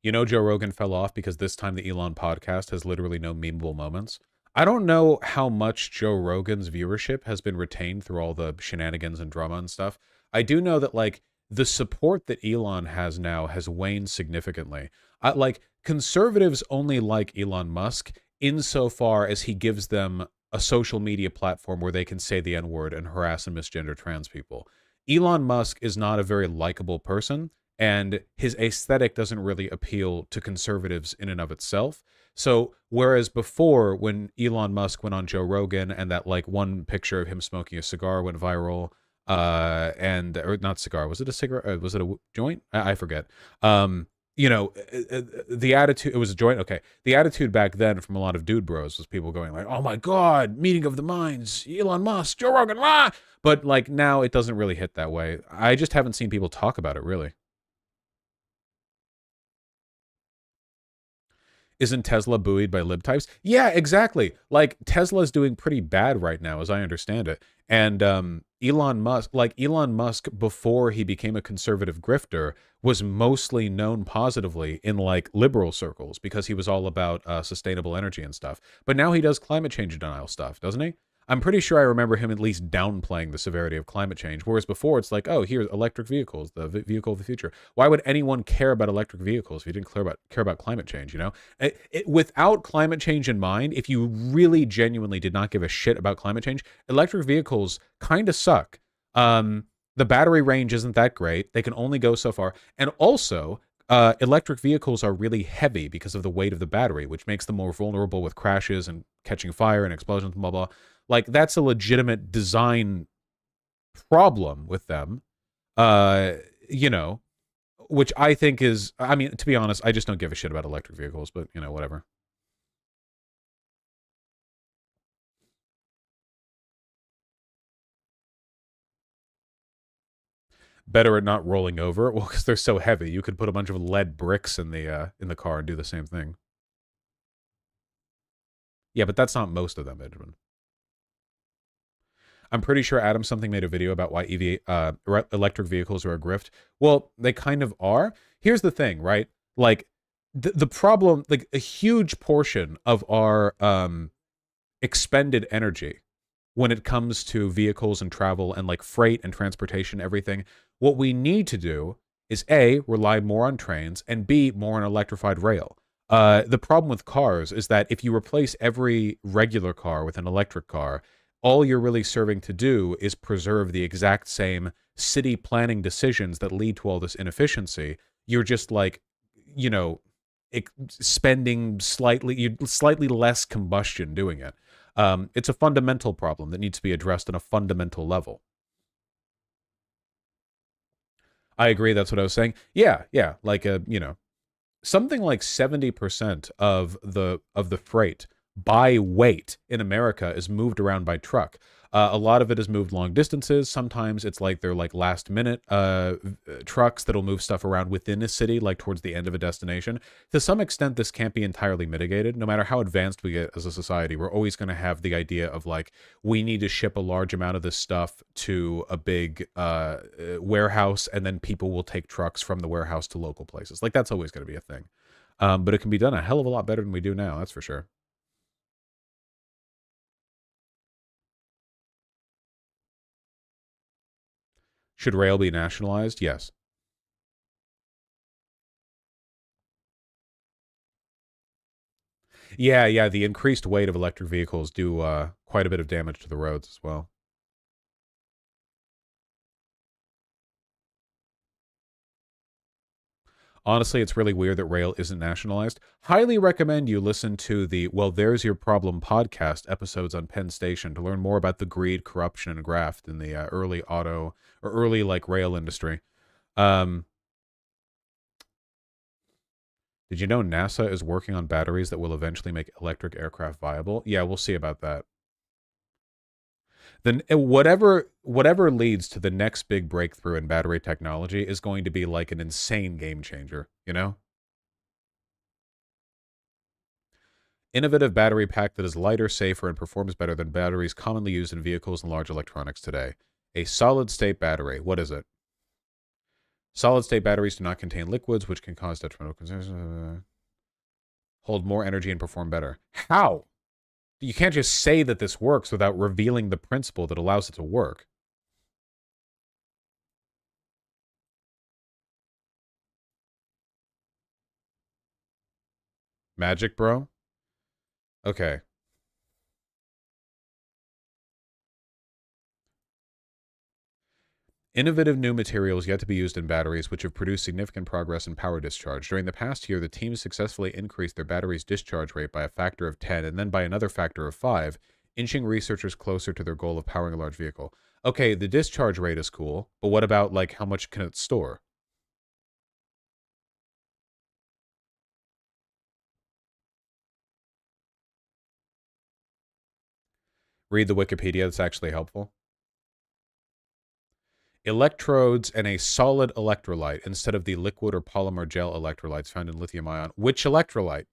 You know, Joe Rogan fell off because this time the Elon podcast has literally no memeable moments. I don't know how much Joe Rogan's viewership has been retained through all the shenanigans and drama and stuff. I do know that, like, the support that Elon has now has waned significantly. Like, conservatives only like Elon Musk insofar as he gives them a social media platform where they can say the N-word and harass and misgender trans people. Elon Musk is not a very likable person, and his aesthetic doesn't really appeal to conservatives in and of itself. So whereas before, when Elon Musk went on Joe Rogan and that like one picture of him smoking a cigar went viral, and or not cigar, was it a cigarette? Was it a joint? I forget. The attitude, it was a joint. Okay. The attitude back then from a lot of dude bros was people going like, oh my God, meeting of the minds, Elon Musk, Joe Rogan, ah! But like now it doesn't really hit that way. I just haven't seen people talk about it really. Isn't Tesla buoyed by libtypes? Yeah, exactly. Like Tesla's doing pretty bad right now, as I understand it. And Elon Musk, before he became a conservative grifter, was mostly known positively in like liberal circles because he was all about sustainable energy and stuff. But now he does climate change denial stuff, doesn't he? I'm pretty sure I remember him at least downplaying the severity of climate change, whereas before it's like, oh, here's electric vehicles, the vehicle of the future. Why would anyone care about electric vehicles if you didn't care about climate change? You know, without climate change in mind, if you really genuinely did not give a shit about climate change, electric vehicles kind of suck. The battery range isn't that great; they can only go so far, and also. Electric vehicles are really heavy because of the weight of the battery, which makes them more vulnerable with crashes and catching fire and explosions, blah, blah. Like, that's a legitimate design problem with them, you know, which I think is, I mean, to be honest, I just don't give a shit about electric vehicles, but, you know, whatever. Better at not rolling over. Well, because they're so heavy. You could put a bunch of lead bricks in the car and do the same thing. Yeah, but that's not most of them, Benjamin. I'm pretty sure Adam something made a video about why electric vehicles are a grift. Well, they kind of are. Here's the thing, right? Like the problem, like a huge portion of our expended energy when it comes to vehicles and travel and like freight and transportation, everything. What we need to do is A, rely more on trains, and B, more on electrified rail. The problem with cars is that if you replace every regular car with an electric car, all you're really serving to do is preserve the exact same city planning decisions that lead to all this inefficiency. You're just like, you know, spending slightly less combustion doing it. It's a fundamental problem that needs to be addressed on a fundamental level. I agree. That's what I was saying. Yeah, yeah. Like something like 70% of the freight by weight in America is moved around by truck. A lot of it is moved long distances. Sometimes it's like they're like last minute trucks that'll move stuff around within a city, like towards the end of a destination. To some extent, this can't be entirely mitigated. No matter how advanced we get as a society, we're always going to have the idea of like, we need to ship a large amount of this stuff to a big warehouse, and then people will take trucks from the warehouse to local places. Like, that's always going to be a thing. But it can be done a hell of a lot better than we do now, that's for sure. Should rail be nationalized? Yes. Yeah, yeah, the increased weight of electric vehicles do quite a bit of damage to the roads as well. Honestly, it's really weird that rail isn't nationalized. Highly recommend you listen to the Well, There's Your Problem podcast episodes on Penn Station to learn more about the greed, corruption, and graft in the early like rail industry. Um, did you know NASA is working on batteries that will eventually make electric aircraft viable? Yeah, we'll see about that. Then whatever leads to the next big breakthrough in battery technology is going to be like an insane game changer, you know? Innovative battery pack that is lighter, safer, and performs better than batteries commonly used in vehicles and large electronics today. A solid-state battery. What is it? Solid-state batteries do not contain liquids, which can cause detrimental conditions. Hold more energy and perform better. How? You can't just say that this works without revealing the principle that allows it to work. Magic, bro? Okay. Innovative new materials yet to be used in batteries, which have produced significant progress in power discharge. During the past year, the team successfully increased their battery's discharge rate by a factor of 10 and then by another factor of 5, inching researchers closer to their goal of powering a large vehicle. Okay, the discharge rate is cool, but what about, like, how much can it store? Read the Wikipedia, that's actually helpful. Electrodes and a solid electrolyte instead of the liquid or polymer gel electrolytes found in lithium ion. Which electrolyte?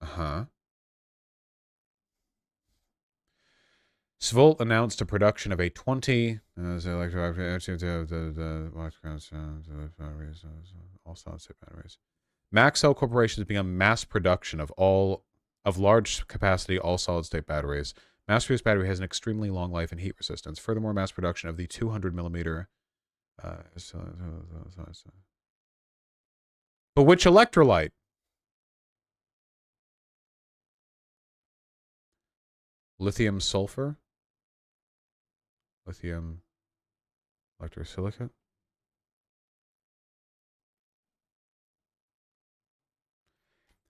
Uh-huh. Svolt announced a production of a 20 all solid state batteries. Maxell Corporation has begun mass production of large capacity all solid state batteries. Mass-produced battery has an extremely long life and heat resistance. Furthermore, mass production of the 200 millimeter. But which electrolyte? Lithium sulfur? Lithium electrosilicate?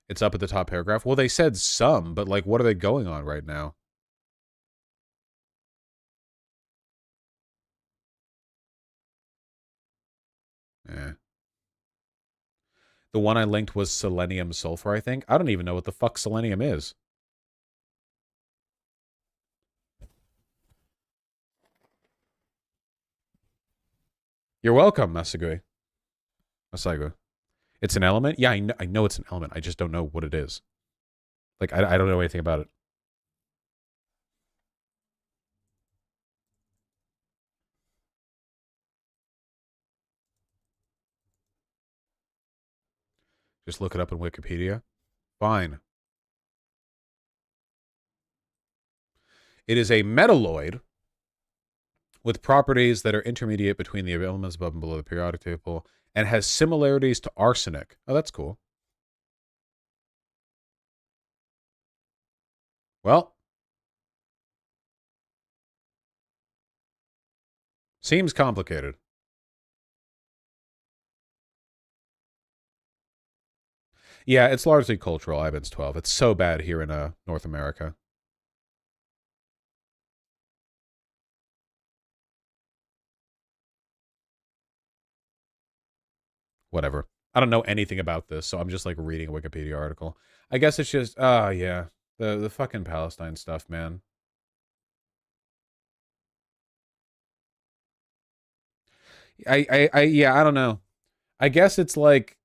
It's up at the top paragraph. Well, they said some, but like, what are they going on right now? Yeah. The one I linked was selenium sulfur, I think. I don't even know what the fuck selenium is. You're welcome, Masagui. Masagui. It's an element? Yeah, I know it's an element. I just don't know what it is. Like, I don't know anything about it. Just look it up in Wikipedia. Fine. It is a metalloid with properties that are intermediate between the elements above and below the periodic table and has similarities to arsenic. Oh, that's cool. Well, seems complicated. Yeah, it's largely cultural, IBANS 12. It's so bad here in North America. Whatever. I don't know anything about this, so I'm just like reading a Wikipedia article. I guess it's just, yeah, the fucking Palestine stuff, man. Yeah, I don't know. I guess it's like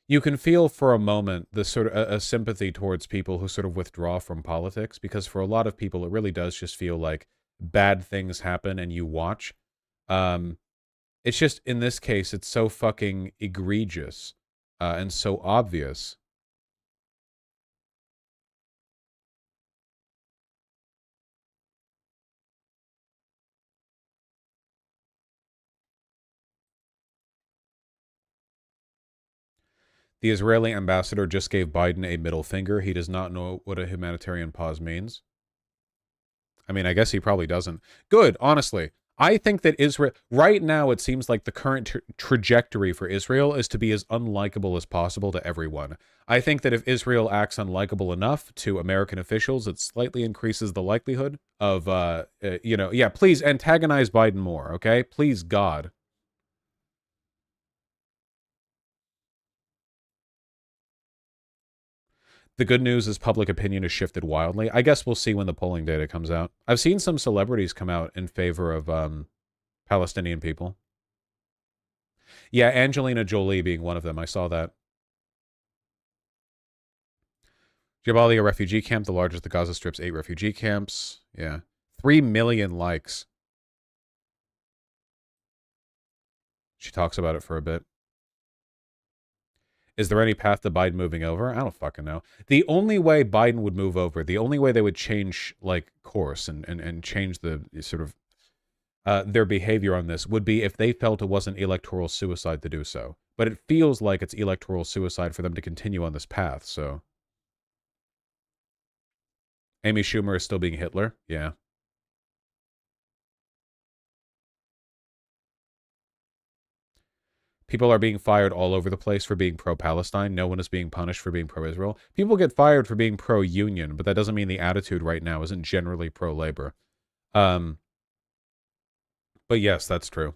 you can feel for a moment the sort of a sympathy towards people who sort of withdraw from politics, because for a lot of people, it really does just feel like bad things happen and you watch. It's just, in this case, it's so fucking egregious and so obvious. The Israeli ambassador just gave Biden a middle finger. He does not know what a humanitarian pause means. I mean, I guess he probably doesn't. Good, honestly. I think that Israel, right now, it seems like the current trajectory for Israel is to be as unlikable as possible to everyone. I think that if Israel acts unlikable enough to American officials, it slightly increases the likelihood of, yeah, please antagonize Biden more, okay? Please, God. The good news is public opinion has shifted wildly. I guess we'll see when the polling data comes out. I've seen some celebrities come out in favor of Palestinian people. Yeah, Angelina Jolie being one of them. I saw that. Jabalia refugee camp, the largest the Gaza Strip's 8 refugee camps. Yeah. 3 million likes. She talks about it for a bit. Is there any path to Biden moving over? I don't fucking know. The only way Biden would move over, the only way they would change, like, course and change the sort of their behavior on this would be if they felt it wasn't electoral suicide to do so. But it feels like it's electoral suicide for them to continue on this path, so. Amy Schumer is still being Hitler? Yeah. People are being fired all over the place for being pro-Palestine. No one is being punished for being pro-Israel. People get fired for being pro-union, but that doesn't mean the attitude right now isn't generally pro-labor. But yes, that's true.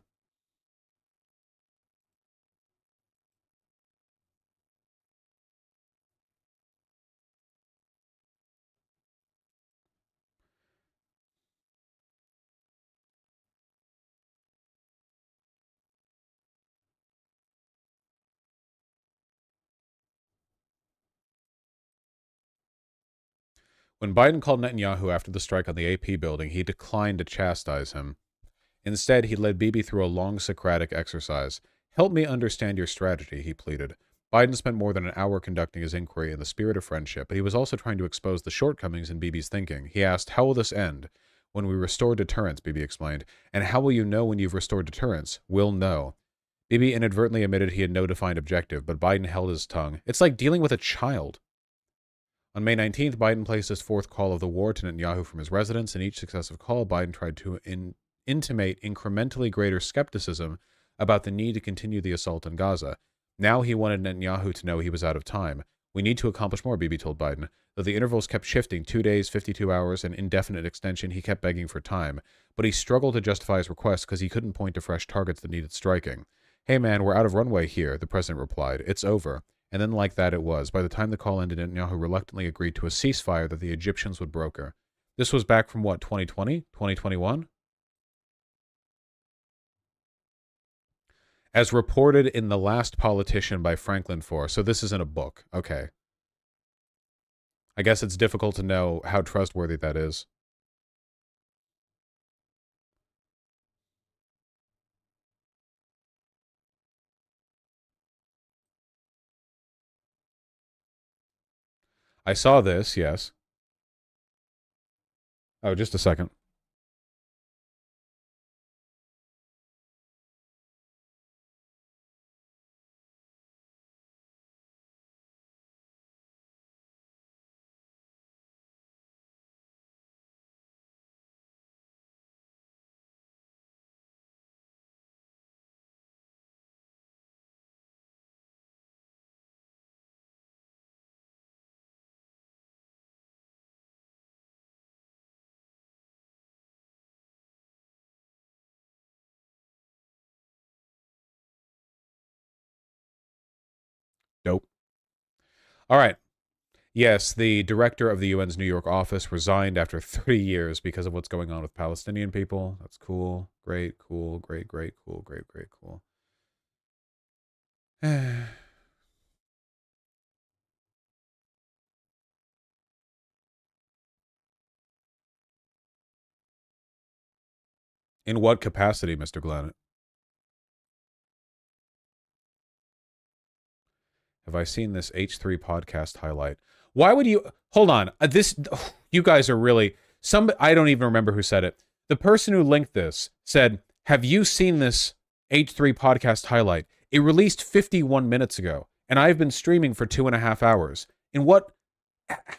When Biden called Netanyahu after the strike on the AP building, he declined to chastise him. Instead, he led Bibi through a long Socratic exercise. Help me understand your strategy, he pleaded. Biden spent more than an hour conducting his inquiry in the spirit of friendship, but he was also trying to expose the shortcomings in Bibi's thinking. He asked, how will this end? When we restore deterrence, Bibi explained. And how will you know when you've restored deterrence? We'll know. Bibi inadvertently admitted he had no defined objective, but Biden held his tongue. It's like dealing with a child. On May 19th, Biden placed his fourth call of the war to Netanyahu from his residence. In each successive call, Biden tried to intimate incrementally greater skepticism about the need to continue the assault on Gaza. Now he wanted Netanyahu to know he was out of time. We need to accomplish more, Bibi told Biden. Though the intervals kept shifting, 2 days, 52 hours, and indefinite extension, he kept begging for time. But he struggled to justify his request because he couldn't point to fresh targets that needed striking. Hey man, we're out of runway here, the president replied. It's over. And then like that it was. By the time the call ended, Netanyahu reluctantly agreed to a ceasefire that the Egyptians would broker. This was back from what, 2020? 2021? As reported in The Last Politician by Franklin Foer. So this isn't a book. Okay. I guess it's difficult to know how trustworthy that is. I saw this, yes. Oh, just a second. Dope. All right. Yes, the director of the UN's New York office resigned after 3 years because of what's going on with Palestinian people. That's cool. Great, cool, great, great, cool, great, great, cool. In what capacity, Mr. Glanet? Have I seen this H3 podcast highlight? Why would you... Hold on. You guys are really... I don't even remember who said it. The person who linked this said, have you seen this H3 podcast highlight? It released 51 minutes ago, and I've been streaming for 2.5 hours.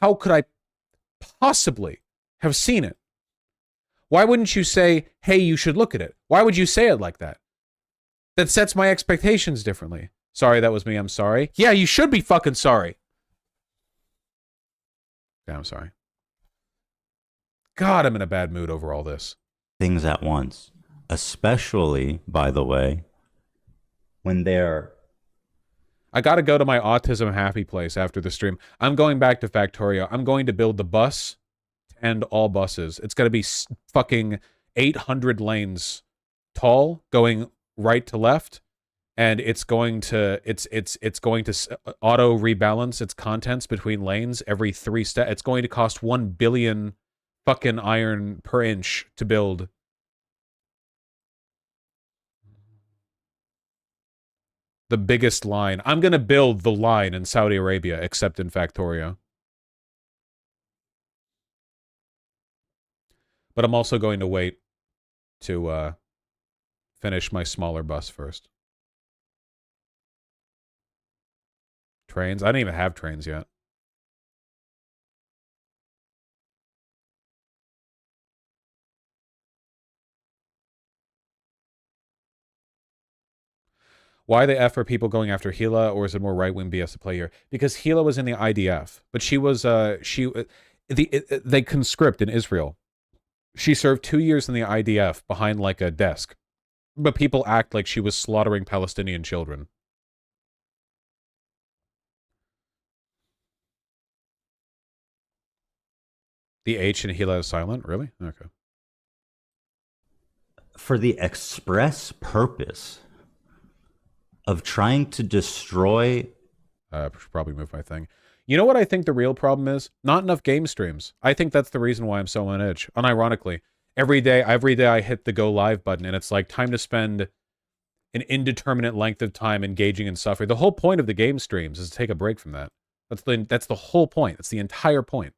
How could I possibly have seen it? Why wouldn't you say, hey, you should look at it? Why would you say it like that? That sets my expectations differently. Sorry, that was me. I'm sorry. Yeah, you should be fucking sorry. Yeah, I'm sorry. God, I'm in a bad mood over all this. Things at once. Especially, by the way, when they're... I gotta go to my autism happy place after the stream. I'm going back to Factorio. I'm going to build the bus to end all buses. It's gonna be fucking 800 lanes tall, going right to left. And it's going to auto rebalance its contents between lanes every 3 steps. It's going to cost 1 billion fucking iron per inch to build. the biggest line. I'm going to build the line in Saudi Arabia, except in Factorio. But I'm also going to wait to finish my smaller bus first. Trains? I don't even have trains yet. Why the F are people going after Gila, or is it more right-wing BS to play here? Because Gila was in the IDF, but she was they conscript in Israel. She served 2 years in the IDF behind like a desk, but people act like she was slaughtering Palestinian children. The H in Gila is silent, really? Okay. For the express purpose of trying to destroy. Should probably move my thing. You know what I think the real problem is? Not enough game streams. I think that's the reason why I'm so on edge. Unironically, every day I hit the go live button, and it's like time to spend an indeterminate length of time engaging in suffering. The whole point of the game streams is to take a break from that. That's the whole point. That's the entire point.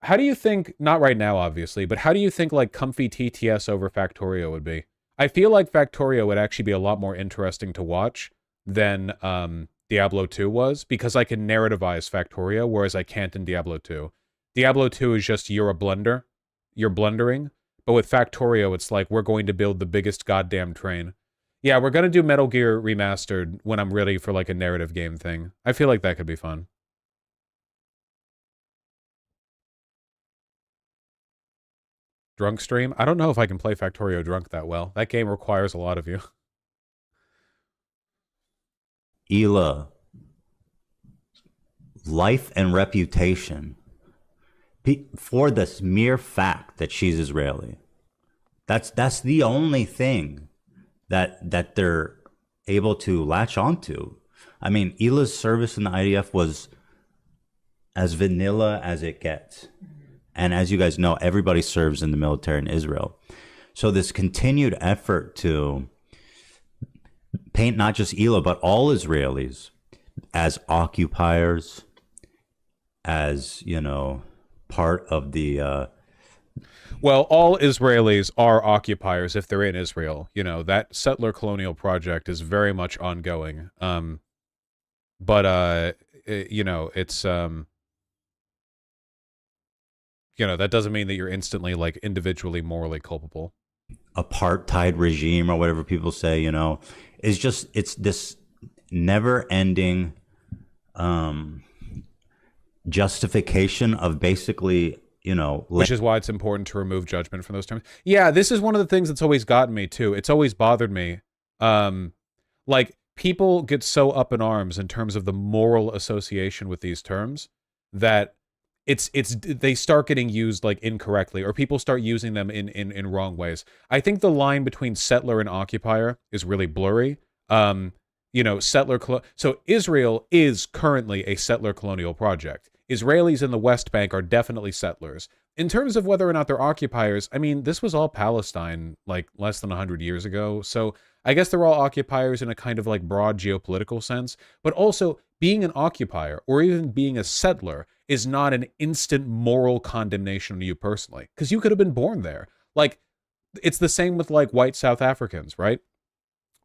How do you think, not right now, obviously, but how do you think like comfy TTS over Factorio would be? I feel like Factorio would actually be a lot more interesting to watch than Diablo 2 was, because I can narrativize Factorio, whereas I can't in Diablo 2. Diablo 2 is just you're blundering, but with Factorio, it's like we're going to build the biggest goddamn train. Yeah, we're going to do Metal Gear Remastered when I'm ready for like a narrative game thing. I feel like that could be fun. Drunk stream? I don't know if I can play Factorio drunk that well. That game requires a lot of you. Hila, life and reputation, for the mere fact that she's Israeli. That's the only thing that they're able to latch onto. I mean, Hila's service in the IDF was as vanilla as it gets. And as you guys know, everybody serves in the military in Israel. So this continued effort to paint not just Hila, but all Israelis as occupiers, as, you know, part of the... Well, all Israelis are occupiers if they're in Israel. You know, that settler colonial project is very much ongoing. But you know, it's... you know, that doesn't mean that you're instantly, like, individually morally culpable. Apartheid regime, or whatever people say, you know, is just, it's this never-ending justification of basically, you know... Which is why it's important to remove judgment from those terms. Yeah, this is one of the things that's always gotten me, too. It's always bothered me. Like, people get so up in arms in terms of the moral association with these terms that they start getting used like incorrectly, or people start using them in wrong ways. I think the line between settler and occupier is really blurry. You know, so Israel is currently a settler colonial project. Israelis in the West Bank are definitely settlers. In terms of whether or not they're occupiers, I mean, this was all Palestine like less than 100 years ago. So I guess they're all occupiers in a kind of like broad geopolitical sense, but also being an occupier or even being a settler is not an instant moral condemnation on you personally, because you could have been born there. Like, it's the same with like white South Africans, right?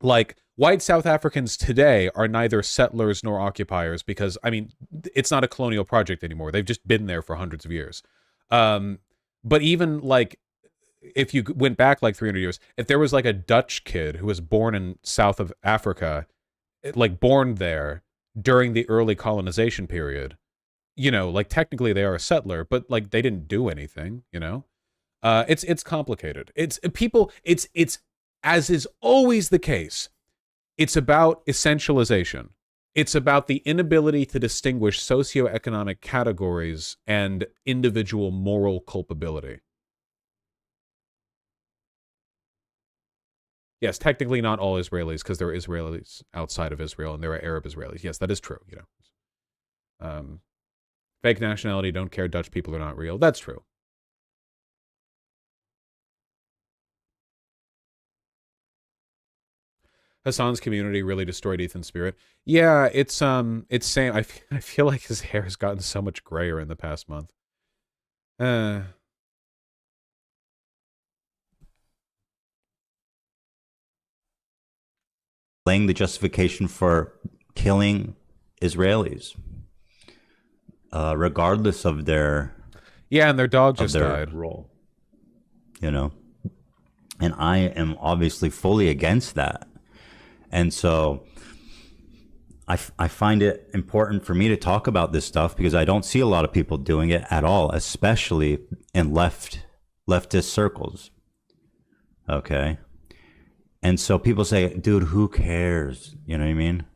Like, white South Africans today are neither settlers nor occupiers because, I mean, it's not a colonial project anymore. They've just been there for hundreds of years. But even like, if you went back like 300 years, if there was like a Dutch kid who was born in South of Africa, like born there during the early colonization period, you know, like technically they are a settler, but like they didn't do anything, you know? It's complicated. It's as is always the case, it's about essentialization. It's about the inability to distinguish socioeconomic categories and individual moral culpability. Yes, technically not all Israelis, because there are Israelis outside of Israel and there are Arab Israelis. Yes, that is true, you know. Fake nationality, don't care, Dutch people are not real. That's true. Hassan's community really destroyed Ethan's spirit. Yeah, it's Sam. I feel like his hair has gotten so much grayer in the past month. Laying the justification for killing Israelis, regardless of their and their dog just died. Role, you know, and I am obviously fully against that, and so I find it important for me to talk about this stuff because I don't see a lot of people doing it at all, especially in leftist circles. Okay. And so people say, dude, who cares? You know what I mean?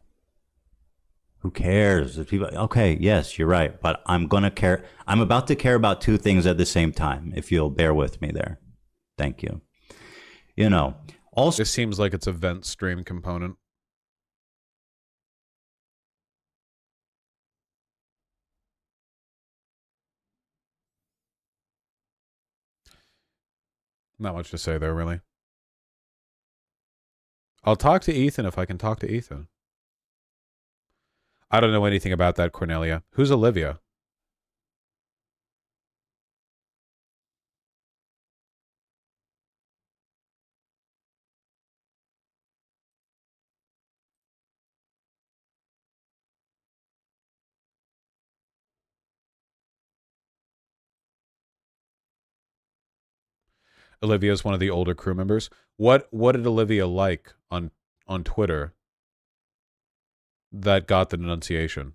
Who cares? People, okay, yes, you're right. But I'm going to care. I'm about to care about two things at the same time, if you'll bear with me there. Thank you. You know, also. This seems like it's a vent stream component. Not much to say there, really. I'll talk to Ethan if I can talk to Ethan. I don't know anything about that, Cornelia. Who's Olivia? Olivia is one of the older crew members. What did Olivia like on Twitter that got the denunciation?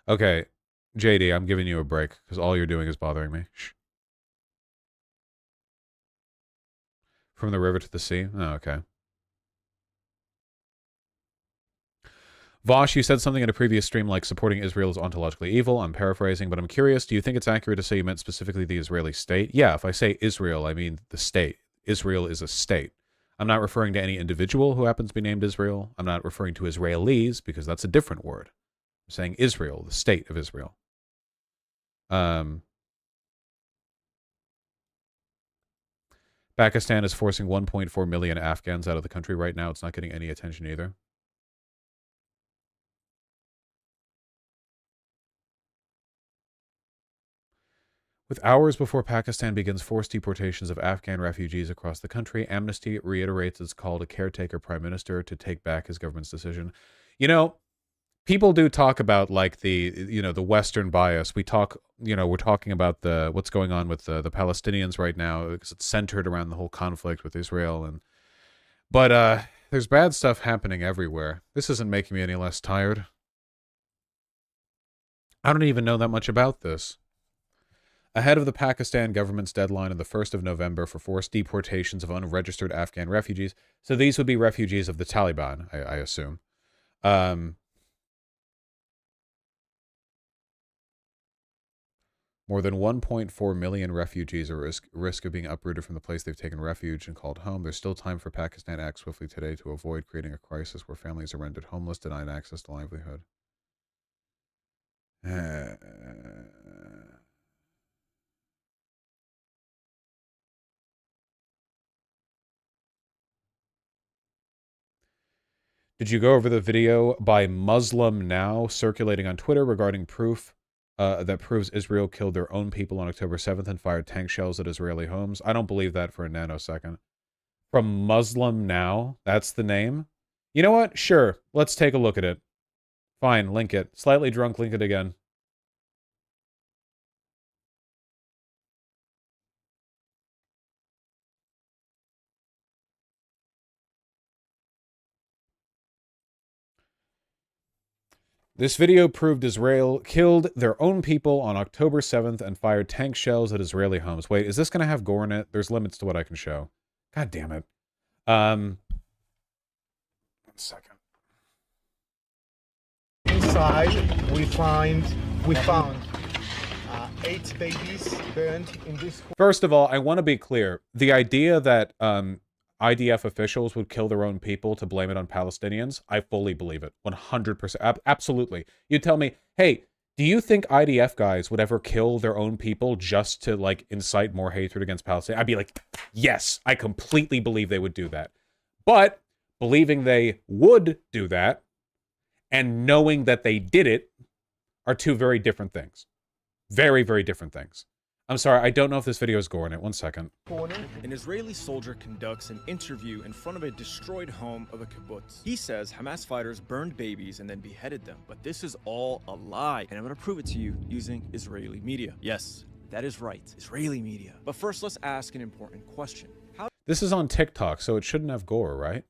Okay, JD, I'm giving you a break because all you're doing is bothering me. Shh. From the river to the sea? Oh, okay. Vosh, you said something in a previous stream like supporting Israel is ontologically evil. I'm paraphrasing, but I'm curious. Do you think it's accurate to say you meant specifically the Israeli state? Yeah, if I say Israel, I mean the state. Israel is a state. I'm not referring to any individual who happens to be named Israel. I'm not referring to Israelis because that's a different word. I'm saying Israel, the state of Israel. Pakistan is forcing 1.4 million Afghans out of the country right now. It's not getting any attention either. With hours before Pakistan begins forced deportations of Afghan refugees across the country, Amnesty reiterates its call to caretaker prime minister to take back his government's decision. You know, people do talk about like the Western bias. We talk, we're talking about what's going on with the Palestinians right now because it's centered around the whole conflict with Israel, but there's bad stuff happening everywhere. This isn't making me any less tired. I don't even know that much about this. Ahead of the Pakistan government's deadline on the 1st of November for forced deportations of unregistered Afghan refugees. So these would be refugees of the Taliban, I assume. More than 1.4 million refugees are at risk of being uprooted from the place they've taken refuge and called home. There's still time for Pakistan to act swiftly today to avoid creating a crisis where families are rendered homeless, denied access to livelihood. Did you go over the video by Muslim Now circulating on Twitter regarding proof that proves Israel killed their own people on October 7th and fired tank shells at Israeli homes? I don't believe that for a nanosecond. From Muslim Now, that's the name? You know what? Sure, let's take a look at it. Fine, link it. Slightly drunk, link it again. This video proved Israel killed their own people on October 7th and fired tank shells at Israeli homes. Wait, is this going to have gore in it? There's limits to what I can show. God damn it. 1 second. Inside, we found 8 babies burned in this. First of all, I want to be clear. The idea that IDF officials would kill their own people to blame it on Palestinians, I fully believe it. 100%. Absolutely. You tell me, hey, do you think IDF guys would ever kill their own people just to, like, incite more hatred against Palestine? I'd be like, yes, I completely believe they would do that. But believing they would do that and knowing that they did it are two very different things. Very, very different things. I'm sorry, I don't know if this video is goring it. 1 second. An Israeli soldier conducts an interview in front of a destroyed home of a kibbutz. He says Hamas fighters burned babies and then beheaded them. But this is all a lie, and I'm going to prove it to you using Israeli media. Yes, that is right, Israeli media. But first, let's ask an important question. This is on TikTok, so it shouldn't have gore, right?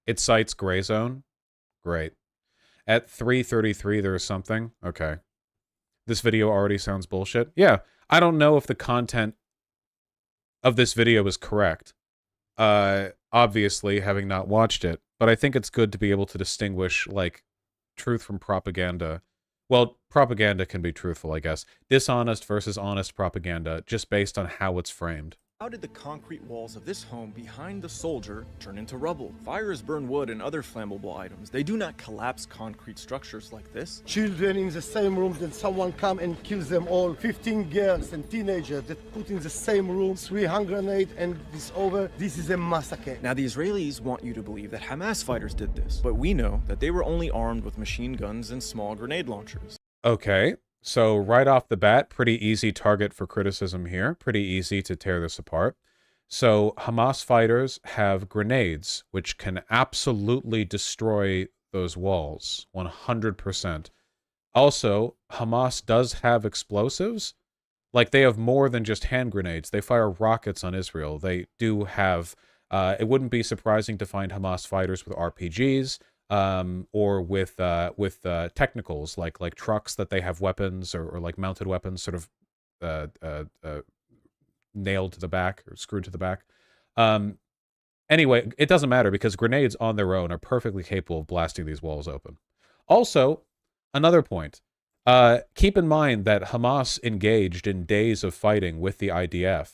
It cites gray zone. Great. At 3:33, there's something. Okay. This video already sounds bullshit. Yeah, I don't know if the content of this video is correct. Obviously, having not watched it. But I think it's good to be able to distinguish, like, truth from propaganda. Well, propaganda can be truthful, I guess. Dishonest versus honest propaganda, just based on how it's framed. How did the concrete walls of this home behind the soldier turn into rubble? Fires burn wood and other flammable items. They do not collapse concrete structures like this. Children in the same room, then someone come and kills them all. 15 girls and teenagers that put in the same room, 3 hand grenades, and this over. This is a massacre. Now the Israelis want you to believe that Hamas fighters did this, but we know that they were only armed with machine guns and small grenade launchers. Okay. So right off the bat, pretty easy target for criticism here. Pretty easy to tear this apart. So Hamas fighters have grenades, which can absolutely destroy those walls, 100%. Also, Hamas does have explosives. Like, they have more than just hand grenades. They fire rockets on Israel. They do have... it wouldn't be surprising to find Hamas fighters with RPGs, or with technicals like trucks that they have weapons or like mounted weapons sort of nailed to the back or screwed to the back. Anyway, it doesn't matter because grenades on their own are perfectly capable of blasting these walls open. Also, another point, keep in mind that Hamas engaged in days of fighting with the IDF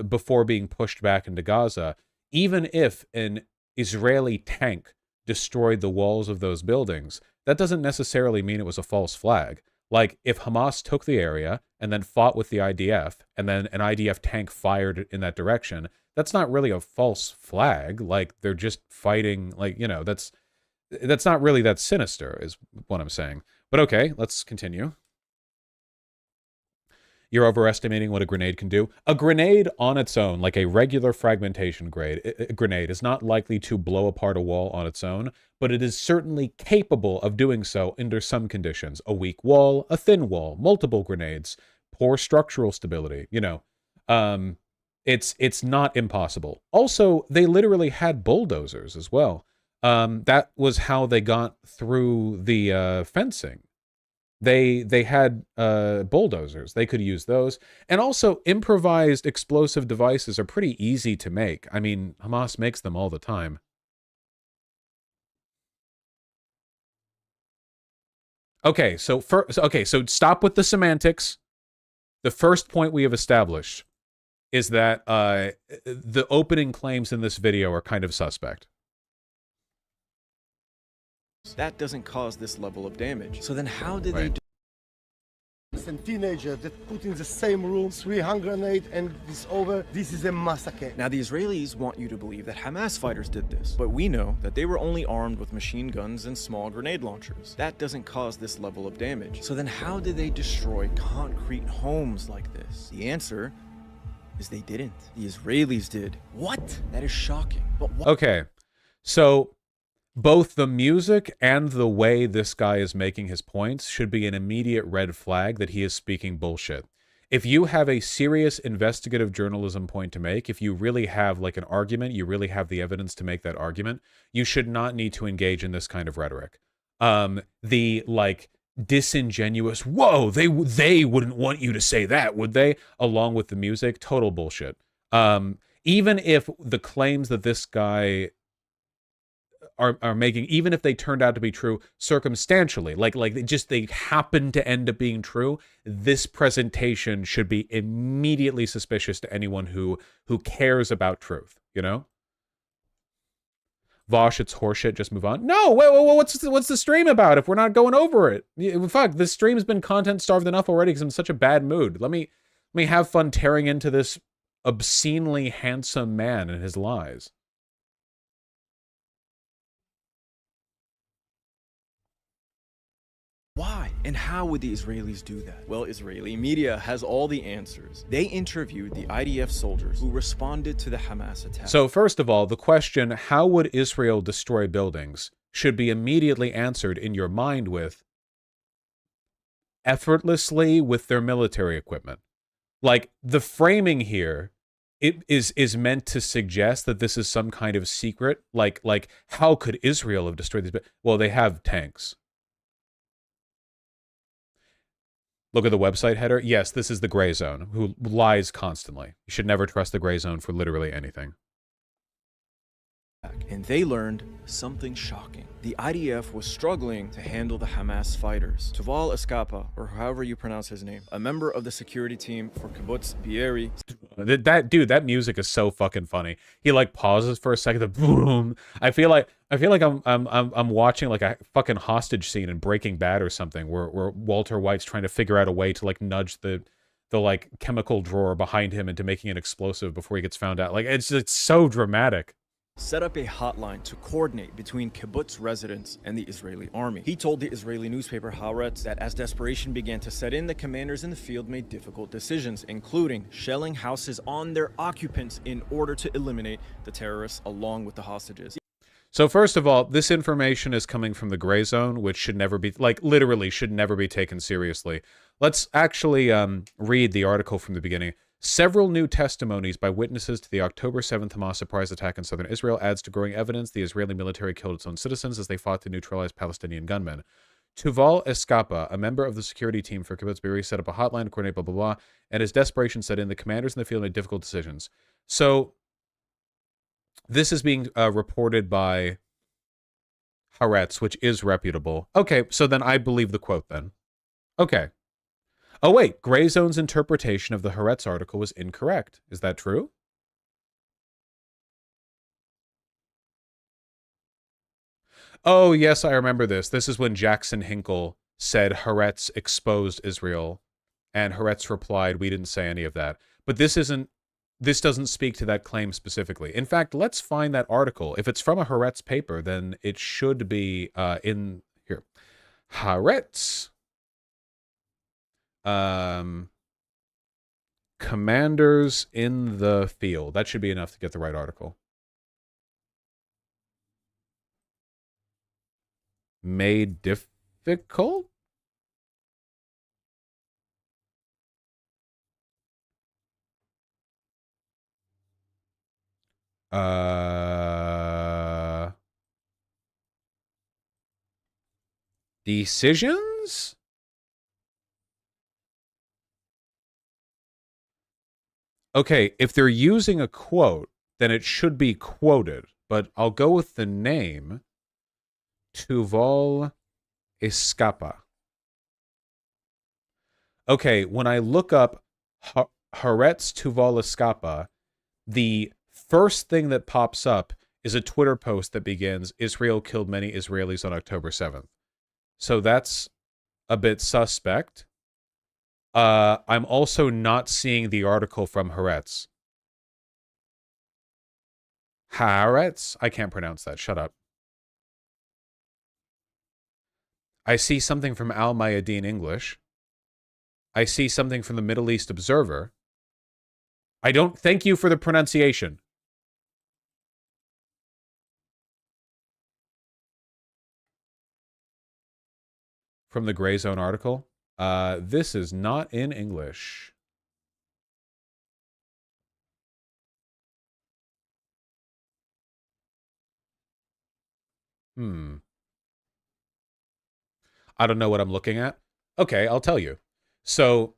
before being pushed back into Gaza. Even if an Israeli tank destroyed the walls of those buildings, that doesn't necessarily mean it was a false flag. Like, if Hamas took the area and then fought with the IDF, and then an IDF tank fired in that direction, that's not really a false flag. Like, they're just fighting, like, you know, that's not really that sinister, is what I'm saying. But okay, let's continue. You're overestimating what a grenade can do. A grenade on its own, like a regular fragmentation grenade, is not likely to blow apart a wall on its own, but it is certainly capable of doing so under some conditions. A weak wall, a thin wall, multiple grenades, poor structural stability, you know. It's not impossible. Also, they literally had bulldozers as well. That was how they got through the fencing. They had bulldozers. They could use those. And also, improvised explosive devices are pretty easy to make. I mean, Hamas makes them all the time. Okay, so stop with the semantics. The first point we have established is that the opening claims in this video are kind of suspect. That doesn't cause this level of damage. So then how did they do? And teenagers that put in the same room, 3 hand grenades, and this over. This is a massacre. Now the Israelis want you to believe that Hamas fighters did this, but we know that they were only armed with machine guns and small grenade launchers. That doesn't cause this level of damage. So then how did they destroy concrete homes like this? The answer is they didn't. The Israelis did. What? That is shocking. But what? Okay, so both the music and the way this guy is making his points should be an immediate red flag that he is speaking bullshit. If you have a serious investigative journalism point to make, if you really have like an argument, you really have the evidence to make that argument, you should not need to engage in this kind of rhetoric. The like disingenuous, whoa, they wouldn't want you to say that, would they? Along with the music, total bullshit. Even if the claims that this guy are making, even if they turned out to be true circumstantially, like they happen to end up being true, this presentation should be immediately suspicious to anyone who cares about truth, you know? Vosh, it's horseshit, just move on. No, wait, what's the stream about if we're not going over it? Fuck, this stream's been content starved enough already because I'm in such a bad mood. Let me have fun tearing into this obscenely handsome man and his lies. Why and how would the Israelis do that? Well, Israeli media has all the answers. They interviewed the IDF soldiers who responded to the Hamas attack. So first of all, the question, how would Israel destroy buildings, should be immediately answered in your mind with effortlessly with their military equipment. Like, the framing here, it is meant to suggest that this is some kind of secret. Like how could Israel have destroyed these? Well, they have tanks. Look at the website header. Yes, this is the gray zone, who lies constantly. You should never trust the gray zone for literally anything. And they learned something shocking. The IDF was struggling to handle the Hamas fighters. Tuval Eskapa, or however you pronounce his name, a member of the security team for Kibbutz Be'eri. That music is so fucking funny. He like pauses for a second, the boom. I feel like I'm watching like a fucking hostage scene in Breaking Bad or something, where Walter White's trying to figure out a way to like nudge the like chemical drawer behind him into making an explosive before he gets found out. Like it's so dramatic. Set up a hotline to coordinate between kibbutz residents and the Israeli army. He told the Israeli newspaper Haaretz that as desperation began to set in, the commanders in the field made difficult decisions, including shelling houses on their occupants in order to eliminate the terrorists along with the hostages. So first of all, this information is coming from the gray zone, which should never be, like, literally should never be taken seriously. Let's actually read the article from the beginning. Several new testimonies by witnesses to the October 7th Hamas surprise attack in southern Israel adds to growing evidence the Israeli military killed its own citizens as they fought to neutralize Palestinian gunmen. Tuval Eskapa, a member of the security team for Kibbutz Be'eri, set up a hotline to coordinate blah, blah, blah, and as desperation set in, the commanders in the field made difficult decisions. So this is being reported by Haaretz, which is reputable. Okay, so then I believe the quote then. Okay. Oh, wait, Gray Zone's interpretation of the Haaretz article was incorrect. Is that true? Oh, yes, I remember this. This is when Jackson Hinkle said Haaretz exposed Israel, and Haaretz replied, we didn't say any of that. But this doesn't speak to that claim specifically. In fact, let's find that article. If it's from a Haaretz paper, then it should be in here. Haaretz. Commanders in the field. That should be enough to get the right article. Made difficult? Decisions? Okay, if they're using a quote, then it should be quoted. But I'll go with the name. Tuval Eskapa. Okay, when I look up Haaretz Tuval Eskapa, the first thing that pops up is a Twitter post that begins, Israel killed many Israelis on October 7th. So that's a bit suspect. I'm also not seeing the article from Haaretz. Haaretz? I can't pronounce that. Shut up. I see something from Al Mayadeen English. I see something from the Middle East Observer. I don't thank you for the pronunciation. From the Gray Zone article. This is not in English. I don't know what I'm looking at. Okay, I'll tell you. So,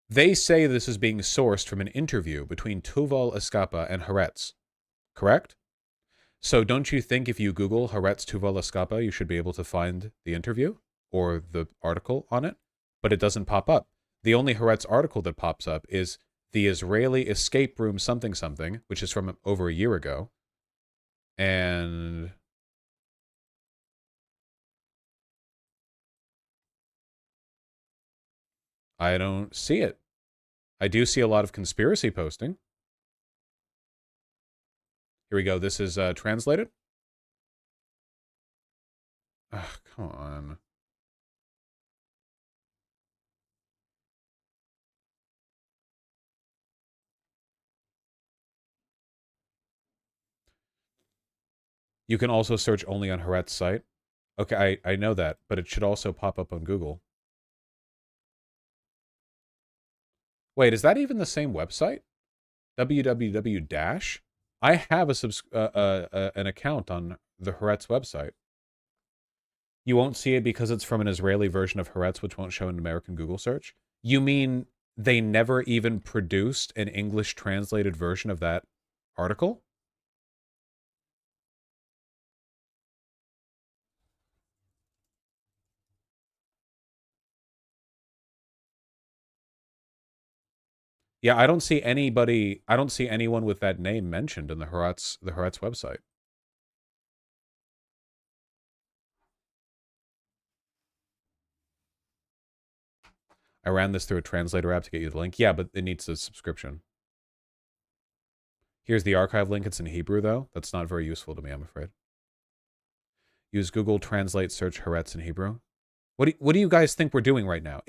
they say this is being sourced from an interview between Tuval Eskapa and Haaretz. Correct? So don't you think if you Google Haaretz Tuval Escapa, you should be able to find the interview or the article on it? But it doesn't pop up. The only Haaretz article that pops up is the Israeli escape room something something, which is from over a year ago. And I don't see it. I do see a lot of conspiracy posting. Here we go. This is translated. Ugh, come on. You can also search only on Haaretz's site. Okay, I know that, but it should also pop up on Google. Wait, is that even the same website? www dash? I have an account on the Haaretz website. You won't see it because it's from an Israeli version of Haaretz, which won't show an American Google search? You mean they never even produced an English translated version of that article? Yeah, I don't see anyone with that name mentioned in the Haaretz website. I ran this through a translator app to get you the link. Yeah, but it needs a subscription. Here's the archive link. It's in Hebrew, though. That's not very useful to me, I'm afraid. Use Google Translate, search Haaretz in Hebrew. What do you guys think we're doing right now?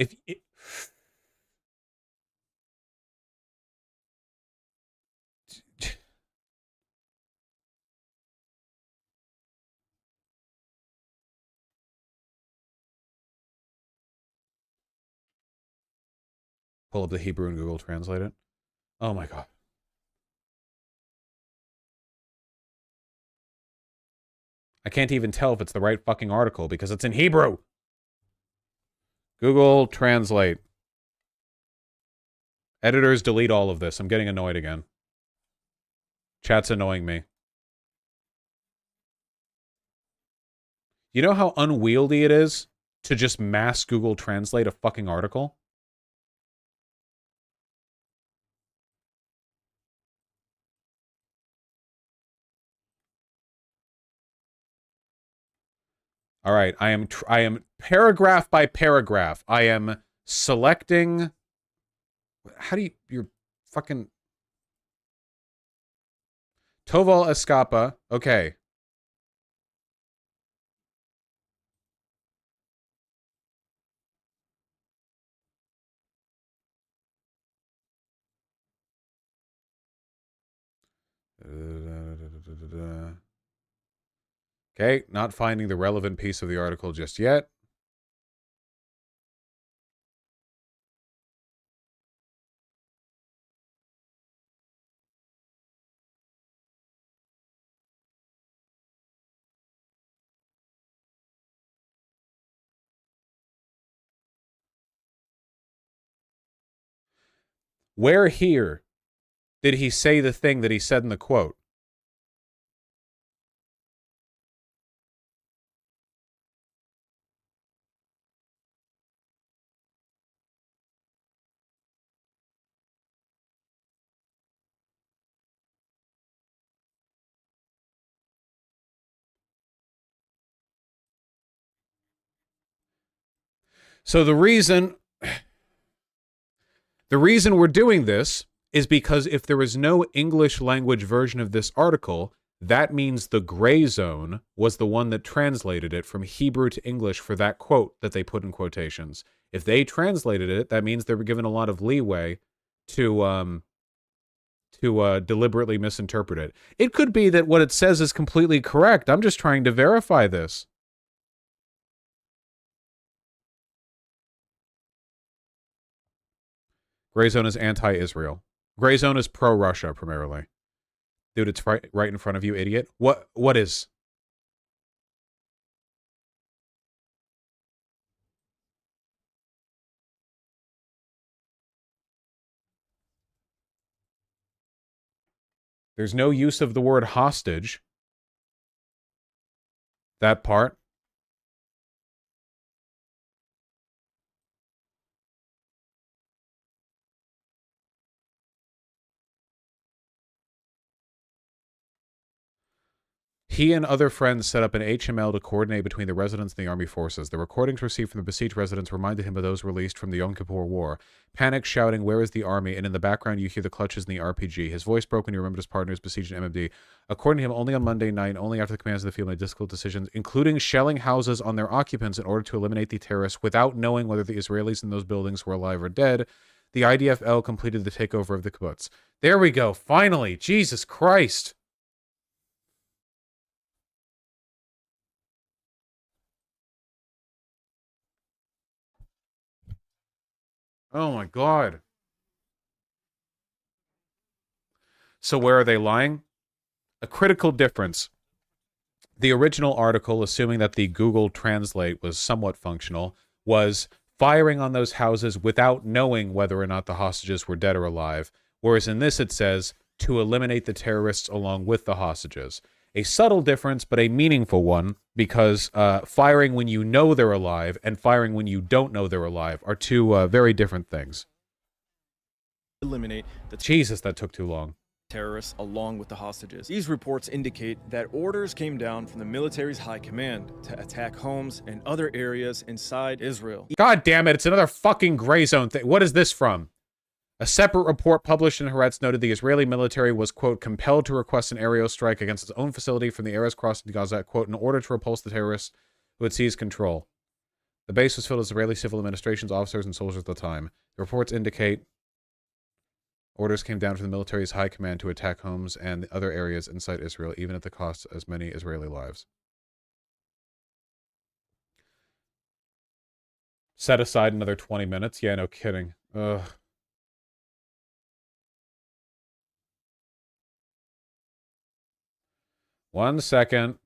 Pull up the Hebrew and Google Translate it. Oh my god. I can't even tell if it's the right fucking article because it's in Hebrew. Google Translate. Editors, delete all of this. I'm getting annoyed again. Chat's annoying me. You know how unwieldy it is to just mass Google Translate a fucking article? All right, I am paragraph by paragraph. I am selecting. How do you're fucking Toval Escapa. Okay. Okay, not finding the relevant piece of the article just yet. Where here did he say the thing that he said in the quote? So the reason we're doing this is because if there is no English language version of this article, that means the gray zone was the one that translated it from Hebrew to English for that quote that they put in quotations. If they translated it, that means they were given a lot of leeway to deliberately misinterpret it. It could be that what it says is completely correct. I'm just trying to verify this. Gray Zone is anti-Israel. Gray Zone is pro-Russia, primarily. Dude, it's right in front of you, idiot. What is? There's no use of the word hostage. That part. He and other friends set up an HML to coordinate between the residents and the army forces. The recordings received from the besieged residents reminded him of those released from the Yom Kippur War. Panic, shouting, "Where is the army?" And in the background, you hear the clutches in the RPG. His voice broke when he remembered his partners besieged in MMD. According to him, only on Monday night, only after the commanders of the field made difficult decisions, including shelling houses on their occupants in order to eliminate the terrorists without knowing whether the Israelis in those buildings were alive or dead. The IDF-L completed the takeover of the kibbutz. There we go. Finally. Jesus Christ. Oh my God. So where are they lying? A critical difference. The original article, assuming that the Google Translate was somewhat functional, was firing on those houses without knowing whether or not the hostages were dead or alive. Whereas in this it says to eliminate the terrorists along with the hostages. A subtle difference, but a meaningful one, because firing when you know they're alive and firing when you don't know they're alive are two very different things. Eliminate the Jesus, that took too long. terrorists along with the hostages. These reports indicate that orders came down from the military's high command to attack homes and other areas inside Israel. God damn it, it's another fucking gray zone thing. What is this from? A separate report published in Haaretz noted the Israeli military was, quote, compelled to request an aerial strike against its own facility from the Erez crossing to Gaza, quote, in order to repulse the terrorists who had seized control. The base was filled with Israeli civil administration's officers and soldiers at the time. The reports indicate orders came down from the military's high command to attack homes and other areas inside Israel, even at the cost of as many Israeli lives. Set aside another 20 minutes? Yeah, no kidding. Ugh. One second.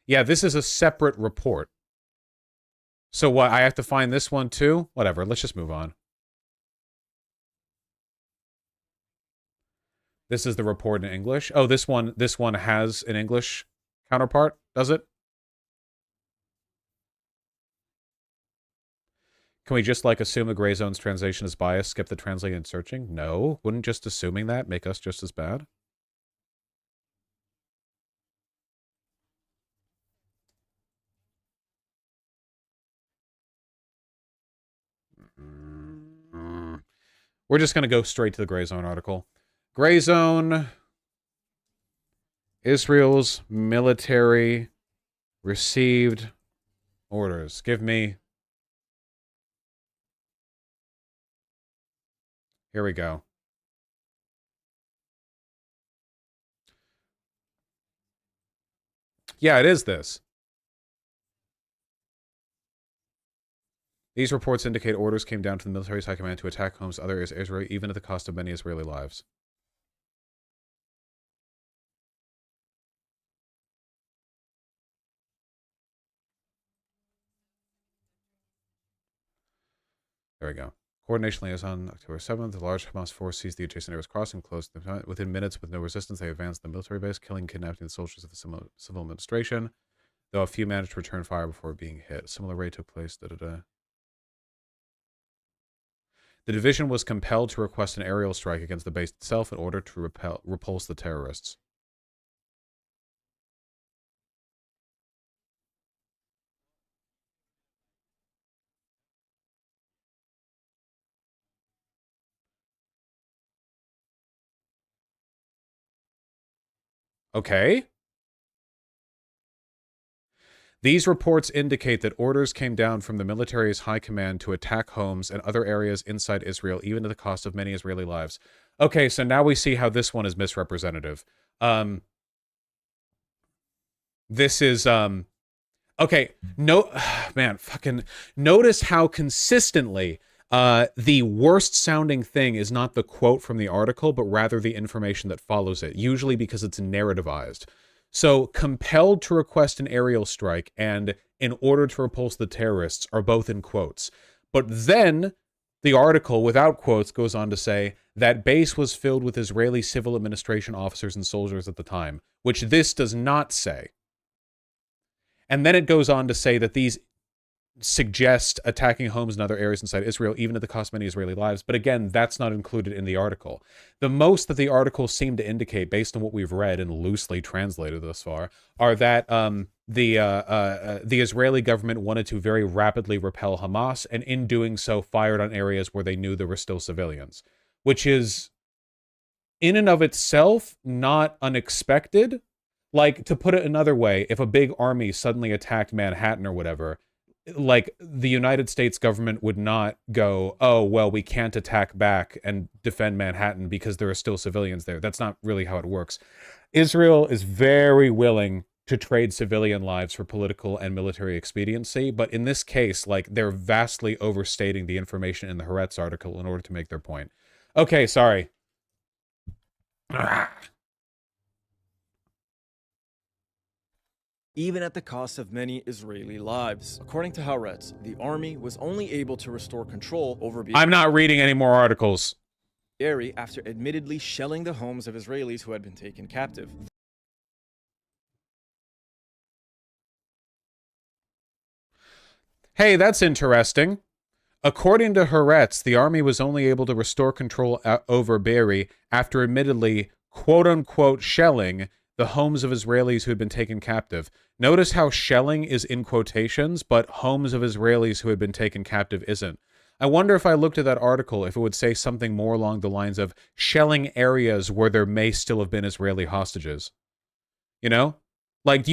Yeah, this is a separate report. So what, I have to find this one too? Whatever, let's just move on. This is the report in English. Oh, this one has an English counterpart, does it? Can we just, like, assume the gray zone's translation is biased, skip the translating and searching? No. Wouldn't just assuming that make us just as bad? We're just going to go straight to the gray zone article. Gray zone. Israel's military received orders. Give me... Here we go. Yeah, it is this. These reports indicate orders came down from the military's high command to attack homes, other areas of Israel, even at the cost of many Israeli lives. There we go. Coordination liaison, October 7th. The large Hamas force seized the adjacent areas crossing, closed them. Within minutes, with no resistance, they advanced the military base, killing and kidnapping the soldiers of the civil administration, though a few managed to return fire before being hit. A similar raid took place. The division was compelled to request an aerial strike against the base itself in order to repulse the terrorists. Okay. These reports indicate that orders came down from the military's high command to attack homes and other areas inside Israel, even at the cost of many Israeli lives. Okay, so now we see how this one is misrepresentative. This is, okay, no, man, fucking, notice how consistently the worst sounding thing is not the quote from the article, but rather the information that follows it, usually because it's narrativized. So, compelled to request an aerial strike and in order to repulse the terrorists are both in quotes. But then the article, without quotes, goes on to say that base was filled with Israeli civil administration officers and soldiers at the time, which this does not say. And then it goes on to say that these suggest attacking homes and other areas inside Israel, even at the cost of many Israeli lives. But again, that's not included in the article. The most that the article seemed to indicate, based on what we've read and loosely translated thus far, are that the Israeli government wanted to very rapidly repel Hamas, and in doing so fired on areas where they knew there were still civilians, which is in and of itself not unexpected. Like, to put it another way, if a big army suddenly attacked Manhattan or whatever, like, the United States government would not go, oh, well, we can't attack back and defend Manhattan because there are still civilians there. That's not really how it works. Israel is very willing to trade civilian lives for political and military expediency, but in this case, like, they're vastly overstating the information in the Haaretz article in order to make their point. Okay, sorry. Even at the cost of many Israeli lives. According to Haaretz, the army was only able to restore control over I'm not reading any more articles. Be'eri after admittedly shelling the homes of Israelis who had been taken captive. Hey, that's interesting. According to Haaretz, the army was only able to restore control over Be'eri after admittedly, quote-unquote, shelling the homes of Israelis who had been taken captive. Notice how shelling is in quotations, but homes of Israelis who had been taken captive isn't. I wonder if I looked at that article, if it would say something more along the lines of shelling areas where there may still have been Israeli hostages. You know? Like,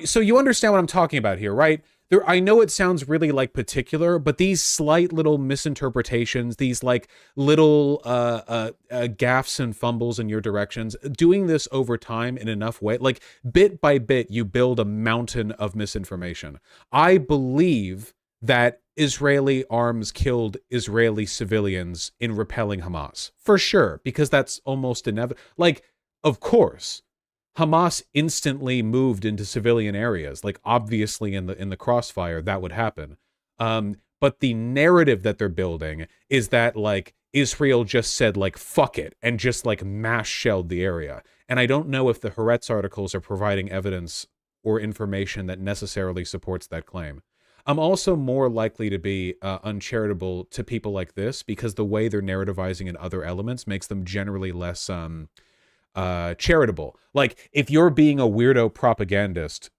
so you understand what I'm talking about here, right? I know it sounds really, like, particular, but these slight little misinterpretations, these, like, little gaffes and fumbles in your directions, doing this over time in enough way, like, bit by bit, you build a mountain of misinformation. I believe that Israeli arms killed Israeli civilians in repelling Hamas. For sure, because that's almost inevitable. Like, of course, Hamas instantly moved into civilian areas. Like, obviously in the crossfire, that would happen. But the narrative that they're building is that, like, Israel just said, like, fuck it, and just, like, mass shelled the area. And I don't know if the Haaretz articles are providing evidence or information that necessarily supports that claim. I'm also more likely to be uncharitable to people like this because the way they're narrativizing in other elements makes them generally less charitable. Like, if you're being a weirdo propagandist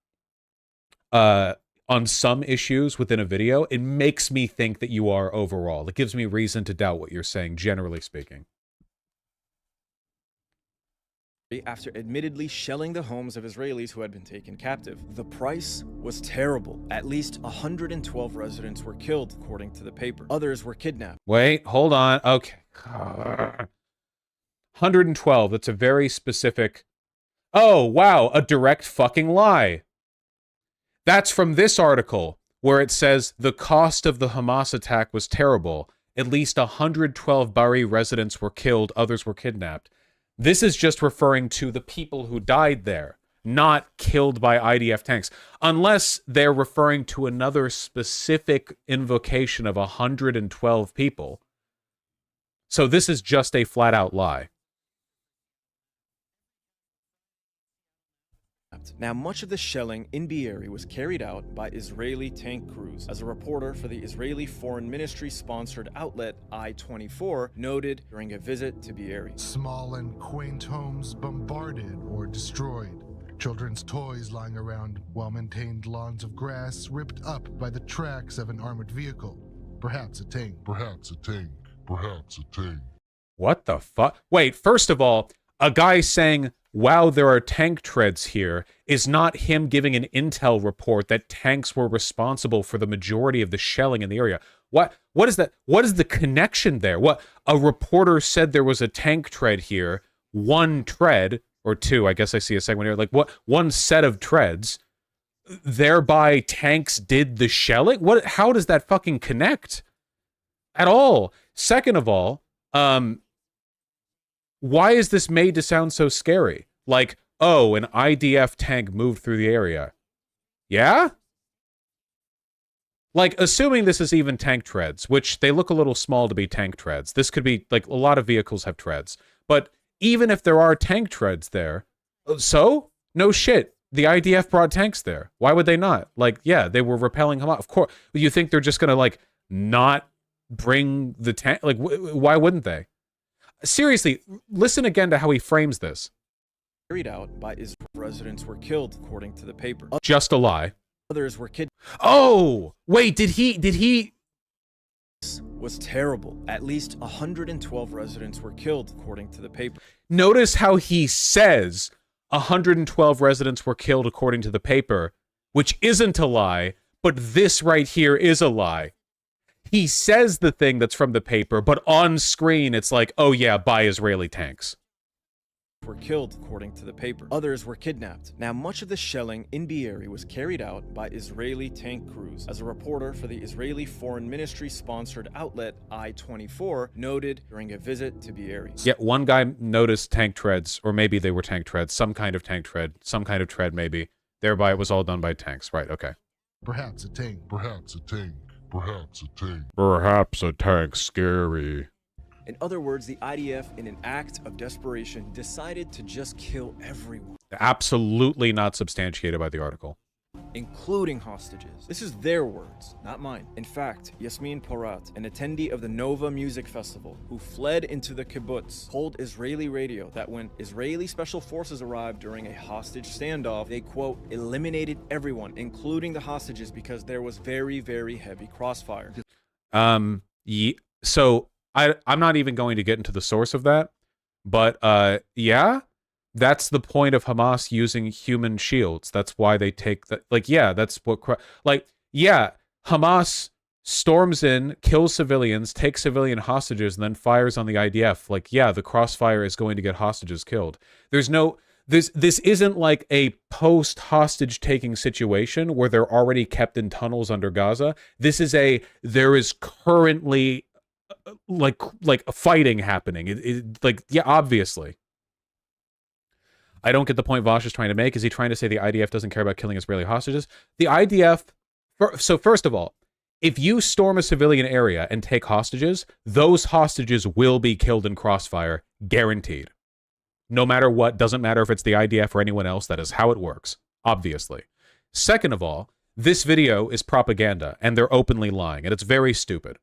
on some issues within a video, it makes me think that you are overall. It gives me reason to doubt what you're saying, generally speaking. After admittedly shelling the homes of Israelis who had been taken captive. The price was terrible. At least 112 residents were killed, according to the paper. Others were kidnapped. Wait, hold on. Okay. 112, that's a very specific... Oh, wow, a direct fucking lie. That's from this article, where it says the cost of the Hamas attack was terrible. At least 112 Bari residents were killed, others were kidnapped. This is just referring to the people who died there, not killed by IDF tanks. Unless they're referring to another specific invocation of 112 people. So this is just a flat-out lie. Now, much of the shelling in Be'eri was carried out by Israeli tank crews. As a reporter for the Israeli Foreign Ministry-sponsored outlet I-24 noted during a visit to Be'eri. Small and quaint homes bombarded or destroyed. Children's toys lying around well-maintained lawns of grass ripped up by the tracks of an armored vehicle. Perhaps a tank. Perhaps a tank. Perhaps a tank. What the fuck? Wait, first of all, a guy saying, wow, there are tank treads here, is not him giving an intel report that tanks were responsible for the majority of the shelling in the area. What is that? What is the connection there? What, a reporter said there was a tank tread here, one tread, or two, I guess I see a segment here, like what, one set of treads, thereby tanks did the shelling? What, how does that fucking connect? At all. Second of all, why is this made to sound so scary? Like, oh, an IDF tank moved through the area. Yeah? Like, assuming this is even tank treads, which they look a little small to be tank treads. This could be, like, a lot of vehicles have treads. But even if there are tank treads there, so? No shit. The IDF brought tanks there. Why would they not? Like, yeah, they were repelling Hamas. Of course. You think they're just going to, like, not bring the tank? Like, why wouldn't they? Seriously, listen again to how he frames this. Carried out by Israel. Residents were killed, according to the paper. Just a lie. Others were kidnapped. Oh, wait, did he? This was terrible. At least 112 residents were killed, according to the paper. Notice how he says 112 residents were killed, according to the paper, which isn't a lie, but this right here is a lie. He says the thing that's from the paper, but on screen it's like, oh yeah, by Israeli tanks. Were killed, according to the paper. Others were kidnapped. Now, much of the shelling in Be'eri was carried out by Israeli tank crews. As a reporter for the Israeli Foreign Ministry-sponsored outlet I-24 noted during a visit to Be'eri. Yeah, one guy noticed tank treads, or maybe they were tank treads, some kind of tank tread, some kind of tread maybe. Thereby it was all done by tanks. Right, okay. Perhaps a tank. Perhaps a tank. Perhaps a tank. Perhaps a tank. Scary. In other words, the IDF, in an act of desperation, decided to just kill everyone. Absolutely not substantiated by the article. Including hostages. This is their words, not mine. In fact, Yasmin Porat, an attendee of the Nova Music Festival, who fled into the kibbutz, told Israeli radio that when Israeli special forces arrived during a hostage standoff, they, quote, eliminated everyone, including the hostages, because there was very, very heavy crossfire. So I'm not even going to get into the source of that, but yeah, that's the point of Hamas using human shields. That's why they take that. Like, yeah, that's what. Like, yeah, Hamas storms in, kills civilians, takes civilian hostages, and then fires on the IDF. Like, yeah, the crossfire is going to get hostages killed. There's no. This isn't like a post-hostage taking situation where they're already kept in tunnels under Gaza. This is there is currently like fighting happening. Like, yeah, obviously. I don't get the point Vosh is trying to make. Is he trying to say the IDF doesn't care about killing Israeli hostages? The IDF, so first of all, if you storm a civilian area and take hostages, those hostages will be killed in crossfire, guaranteed. No matter what, doesn't matter if it's the IDF or anyone else, that is how it works, obviously. Second of all, this video is propaganda, and they're openly lying, and it's very stupid.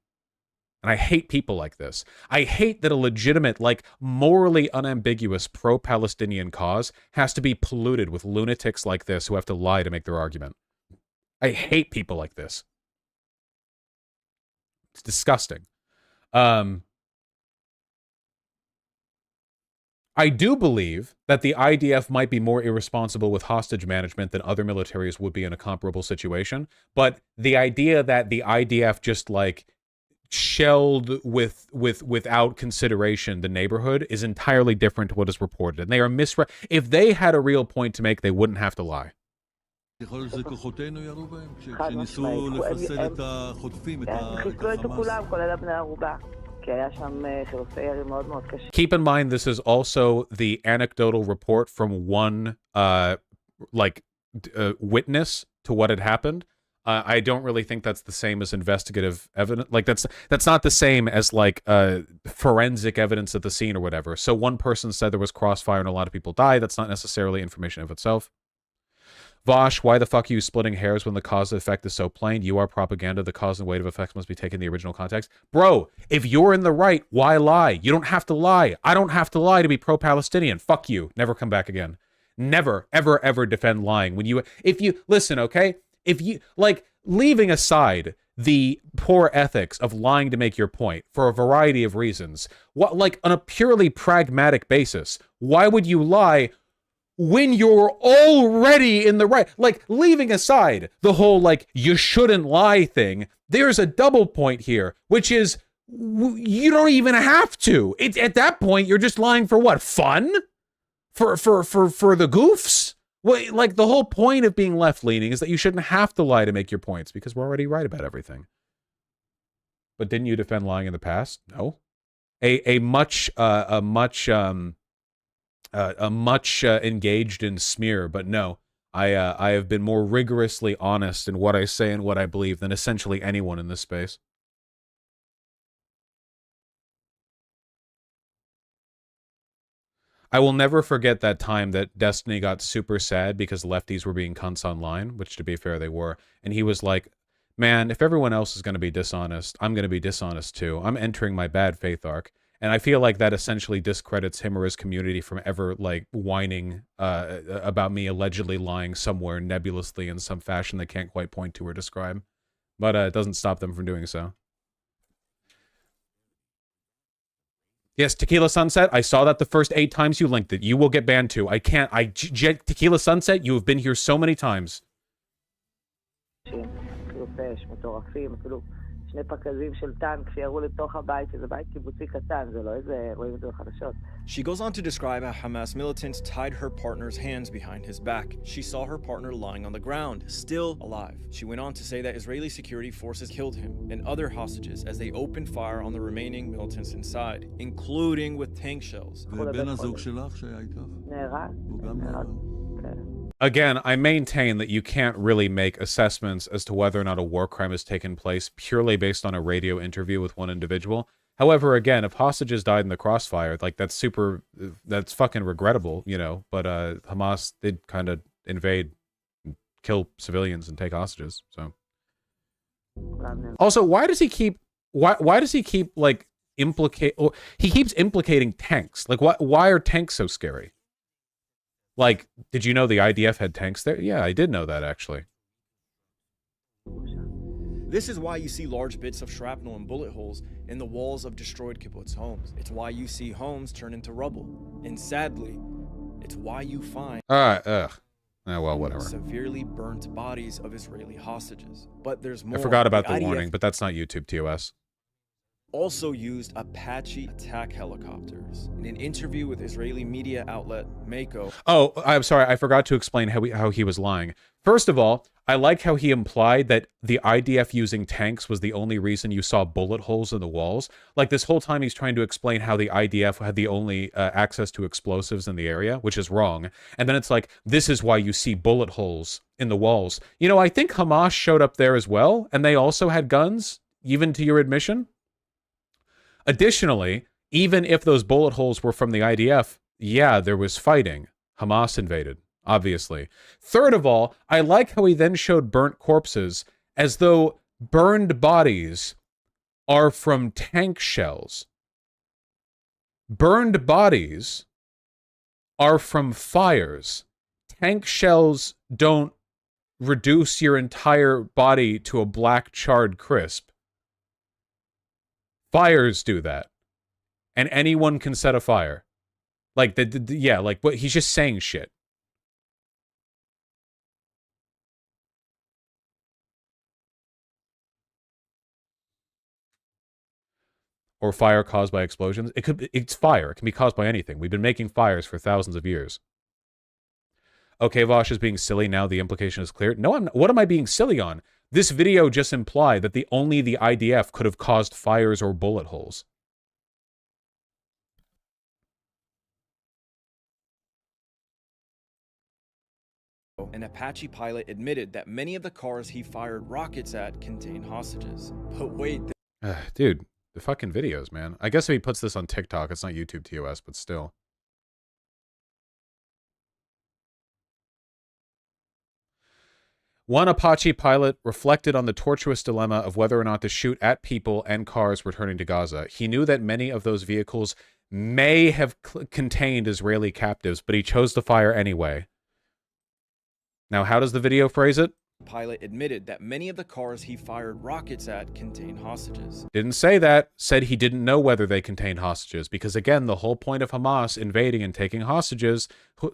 And I hate people like this. I hate that a legitimate, like, morally unambiguous pro-Palestinian cause has to be polluted with lunatics like this who have to lie to make their argument. I hate people like this. It's disgusting. I do believe that the IDF might be more irresponsible with hostage management than other militaries would be in a comparable situation. But the idea that the IDF just, like, shelled without consideration the neighborhood is entirely different to what is reported, and they are if they had a real point to make, they wouldn't have to lie. Keep in mind, this is also the anecdotal report from one witness to what had happened. I don't really think that's the same as investigative evidence. Like, that's not the same as, like, forensic evidence at the scene or whatever. So one person said there was crossfire and a lot of people died. That's not necessarily information of itself. Vosh, why the fuck are you splitting hairs when the cause and effect is so plain? You are propaganda. The cause and weight of effects must be taken in the original context. Bro, if you're in the right, why lie? You don't have to lie. I don't have to lie to be pro-Palestinian. Fuck you. Never come back again. Never, ever, ever defend lying. Listen, okay? If you, like, leaving aside the poor ethics of lying to make your point for a variety of reasons, like, on a purely pragmatic basis, why would you lie when you're already in the right? Like, leaving aside the whole, like, you shouldn't lie thing, there's a double point here, which is you don't even have to. At that point, you're just lying for what? Fun? For the goofs? Well, like, the whole point of being left-leaning is that you shouldn't have to lie to make your points because we're already right about everything. But didn't you defend lying in the past? No. A much engaged in smear, but no. I have been more rigorously honest in what I say and what I believe than essentially anyone in this space. I will never forget that time that Destiny got super sad because lefties were being cunts online, which to be fair, they were. And he was like, man, if everyone else is going to be dishonest, I'm going to be dishonest too. I'm entering my bad faith arc. And I feel like that essentially discredits him or his community from ever, like, whining about me allegedly lying somewhere nebulously in some fashion they can't quite point to or describe. But it doesn't stop them from doing so. Yes, Tequila Sunset. I saw that the first 8 times you linked it. You will get banned too. I can't. Tequila Sunset, you have been here so many times. שני פקזים של טנק שירו לתוך הבית, שזה בית קיבוצי קטן, זה לא איזה, רואים את זה בחדשות. She goes on to describe how Hamas militants tied her partner's hands behind his back. She saw her partner lying on the ground, still alive. She went on to say that Israeli security forces killed him and other hostages as they opened fire on the remaining militants inside, including with tank shells. ובן הזוג שלך שהיה איתך? נהרג. הוא גם נהרג. Again, I maintain that you can't really make assessments as to whether or not a war crime has taken place purely based on a radio interview with one individual. However, again, if hostages died in the crossfire, like that's fucking regrettable, you know, but Hamas did kind of invade, kill civilians and take hostages, so. Also, why does he keep like he keeps implicating tanks? Like why are tanks so scary? Like, did you know the IDF had tanks there? Yeah, I did know that, actually. This is why you see large bits of shrapnel and bullet holes in the walls of destroyed kibbutz homes. It's why you see homes turn into rubble. And sadly, it's why you find Oh, well, whatever. severely burnt bodies of Israeli hostages. But there's more. I forgot about the IDF warning, but that's not YouTube TOS. also used Apache attack helicopters. In an interview with Israeli media outlet Mako. Oh, I'm sorry. I forgot to explain how he was lying. First of all, I like how he implied that the IDF using tanks was the only reason you saw bullet holes in the walls. Like this whole time he's trying to explain how the IDF had the only access to explosives in the area, which is wrong. And then it's like, this is why you see bullet holes in the walls. You know, I think Hamas showed up there as well, and they also had guns, even to your admission. Additionally, even if those bullet holes were from the IDF, yeah, there was fighting. Hamas invaded, obviously. Third of all, I like how he then showed burnt corpses as though burned bodies are from tank shells. Burned bodies are from fires. Tank shells don't reduce your entire body to a black charred crisp. Fires do that. And anyone can set a fire. Like, yeah, like, but he's just saying shit. Or fire caused by explosions. It's fire. It can be caused by anything. We've been making fires for thousands of years. Okay, Vosh is being silly. Now the implication is clear. No, I'm not. What am I being silly on? This video just implied that only the IDF could have caused fires or bullet holes. An Apache pilot admitted that many of the cars he fired rockets at contained hostages. But wait, dude, the fucking videos, man. I guess if he puts this on TikTok, it's not YouTube TOS, but still. One Apache pilot reflected on the tortuous dilemma of whether or not to shoot at people and cars returning to Gaza. He knew that many of those vehicles may have contained Israeli captives, but he chose to fire anyway. Now, how does the video phrase it? Pilot admitted that many of the cars he fired rockets at contained hostages. Didn't say that. Said he didn't know whether they contained hostages. Because again, the whole point of Hamas invading and taking hostages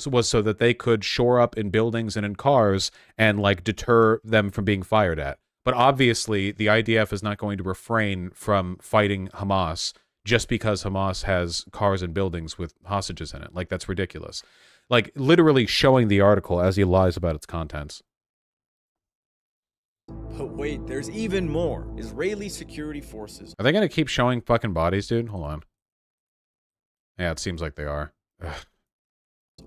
was so that they could shore up in buildings and in cars and like deter them from being fired at. But obviously, the IDF is not going to refrain from fighting Hamas just because Hamas has cars and buildings with hostages in it. Like, that's ridiculous. Like, literally showing the article as he lies about its contents. But wait, there's even more. Israeli security forces. Are they going to keep showing fucking bodies, dude? Hold on. Yeah, it seems like they are. Ugh.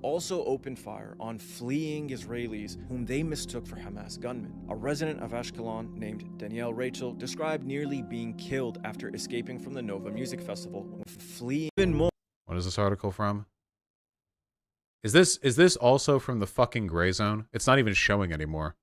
also opened fire on fleeing Israelis whom they mistook for Hamas gunmen. A resident of Ashkelon named Danielle Rachel described nearly being killed after escaping from the Nova Music Festival, fleeing even more. What is this article from? Is this also from the fucking gray zone? It's not even showing anymore.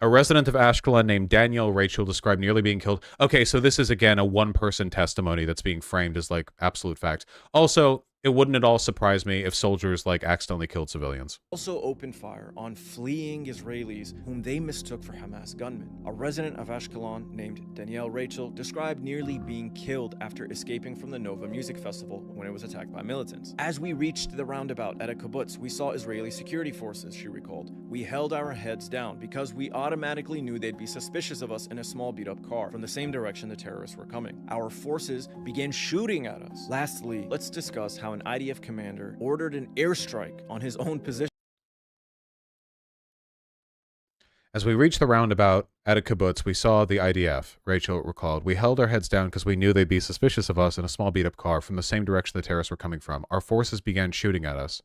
A resident of Ashkelon named Danielle Rachel described nearly being killed. Okay, so this is again a one-person testimony that's being framed as like absolute facts. Also, it wouldn't at all surprise me if soldiers like accidentally killed civilians. Also opened fire on fleeing Israelis whom they mistook for Hamas gunmen. A resident of Ashkelon named Danielle Rachel described nearly being killed after escaping from the Nova Music Festival when it was attacked by militants. As we reached the roundabout at a kibbutz, we saw Israeli security forces, she recalled. We held our heads down because we automatically knew they'd be suspicious of us in a small beat-up car from the same direction the terrorists were coming. Our forces began shooting at us. Lastly, let's discuss how an IDF commander ordered an airstrike on his own position. As we reached the roundabout at a kibbutz, we saw the IDF, Rachel recalled. We held our heads down because we knew they'd be suspicious of us in a small beat-up car from the same direction the terrorists were coming from. Our forces began shooting at us.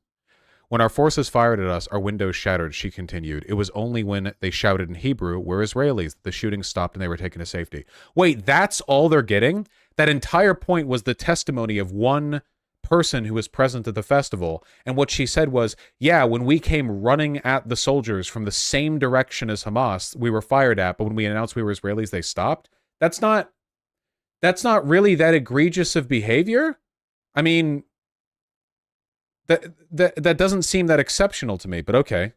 When our forces fired at us, our windows shattered, she continued. It was only when they shouted in Hebrew, "We're Israelis," that the shooting stopped and they were taken to safety. Wait, that's all they're getting? That entire point was the testimony of one person who was present at the festival, and what she said was, yeah, when we came running at the soldiers from the same direction as Hamas, we were fired at, but when we announced we were Israelis, they stopped. That's not really that egregious of behavior. I mean, that doesn't seem that exceptional to me, but okay.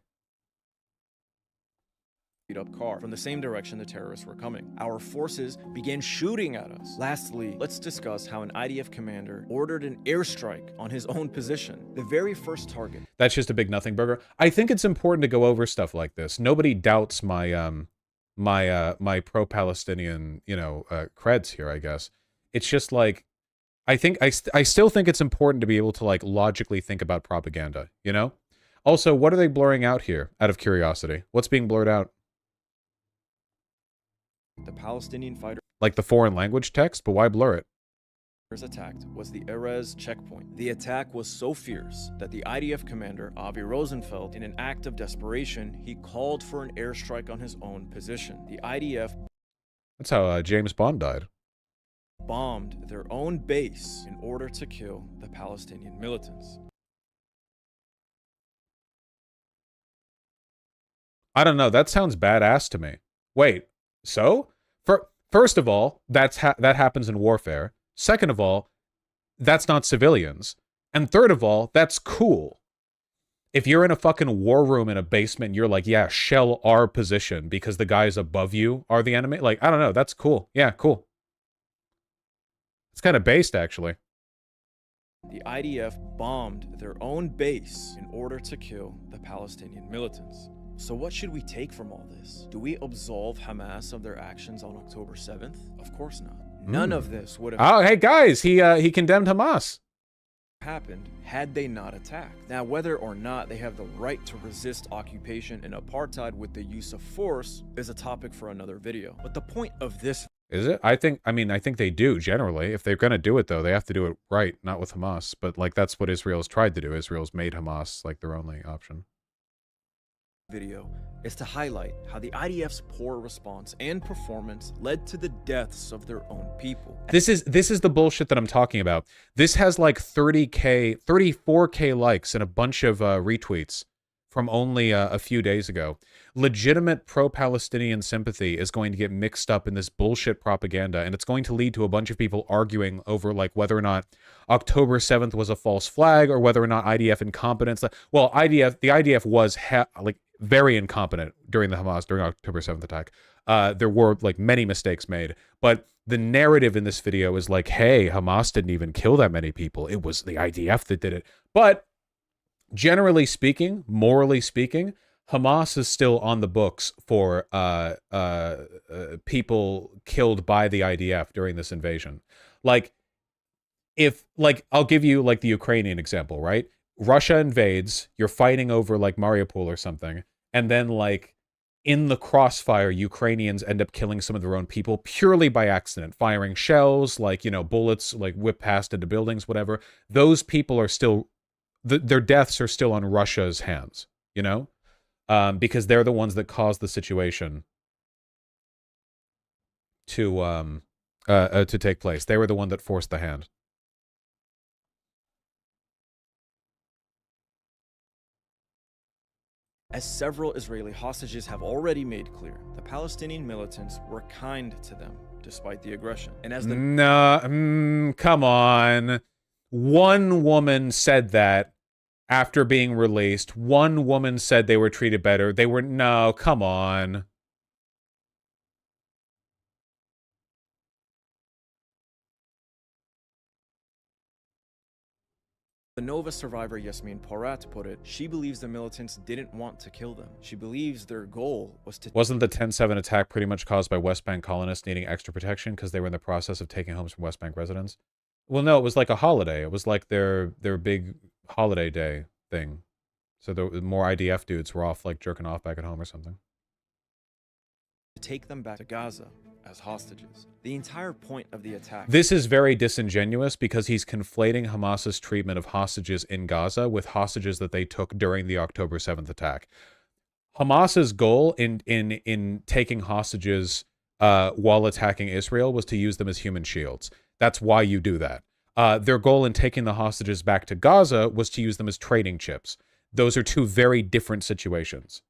Up car from the same direction the terrorists were coming. Our forces began shooting at us. Lastly, let's discuss how an IDF commander ordered an airstrike on his own position. The very first target. That's just a big nothing burger. I think it's important to go over stuff like this. Nobody doubts my my pro-Palestinian, creds here, I guess. It's just like I still think it's important to be able to like logically think about propaganda, you know? Also, what are they blurring out here out of curiosity? What's being blurred out? The Palestinian fighter, like the foreign language text, but why blur it? Attacked was the Erez checkpoint. The attack was so fierce that the IDF commander, Avi Rosenfeld, in an act of desperation, he called for an airstrike on his own position. The IDF... That's how James Bond died. ...bombed their own base in order to kill the Palestinian militants. I don't know, that sounds badass to me. Wait. So, first of all, that happens in warfare. Second of all, that's not civilians. And third of all, that's cool. If you're in a fucking war room in a basement, and you're like, yeah, shell our position because the guys above you are the enemy. Like, I don't know, that's cool. Yeah, cool. It's kind of based, actually. The IDF bombed their own base in order to kill the Palestinian militants. So what should we take from all this? Do we absolve Hamas of their actions on October 7th? Of course not. None of this would have... Oh, hey guys, he condemned Hamas. ...happened had they not attacked. Now, whether or not they have the right to resist occupation and apartheid with the use of force is a topic for another video. But the point of this... Is it? I think they do, generally. If they're going to do it, though, they have to do it right, not with Hamas. But, like, that's what Israel's tried to do. Israel's made Hamas, like, their only option. Video is to highlight how the IDF's poor response and performance led to the deaths of their own people. This is the bullshit that I'm talking about. This has like 34K likes and a bunch of retweets from only a few days ago. Legitimate pro-Palestinian sympathy is going to get mixed up in this bullshit propaganda, and it's going to lead to a bunch of people arguing over like whether or not October 7th was a false flag or whether or not IDF incompetence. Well, the IDF was very incompetent during October 7th attack. There were like many mistakes made, but the narrative in this video is like, hey, Hamas didn't even kill that many people. It was the IDF that did it. But generally speaking, morally speaking, Hamas is still on the books for people killed by the IDF during this invasion. I'll give you like the Ukrainian example, right? Russia invades, you're fighting over like Mariupol or something, and then like in the crossfire, Ukrainians end up killing some of their own people purely by accident, firing shells, like, bullets, like whip past into buildings, whatever. Those people are still, their deaths are still on Russia's hands, because they're the ones that caused the situation to take place. They were the one that forced the hand. As several Israeli hostages have already made clear, the Palestinian militants were kind to them despite the aggression. And as the come on. One woman said that after being released. One woman said they were treated better. No, come on. The Nova survivor Yasmin Porat put it, she believes the militants didn't want to kill them. She believes their goal was to... Wasn't the 10/7 attack pretty much caused by West Bank colonists needing extra protection because they were in the process of taking homes from West Bank residents? Well, no, it was like a holiday. It was like their big holiday day thing. So the more IDF dudes were off, like, jerking off back at home or something. To take them back to Gaza as hostages. The entire point of the attack... This is very disingenuous because he's conflating Hamas's treatment of hostages in Gaza with hostages that they took during the October 7th attack. Hamas's goal in taking hostages while attacking Israel was to use them as human shields. That's why you do that. Their goal in taking the hostages back to Gaza was to use them as trading chips. Those are two very different situations,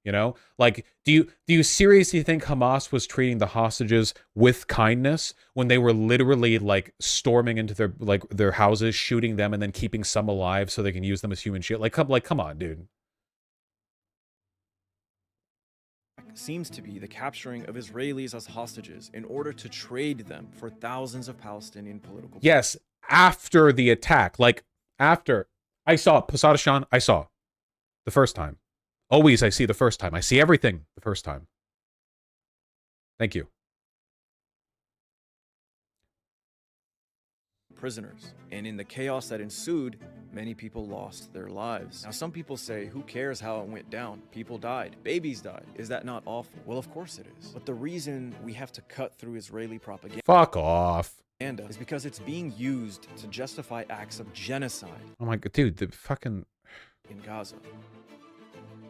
Like, do you seriously think Hamas was treating the hostages with kindness when they were literally, like, storming into their houses, shooting them, and then keeping some alive so they can use them as human shield? Come on, dude. Seems to be the capturing of Israelis as hostages in order to trade them for thousands of Palestinian political... Yes, after the attack. Like, after. I saw Posada Shan, I saw. The first time. Always I see the first time. I see everything the first time. Thank you. Prisoners. And in the chaos that ensued, many people lost their lives. Now, some people say, who cares how it went down? People died. Babies died. Is that not awful? Well, of course it is. But the reason we have to cut through Israeli propaganda... Fuck off. ...is because it's being used to justify acts of genocide. Oh my god, dude, the fucking... in Gaza.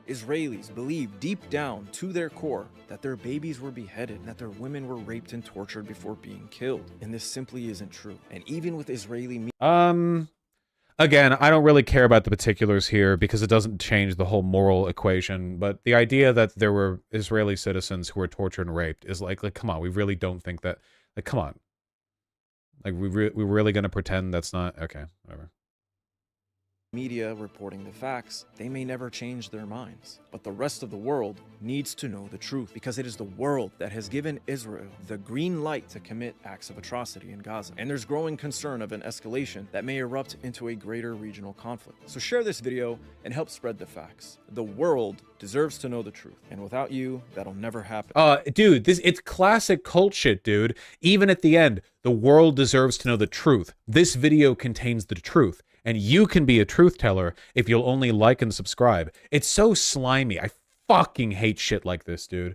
Israelis believe deep down to their core that their babies were beheaded and that their women were raped and tortured before being killed. And this simply isn't true. And even with Israeli... Again, I don't really care about the particulars here because it doesn't change the whole moral equation, but the idea that there were Israeli citizens who were tortured and raped is like come on, we really don't think that... Like, come on. Like, we're really going to pretend that's not... Okay, whatever. Media reporting the facts, they may never change their minds. But the rest of the world needs to know the truth because it is the world that has given Israel the green light to commit acts of atrocity in Gaza. And there's growing concern of an escalation that may erupt into a greater regional conflict. So share this video and help spread the facts. The world deserves to know the truth. And without you, that'll never happen. Dude, it's classic cult shit, dude. Even at the end, the world deserves to know the truth. This video contains the truth. And you can be a truth teller if you'll only like and subscribe. It's so slimy. I fucking hate shit like this, dude.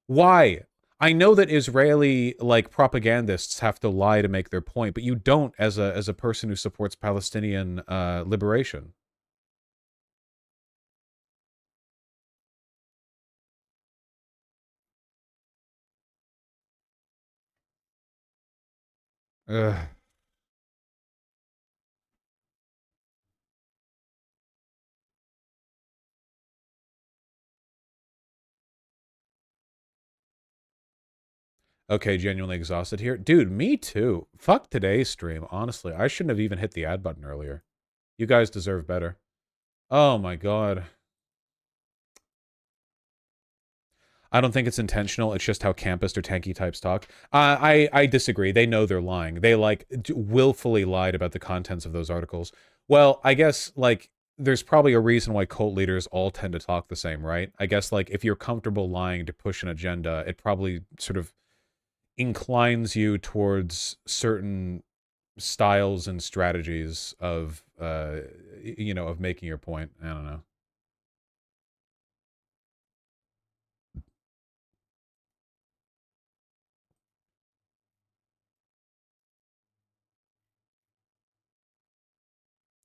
Why? I know that Israeli, like, propagandists have to lie to make their point, but you don't as a person who supports Palestinian liberation. Ugh. Okay, genuinely exhausted here. Dude, me too. Fuck today's stream, honestly. I shouldn't have even hit the ad button earlier. You guys deserve better. Oh my god. I don't think it's intentional. It's just how campist or tanky types talk. I disagree. They know they're lying. They, like, willfully lied about the contents of those articles. Well, I guess, like, there's probably a reason why cult leaders all tend to talk the same, right? I guess, like, if you're comfortable lying to push an agenda, it probably sort of inclines you towards certain styles and strategies of, of making your point. I don't know.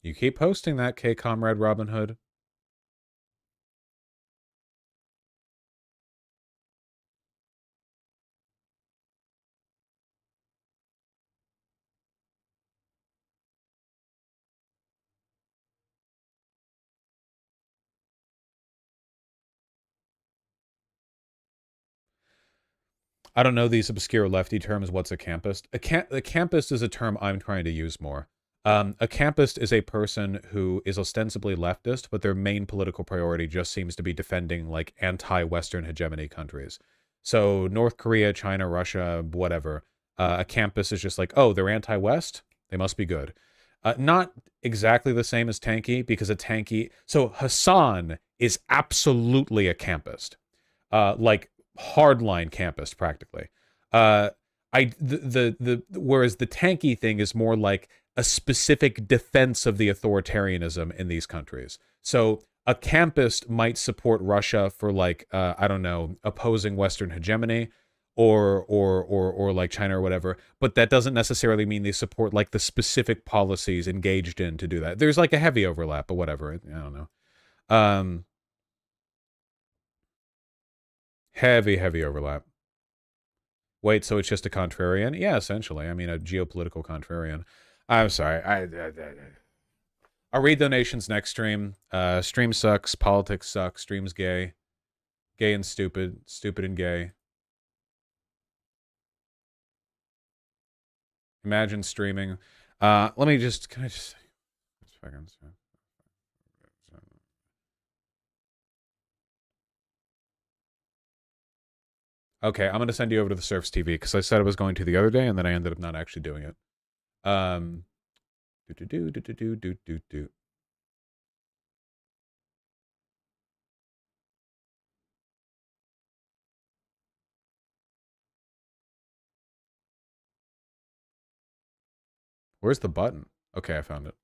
You keep posting that, K Comrade Robin Hood. I don't know these obscure lefty terms. What's a campist? A campist is a term I'm trying to use more. A campist is a person who is ostensibly leftist, but their main political priority just seems to be defending like anti-Western hegemony countries. So North Korea, China, Russia, whatever. A campist is just like, oh, they're anti-West? They must be good. Not exactly the same as tanky, because a tanky... So Hassan is absolutely a campist. Like hardline campus practically. Whereas the tanky thing is more like a specific defense of the authoritarianism in these countries. So a campist might support Russia for like I don't know, opposing Western hegemony or like China or whatever, but that doesn't necessarily mean they support like the specific policies engaged in to do that. There's like a heavy overlap, but whatever. I don't know. Heavy overlap. Wait, so it's just a contrarian? Yeah, essentially. I mean, a geopolitical contrarian. I'm sorry. I'll read donations next stream. Stream sucks. Politics sucks. Stream's gay. Gay and stupid. Stupid and gay. Imagine streaming. Let me just... Can I just... Okay, I'm going to send you over to the Surfs TV because I said I was going to the other day and then I ended up not actually doing it. Do. Where's the button? Okay, I found it.